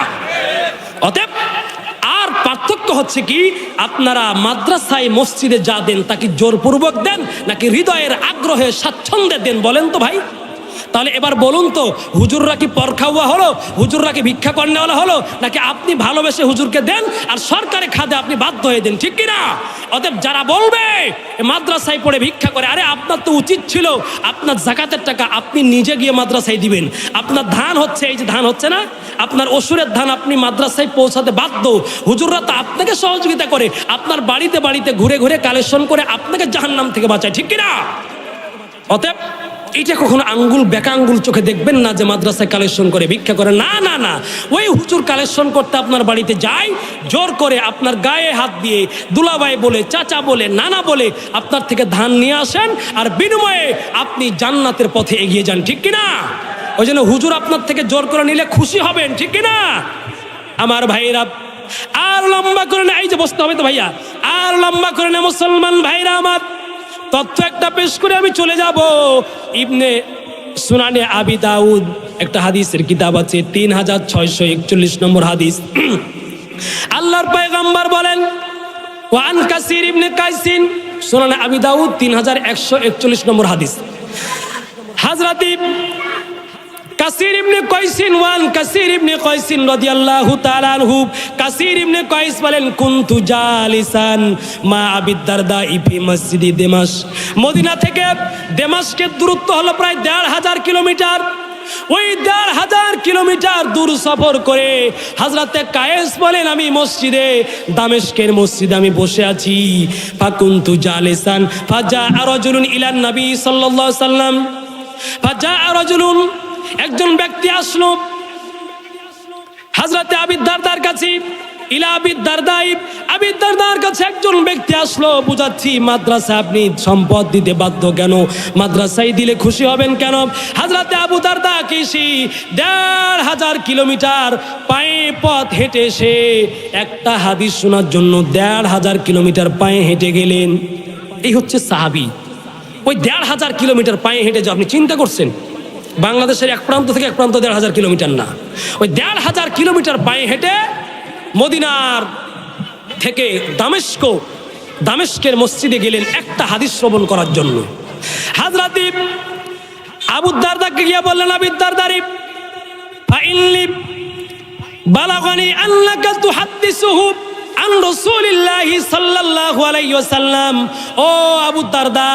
অতএব আর পার্থক্য হচ্ছে কি, আপনারা মাদ্রাসায় মসজিদে যা দেন তা কি জোরপূর্বক দেন নাকি হৃদয়ের আগ্রহে স্বাচ্ছন্দ্যে দেন, বলেন তো ভাই? তাহলে এবার বলুন তো, হুজুররা কি পরখাওয়া হলো, হুজুররা কি ভিক্ষা করনেওয়ালা হলো, নাকি আপনি ভালোবেসে হুজুরকে দেন আর সরকারি খাদে আপনি বাধ্য হয়ে দেন, ঠিক কিনা? অতএব যারা বলবে মাদ্রাসায় পড়ে ভিক্ষা করে, আরে আপনার তো উচিত ছিল আপনার যাকাতের টাকা আপনি নিজে গিয়ে মাদ্রাসায় দিবেন। আপনার ধান হচ্ছে, এই যে ধান হচ্ছে না, আপনার অসুরের ধান আপনি মাদ্রাসায় পৌঁছাতে বাধ্য। হুজুররা তো আপনাকে সহযোগিতা করে, আপনার বাড়িতে বাড়িতে ঘুরে ঘুরে কালেকশন করে আপনাকে জাহান্নাম থেকে বাঁচায়, ঠিক কিনা? অতএব এটা কখনো আঙ্গুল বেকা আঙ্গুল চোখে দেখবেন না যে মাদ্রাসায় কালেকশন করে ভিক্ষা করে, না না না। ওই হুজুর কালেকশন করতে আপনার বাড়িতে যায়, জোর করে আপনার গায়ে হাত দিয়ে দুলাভাই বলে, চাচা বলে, নানা বলে আপনার থেকে ধান নিয়ে আসেন, আর বিনিময়ে আপনি জান্নাতের পথে এগিয়ে যান, ঠিক কিনা? ওই জন্য হুজুর আপনার থেকে জোর করে নিলে খুশি হবেন, ঠিক কিনা? আমার ভাইরা আর লম্বা করে না, এই যে বসতে হবে তো ভাইয়া, আর লম্বা করে না মুসলমান ভাইরা আমার, তথ্য একটা পেশ করে আমি চলে যাব। ইবনে সুনানে আবি দাউদ একটা হাদিসের কিতাব আছে, 3641 নম্বর হাদিস। আল্লাহর পয়গম্বর বলেন, ওয়ান কাসির ইবনে কাইসিন, সুনানে আবি দাউদ 3141 নম্বর হাদিস। হযরত কাসির ইবনে কাইসিন, ওয়ান কাসির ইবনে কাইসিন রাদিয়াল্লাহু তাআলা আনহু, কাসির ইবনে কাইস বলেন, কুনতু জালিসান মা আবি দারদা ফি মসজিদি দিমাশক। মদিনা থেকে দামেস্কের দূরত্ব হলো প্রায় ১৫০০ কিলোমিটার। ওই ১৫০০ কিলোমিটার দূর সফর করে হযরতে কায়েস বলেন, আমি মসজিদে দামেস্কের মসজিদে আমি বসে আছি। ফাকুনতু জালিসান ফাজা রাজুলুন ইলান নবী সাল্লাল্লাহু আলাইহি সাল্লাম, ফাজা রাজুলুন, একজন ব্যক্তি আসলো হযরতে আবি দারদার কাছে, ইলা আবি দারদাই, আবি দারদার কাছে একজন ব্যক্তি আসলো। বুঝাচ্ছি মাদ্রাসা আপনি সম্পদ দিতে বাধ্য কেন, মাদ্রাসায় দিলে খুশি হবেন কেন? হযরতে আবু দারদা কৃষি ১৫০০ কিলোমিটার পায়ে পথ হেঁটে এসে একটা হাদিস শোনার জন্য ১৫০০ কিলোমিটার পায়ে হেঁটে গেলেন। এই হচ্ছে সাহাবী। ওই ১৫০০ কিলোমিটার পায়ে হেঁটে যে আপনি চিন্তা করছেন, বাংলাদেশের এক প্রান্ত থেকে এক প্রান্ত ১৫০০ কিলোমিটার না, ওই ১৫০০ কিলোমিটার পায়ে হেঁটে মদিনার থেকে দামেস্কের মসজিদে গেলেন একটা হাদিস শ্রবণ করার জন্য। হযরত আবু দারদাকে গিয়ে বললেন, আবু দারদারি ফাইনলি বালাগানি আন্নাকা তুহাদ্দিসুহু আন রাসূলিল্লাহি সাল্লাল্লাহু আলাইহি ওয়াসাল্লাম। ও আবু দারদা,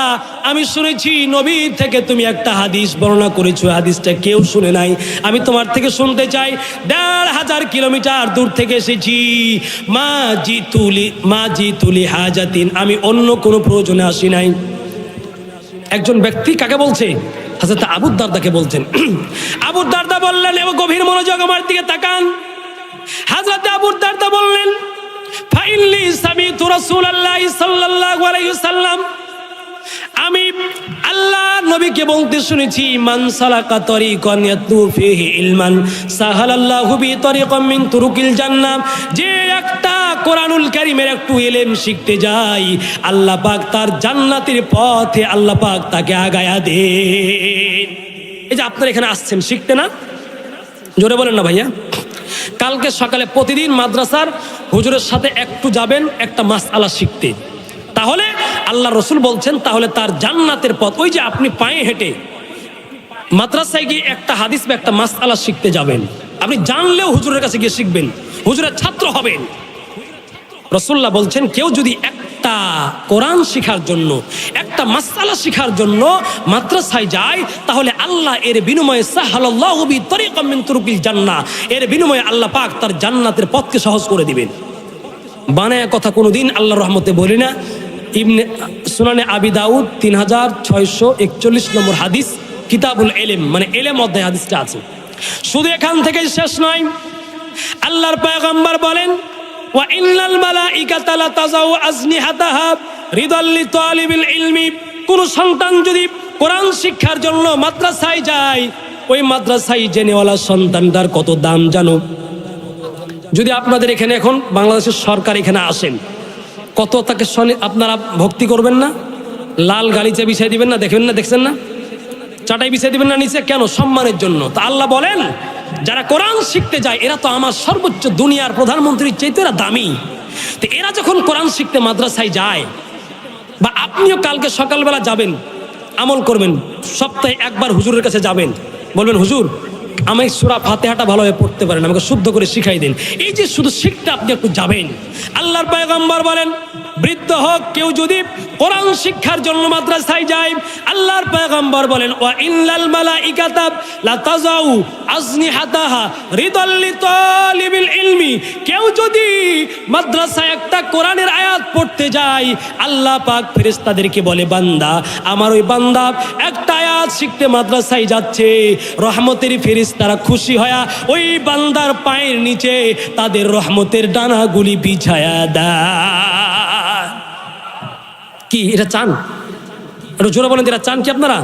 আমি শুনেছি নবী থেকে তুমি একটা হাদিস বর্ণনা করেছো, হাদিসটা কেউ শুনে নাই, আমি তোমার থেকে শুনতে চাই। ১৫০০ কিলোমিটার দূর থেকে এসেছি, মা জিতুলি হাজাতিন, আমি অন্য কোনো প্রয়োজনে আসি নাই। একজন ব্যক্তি কাকে বলছে? হযরত আবু দারদাকে বলছেন। আবু দারদা বললেন, এবং গভীর মনোযোগ আমার দিকে তাকান। হযরত আবু দারদা বললেন, ফাইনলি সামিতু রাসূলুল্লাহি সাল্লাল্লাহু আলাইহি ওয়াসাল্লাম, আমি আল্লাহ নবীকে বলতে শুনেছি, মান সালাকা তরিকান ইয়াতলু ফিহি ইলমান সাহালাল্লাহু বি তরিকাম মিন তুরুকিল জান্নাহ, যে একটা কোরআনুল কারীমের একটু ইলম শিখতে যায়, আল্লাহ পাক তার জান্নাতের পথে আল্লাহ পাক তাকে আগায়া দেন। এই যে আপনারা এখানে আসছেন শিখতে, না? জোরে বলেন না ভাইয়া। কালকে সকালে প্রতিদিন মাদ্রাসার হুজুরের সাথে একটু যাবেন একটা মাসআলা শিখতে, তাহলে আল্লাহ রসুল বলছেন তাহলে তার জান্নাতের পথ। ওই যে আপনি পায়ে হেঁটে মাদ্রাসায় গিয়ে একটা হাদিস বা একটা মাসআলা শিখতে যাবেন, আপনি জানলেও হুজুরের কাছে গিয়ে শিখবেন, হুজুরের ছাত্র হবেন। রাসূলুল্লাহ বলছেন, কেউ যদি একটা কোরআন শিখার জন্য, একটা মাসআলা শিখার জন্য মাদ্রাসায় যায়, তাহলে আল্লাহ এর বিনিময়ে সাহালাল্লাহু বি তরিকাম মিন তুরুকিল জান্নাহ, এর বিনিময়ে আল্লাহ পাক তার জান্নাতের পথকে সহজ করে দিবেন। বানায়া কথা কোনোদিন আল্লাহর রহমতে বলি না। ইবনে সুনানে আবি দাউদ 3641 নম্বর হাদিস, কিতাবুল ইলম, মানে ইলম অধ্যায় হাদিসটা আছে। শুধু এখান থেকে শেষ নয়, আল্লাহর পয়গম্বর বলেন, ওয়া ইন্নাল মালাইকাতা লা তাযাউ আজনিহাতাহা রিদাল লিতালিবিল ইলমি, কোন সন্তান যদি কোরআন শিক্ষার জন্য মাদ্রাসায় যায়, ওই মাদ্রাসায় জেনেওয়ালা সন্তানটার কত দাম জানো? যদি আপনাদের এখানে এখন বাংলাদেশের সরকার এখানে আসেন, কত তাকে আপনারা ভক্তি করবেন না? লাল গালিচা বিছাই দিবেন না? দেখবেন না, দেখছেন না? চাটাই বিছাই দিবেন না নিচে? কেন? সম্মানের জন্য। তা আল্লাহ বলেন যারা কোরআন শিখতে যায় এরা তো আমার সর্বোচ্চ দুনিয়ার প্রধানমন্ত্রীর চাইতে এরা দামি। তো এরা যখন কোরআন শিখতে মাদ্রাসায় যায়, বা আপনিও কালকে সকালবেলা যাবেন, আমল করবেন, সপ্তাহে একবার হুজুরের কাছে যাবেন, বলবেন হুজুর আমি সূরা ফাতিহাটা ভালোভাবে পড়তে পারেন, আমাকে শুদ্ধ করে শিখাই দিন। এই যে শুধু শিখতে আপনি একটু যাবেন। আল্লাহর পয়গম্বর বলেন বৃদ্ধ হোক কেউ যদি কোরআন শিক্ষার জন্য মাদ্রাসায় যায়, আল্লাহর পয়গম্বর বলেন ওয়া ইন্নাল মালাইকাতা লা তাজাউ আজনিহাতাহা রিদাল লিতালিবিল ইলমি, কেউ যদি মাদ্রাসায় একটা কোরআনের আয়াত পড়তে যায়, আল্লাহ পাক ফেরেশতাদেরকে বলে বান্দা আমার ওই বান্দা একটা আয়াত শিখতে মাদ্রাসায় যাচ্ছে, রহমতের ফেরেশতারা খুশি হয়া ওই বান্দার পায়ের নিচে তাদের রহমতের ডানাগুলি বিছায়া দেয়। কি এটা চান? একটু জোরে বলেন, এটা চান কি আপনারা?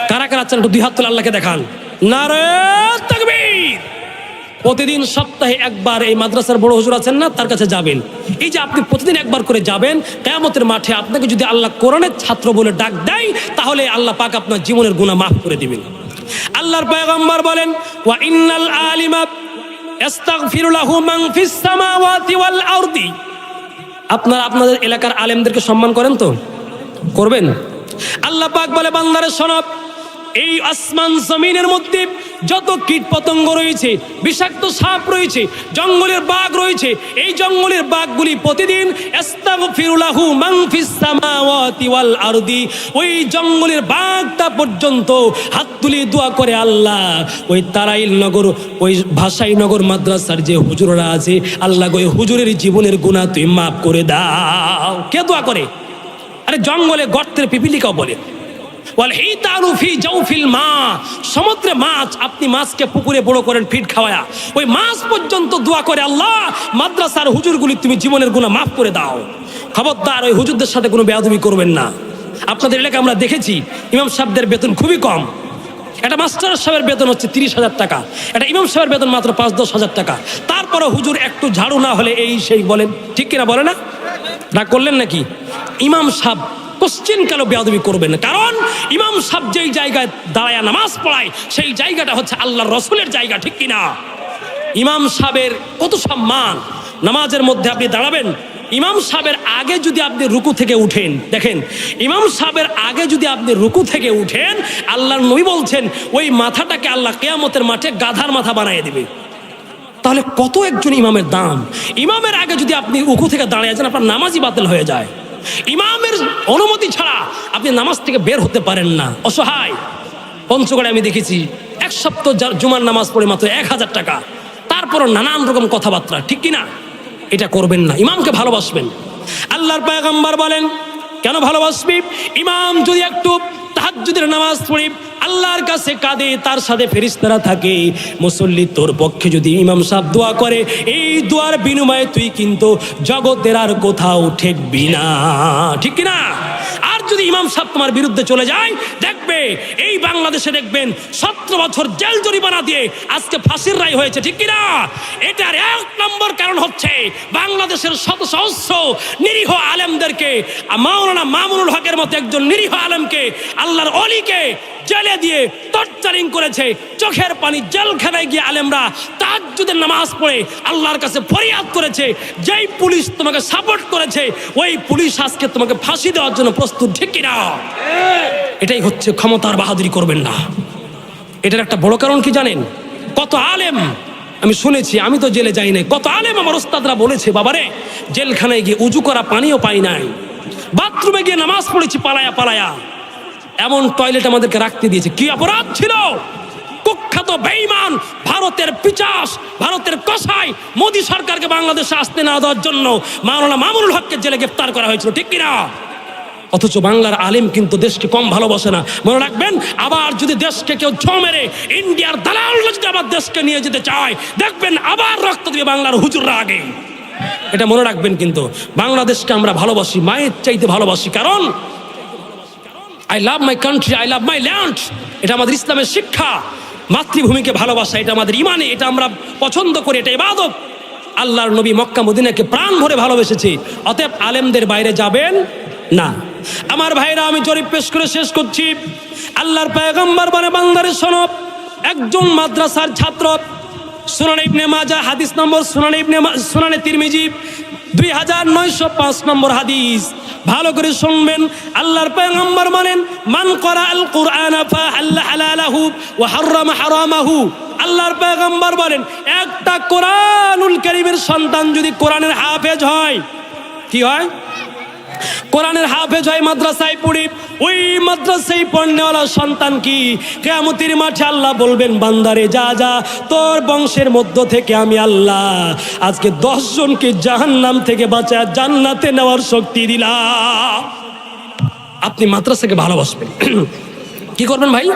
কারা কারা চান? একটু দুই হাত তুলে আল্লাহকে দেখান। নারে তাকবীর। প্রতিদিন সপ্তাহে একবার এই মাদ্রাসার বড় হুজুর আছেন না, তার কাছে যাবেন। এই যে আপনি প্রতিদিন একবার করে যাবেন, কিয়ামতের মাঠে আপনাকে যদি আল্লাহ কোরআনের ছাত্র বলে ডাক দেয়, তাহলে আল্লাহ পাক আপনার জীবনের গুনাহ মাফ করে দিবেন। আল্লাহর পয়গম্বর বলেন ওয়া ইন্নাল আলিমা ইস্তাগফিরু লাহু মান ফিস সামাওয়াতি ওয়াল আরদি। আপনারা আপনাদের এলাকার আলেমদেরকে সম্মান করেন তো? করবেন। আল্লাহ পাক বলে বান্দারে শোনো, এই আসমান জমিনের মধ্যে যত কীট পতঙ্গ রয়েছে, বিষাক্ত সাপ রয়েছে, জঙ্গলের বাঘ রয়েছে, এই জঙ্গলের বাঘগুলি প্রতিদিন আস্তাগফিরু লাহু মান ফিস সামাওয়াতি ওয়াল আরদি, ওই জঙ্গলের বাঘটা পর্যন্ত হাত তুলে দোয়া করে আল্লাহ ওই তারাইল নগর, ওই ভাষাই নগর মাদ্রাসার যে হুজুররা আছে, আল্লাহ ওই হুজুরের জীবনের গুনাহ তুই মাফ করে দাও। কে দোয়া করে? আরে জঙ্গলে গর্তের পিপিলিকাও বলে সমুদ্রে মাছ, আপনি মাছকে পুকুরে বড় করেন ফিট খাওয়ায়া, ওই মাছ পর্যন্ত দোয়া করে আল্লাহ মাদ্রাসার হুজুরগুলি তুমি জীবনের গুনাহ মাফ করে দাও। খবরদার ওই হুজুরদের সাথে কোনো বেয়াদবি করবেন না। আপনাদের এলাকায় আমরা দেখেছি ইমাম সাহেবদের বেতন খুবই কম। একটা মাস্টার সাহেবের বেতন হচ্ছে 30,000 টাকা, একটা ইমাম সাহেবের বেতন মাত্র 5-10 হাজার টাকা। তারপরে হুজুর একটু ঝাড়ু না হলে এই সেই বলেন, ঠিক কিনা বলে না? রাগ করলেন নাকি? ইমাম সাহেব কোশ্চেন কেন বেয়াদবি করবেন না? কারণ ইমাম সাহেব যেই জায়গায় দাঁড়ায় নামাজ পড়ায় সেই জায়গাটা হচ্ছে আল্লাহর রসুলের জায়গা, ঠিক কিনা? ইমাম সাহেবের কত সম্মান। নামাজের মধ্যে আপনি দাঁড়াবেন, ইমাম সাহেবের আগে যদি আপনি রুকু থেকে উঠেন, দেখেন ইমাম সাহেবের আগে যদি আপনি রুকু থেকে উঠেন, আল্লাহর নবী বলছেন ওই মাথাটাকে আল্লাহ কিয়ামতের মাঠে গাধার মাথা বানিয়ে দিবে। তাহলে কত একজন ইমামের দাম। ইমামের আগে যদি আপনি রুকু থেকে দাঁড়িয়ে যান, আপনার নামাজই বাতিল হয়ে যায়। ইমামের অনুমতি ছাড়া আপনি নামাজ থেকে বের হতে পারেন না। অসহায় পঞ্চগড়ে আমি দেখেছি এক সপ্তাহ জুমার নামাজ পড়ে মাত্র 1,000 টাকা, তারপরও নানান রকম কথাবার্তা, ঠিক কিনা? এটা করবেন না, ইমামকে ভালোবাসবেন। আল্লাহর পয়গম্বর বলেন কেন ভালোবাসবি? ইমাম যদি একটু তাহাজ্জুদের নামাজ পড়ে আল্লাহর কাছে কাঁদে, তার সাথে ফেরেশতারা থাকে, মুসল্লি তোর পক্ষে যদি ইমাম সাহেব দোয়া করে, এই দোয়ার বিনিময়ে তুই কিন্তু জগতের আর কোথাও ঠেকবি না, ঠিক কিনা? আর যদি ইমাম সাহেব তোমার বিরুদ্ধে চলে যায়, দেখবে এই বাংলাদেশে দেখবেন 17 বছর জেল জরিমানা দিয়ে আজকে ফাঁসির রায় হয়েছে, ঠিক কিনা? এটার 1 নম্বর কারণ হচ্ছে বাংলাদেশের শত সহস্র নিরীহ আলেমদেরকে, মাওলানা মামুনুল হকের মতো একজন নিরীহ আলেমকে, আল্লাহর ওলিকে জেলে দিয়ে টর্চারিং করেছে। চোখের পানি জেলখানায় গিয়ে আলেমরা তাহাজ্জুদের নামাজ পড়ে আল্লাহর কাছে ফরিয়াদ করেছে, যেই পুলিশ তোমাকে সাপোর্ট করেছে ওই পুলিশ আজকে তোমাকে ফাঁসি দেওয়ার জন্য প্রস্তুত, ঠিক কিনা? এটাই হচ্ছে ক্ষমতার বাহাদুরি করবেন না। এটার একটা বড় কারণ কি জানেন? কত আলেম আমি শুনেছি, আমি তো জেলে যাই নাই, কত আলেম আমার ওস্তাদরা বলেছে বাবারে জেলখানায় গিয়ে উজু করা পানিও পাই নাই, বাথরুমে গিয়ে নামাজ পড়েছি পালায়া পালায়া, এমন টয়লেট আমাদেরকে রাখতে দিয়েছে। কি অপরাধ ছিল? কুখ্যাত বেঈমান ভারতের পিচাস, ভারতের কসাই মোদী সরকারকে বাংলাদেশে আসতে না দেওয়ার জন্য মাওলানা মামুনুল হককে জেলে গ্রেফতার করা হয়েছিল, ঠিক কিনা? অথচ বাংলার আলেম কিন্তু দেশকে কম ভালোবাসে না। মনে রাখবেন, আবার যদি দেশকে কেউ ছ মেরে ইন্ডিয়ার দালালরা যদি আবার দেশকে নিয়ে যেতে চায়, দেখবেন আবার রক্ত দিবে বাংলার হুজুররা আগে। এটা মনে রাখবেন। কিন্তু বাংলাদেশকে আমরা ভালোবাসি, মায়ের চাইতে ভালোবাসি, কারণ I love my country, I love my land. এটা আমাদের ইসলামের শিক্ষা। মাতৃভূমিকে ভালোবাসা এটা আমাদের ইমানে, এটা আমরা পছন্দ করি, এটা ইবাদত। আল্লাহর নবী মক্কা মদিনাকে প্রাণ ভরে ভালোবেসেছে, অতএব আলেমদের বাইরে যাবেন না। আমার ভাইরা, আমি জরিপ পেশ করে শেষ করছি। আল্লাহর পয়গম্বর বলে, বান্দারে শোনো, একজন মাদ্রাসার ছাত্র, সুনানে ইবনে মাজাহ হাদিস নম্বর, সুনানে তিরমিজি 2905 নম্বর হাদিস, ভালো করে শুনবেন। আল্লাহর পয়গম্বর বলেন, মান ক্বারা আল কুরআন ফাহাল্লা হালালাহু ওয়া হাররামা হারামাহু। আল্লাহর পয়গম্বর বলেন, একটা কোরআনুল কারীমের সন্তান যদি কোরআনের হাফেজ হয়, কি হয়? কোরআনের হাফেজ হয়, মাদ্রাসায় পড়ি, ওই মাদ্রাসায় পড়নেওয়ালা সন্তান কি কিয়ামতের মাঠে আল্লাহ বলবেন, বান্দারে যা যা, তোর বংশের মধ্য থেকে আমি আল্লাহ আজকে 10 জনকে জাহান্নাম থেকে বাঁচায় জান্নাতে নেওয়ার শক্তি দিলাম। আপনি মাদ্রাসাকে ভালোবাসবেন। কি করবেন ভাই?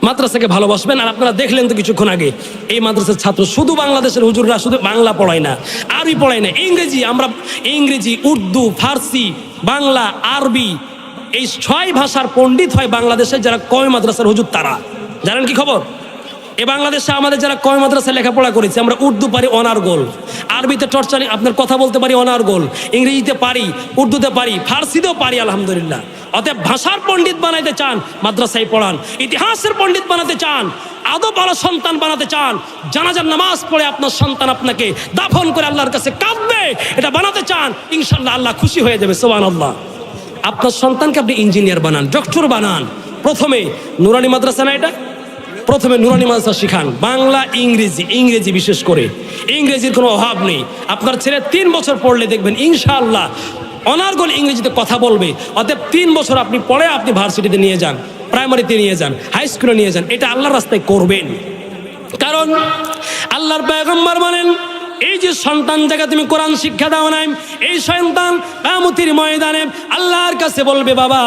মাদ্রাসাকে ভালোবাসবেন। আর আপনারা দেখলেন তো কিছুক্ষণ আগে, এই মাদ্রাসার ছাত্র শুধু বাংলাদেশের হুজুররা শুধু বাংলা পড়ায় না, আরবি পড়ায় না, ইংরেজি, আমরা ইংরেজি, উর্দু, ফার্সি, বাংলা, আরবি, এই 6 ভাষার পণ্ডিত হয় বাংলাদেশের যারা কওমি মাদ্রাসার হুজুর। তারা জানেন কি খবর? এ বাংলাদেশে আমাদের যারা কওমি মাদ্রাসায় লেখাপড়া করেছে, আমরা উর্দু পারি অনার্গল, আরবিতে টর্চারি আপনার কথা বলতে পারি অনার্গল, ইংরেজিতে পারি, উর্দুতে পারি, ফার্সিতেও পারি আলহামদুলিল্লাহ। অতএব ভাষার পণ্ডিত বানাইতে চান, মাদ্রাসায় পড়ান। ইতিহাসের পণ্ডিত বানাতে চান, আদব আলা সন্তান বানাতে চান, জানাজার নামাজ পড়ে আপনার সন্তান আপনাকে দাফন করে আল্লাহর কাছে কাঁদবে, এটা বানাতে চান, ইনশাআল্লাহ আল্লাহ খুশি হয়ে যাবে। সুবহানাল্লাহ। আপনার সন্তানকে আপনি ইঞ্জিনিয়ার বানান, ডক্টর বানান। প্রথমে নুরানি মাদ্রাসা না এটা, প্রথমে নুরানি মাদ্রাসা শিখান, বাংলা, ইংরেজি বিশেষ করে, ইংরেজির কোনো অভাব নেই। আপনার ছেলে 3 বছর পড়লে দেখবেন ইনশাআল্লাহ অনার্গল ইংরেজিতে কথা বলবে। অতএব 3 বছর আপনি পড়ে আপনি ভার্সিটিতে নিয়ে যান, প্রাইমারিতে নিয়ে যান, হাই স্কুলে নিয়ে যান, এটা আল্লাহর রাস্তায় করবেন। কারণ আল্লাহর পয়গম্বর বলেন, এই যে সন্তান যাকে তুমি কোরআন শিক্ষা দাও নাই, এই সন্তান কিয়ামতের ময়দানে আল্লাহর কাছে বলবে, বাবা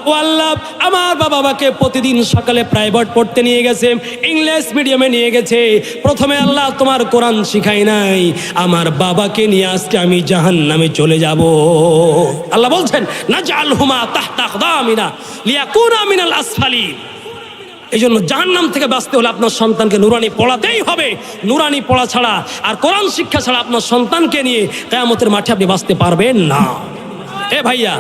ও আল্লাহ, আমার বাবাকে প্রতিদিন সকালে প্রাইভেট পড়তে নিয়ে গেছে, ইংলিশ মিডিয়ামে নিয়ে গেছে, প্রথমে আল্লাহ তোমার কোরআন শিখাই নাই, আমার বাবাকে নিয়ে আজকে আমি জাহান্নামে চলে যাব। আল্লাহ বলছেন, নাজআলহুমা তাহতা আকদামিনা লিয়াকুনা মিনাল আসফালিন। এই জন্য জাহান্নাম থেকে বাঁচতে হলে আপনার সন্তানকে নুরানি পড়াতেই হবে। নুরানি পড়া ছাড়া আর কোরআন শিক্ষা ছাড়া আপনার সন্তানকে নিয়ে কিয়ামতের মাঠে আপনি বাঁচতে পারবেন না। এ ভাইয়া,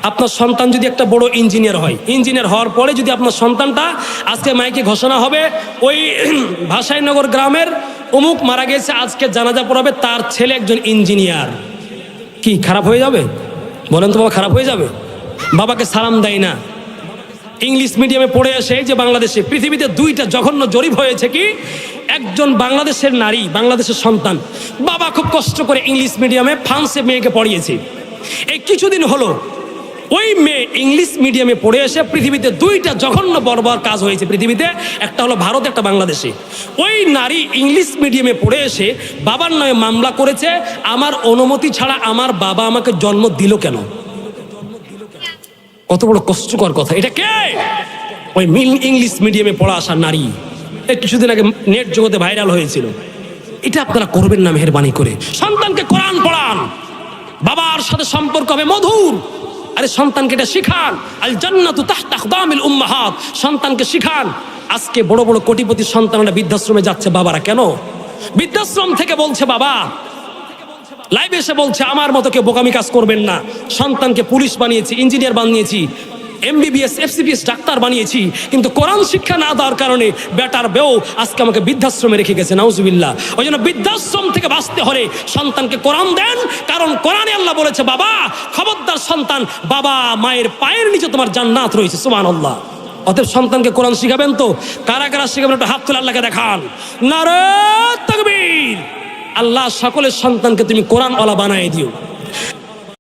আপনার সন্তান যদি একটা বড় ইঞ্জিনিয়ার হয়, ইঞ্জিনিয়ার হওয়ার পরে যদি আপনার সন্তানটা, আজকে মাইকে ঘোষণা হবে, ওই ভাসাইনগর গ্রামের অমুক মারা গেছে, আজকে জানাজা পড়াবে, তার ছেলে একজন ইঞ্জিনিয়ার, কি খারাপ হয়ে যাবে? বলেন তো বাবা, খারাপ হয়ে যাবে? বাবাকে সালাম দেয় না, ইংলিশ মিডিয়ামে পড়ে আসে। যে বাংলাদেশে পৃথিবীতে 2টা জঘন্য জরিপ হয়েছে, কি একজন বাংলাদেশের নারী, বাংলাদেশের সন্তান, বাবা খুব কষ্ট করে ইংলিশ মিডিয়ামে ফ্রান্সে মেয়েকে পড়িয়েছে। এই কিছুদিন হলো ওই মেয়ে ইংলিশ মিডিয়ামে পড়ে এসে পৃথিবীতে 2টা জঘন্য বর্বর কাজ হয়েছে পৃথিবীতে, একটা হলো ভারত, একটা বাংলাদেশে। ওই নারী ইংলিশ মিডিয়ামে পড়ে এসে বাবার নামে মামলা করেছে, আমার অনুমতি ছাড়া আমার বাবা আমাকে জন্ম দিল কেন? কত বড় কষ্টকর কথা এটা! কে? ওই ইংলিশ মিডিয়ামে পড়া আসা নারী, কিছুদিন আগে নেট জগতে ভাইরাল হয়েছিল। এটা আপনারা করবেন না মেহেরবানি করে। সন্তানকে কোরআন পড়ান, বাবার সাথে সম্পর্ক হবে মধুর। আরে সন্তানকে এটা শিখান, আল জান্নাতু তাহতা আকদামিল উম্মাহাত, সন্তানকে শিখান। আজকে বড় বড় কোটিপতি সন্তানরা বৃদ্ধাশ্রমে যাচ্ছে, বাবারা কেন? বৃদ্ধাশ্রম থেকে বলছে, বাবা লাইভে এসে বলছে, আমার মতো কেউ বোকামি কাজ করবেন না, সন্তানকে পুলিশ বানিয়েছি, ইঞ্জিনিয়ার বানিয়েছি, MBBS FCPS ডাক্তার বানিয়েছি, কিন্তু কোরআন শিক্ষা না দেওয়ার কারণে বেটার বেও আজকে আমাকে বৃদ্ধাশ্রমে রেখে গেছে, নাউজুবিল্লাহ। ওই জন্য বৃদ্ধাশ্রম থেকে বাঁচতে হলে সন্তানকে কোরআন দেন, কারণ কোরআনে আল্লাহ বলেছে, বাবা খবরদার সন্তান, বাবা মায়ের পায়ের নিচে তোমার জান্নাত রয়েছে। সুবহানাল্লাহ। অতএব সন্তানকে কোরআন শিখাবেন তো? কারা কারা শিখাবেন একটু হাত তুলে আল্লাহকে দেখান। নারে তাকবীর। আল্লাহ সকলের সন্তানকে তুমি কোরআনওয়ালা বানায় দিও।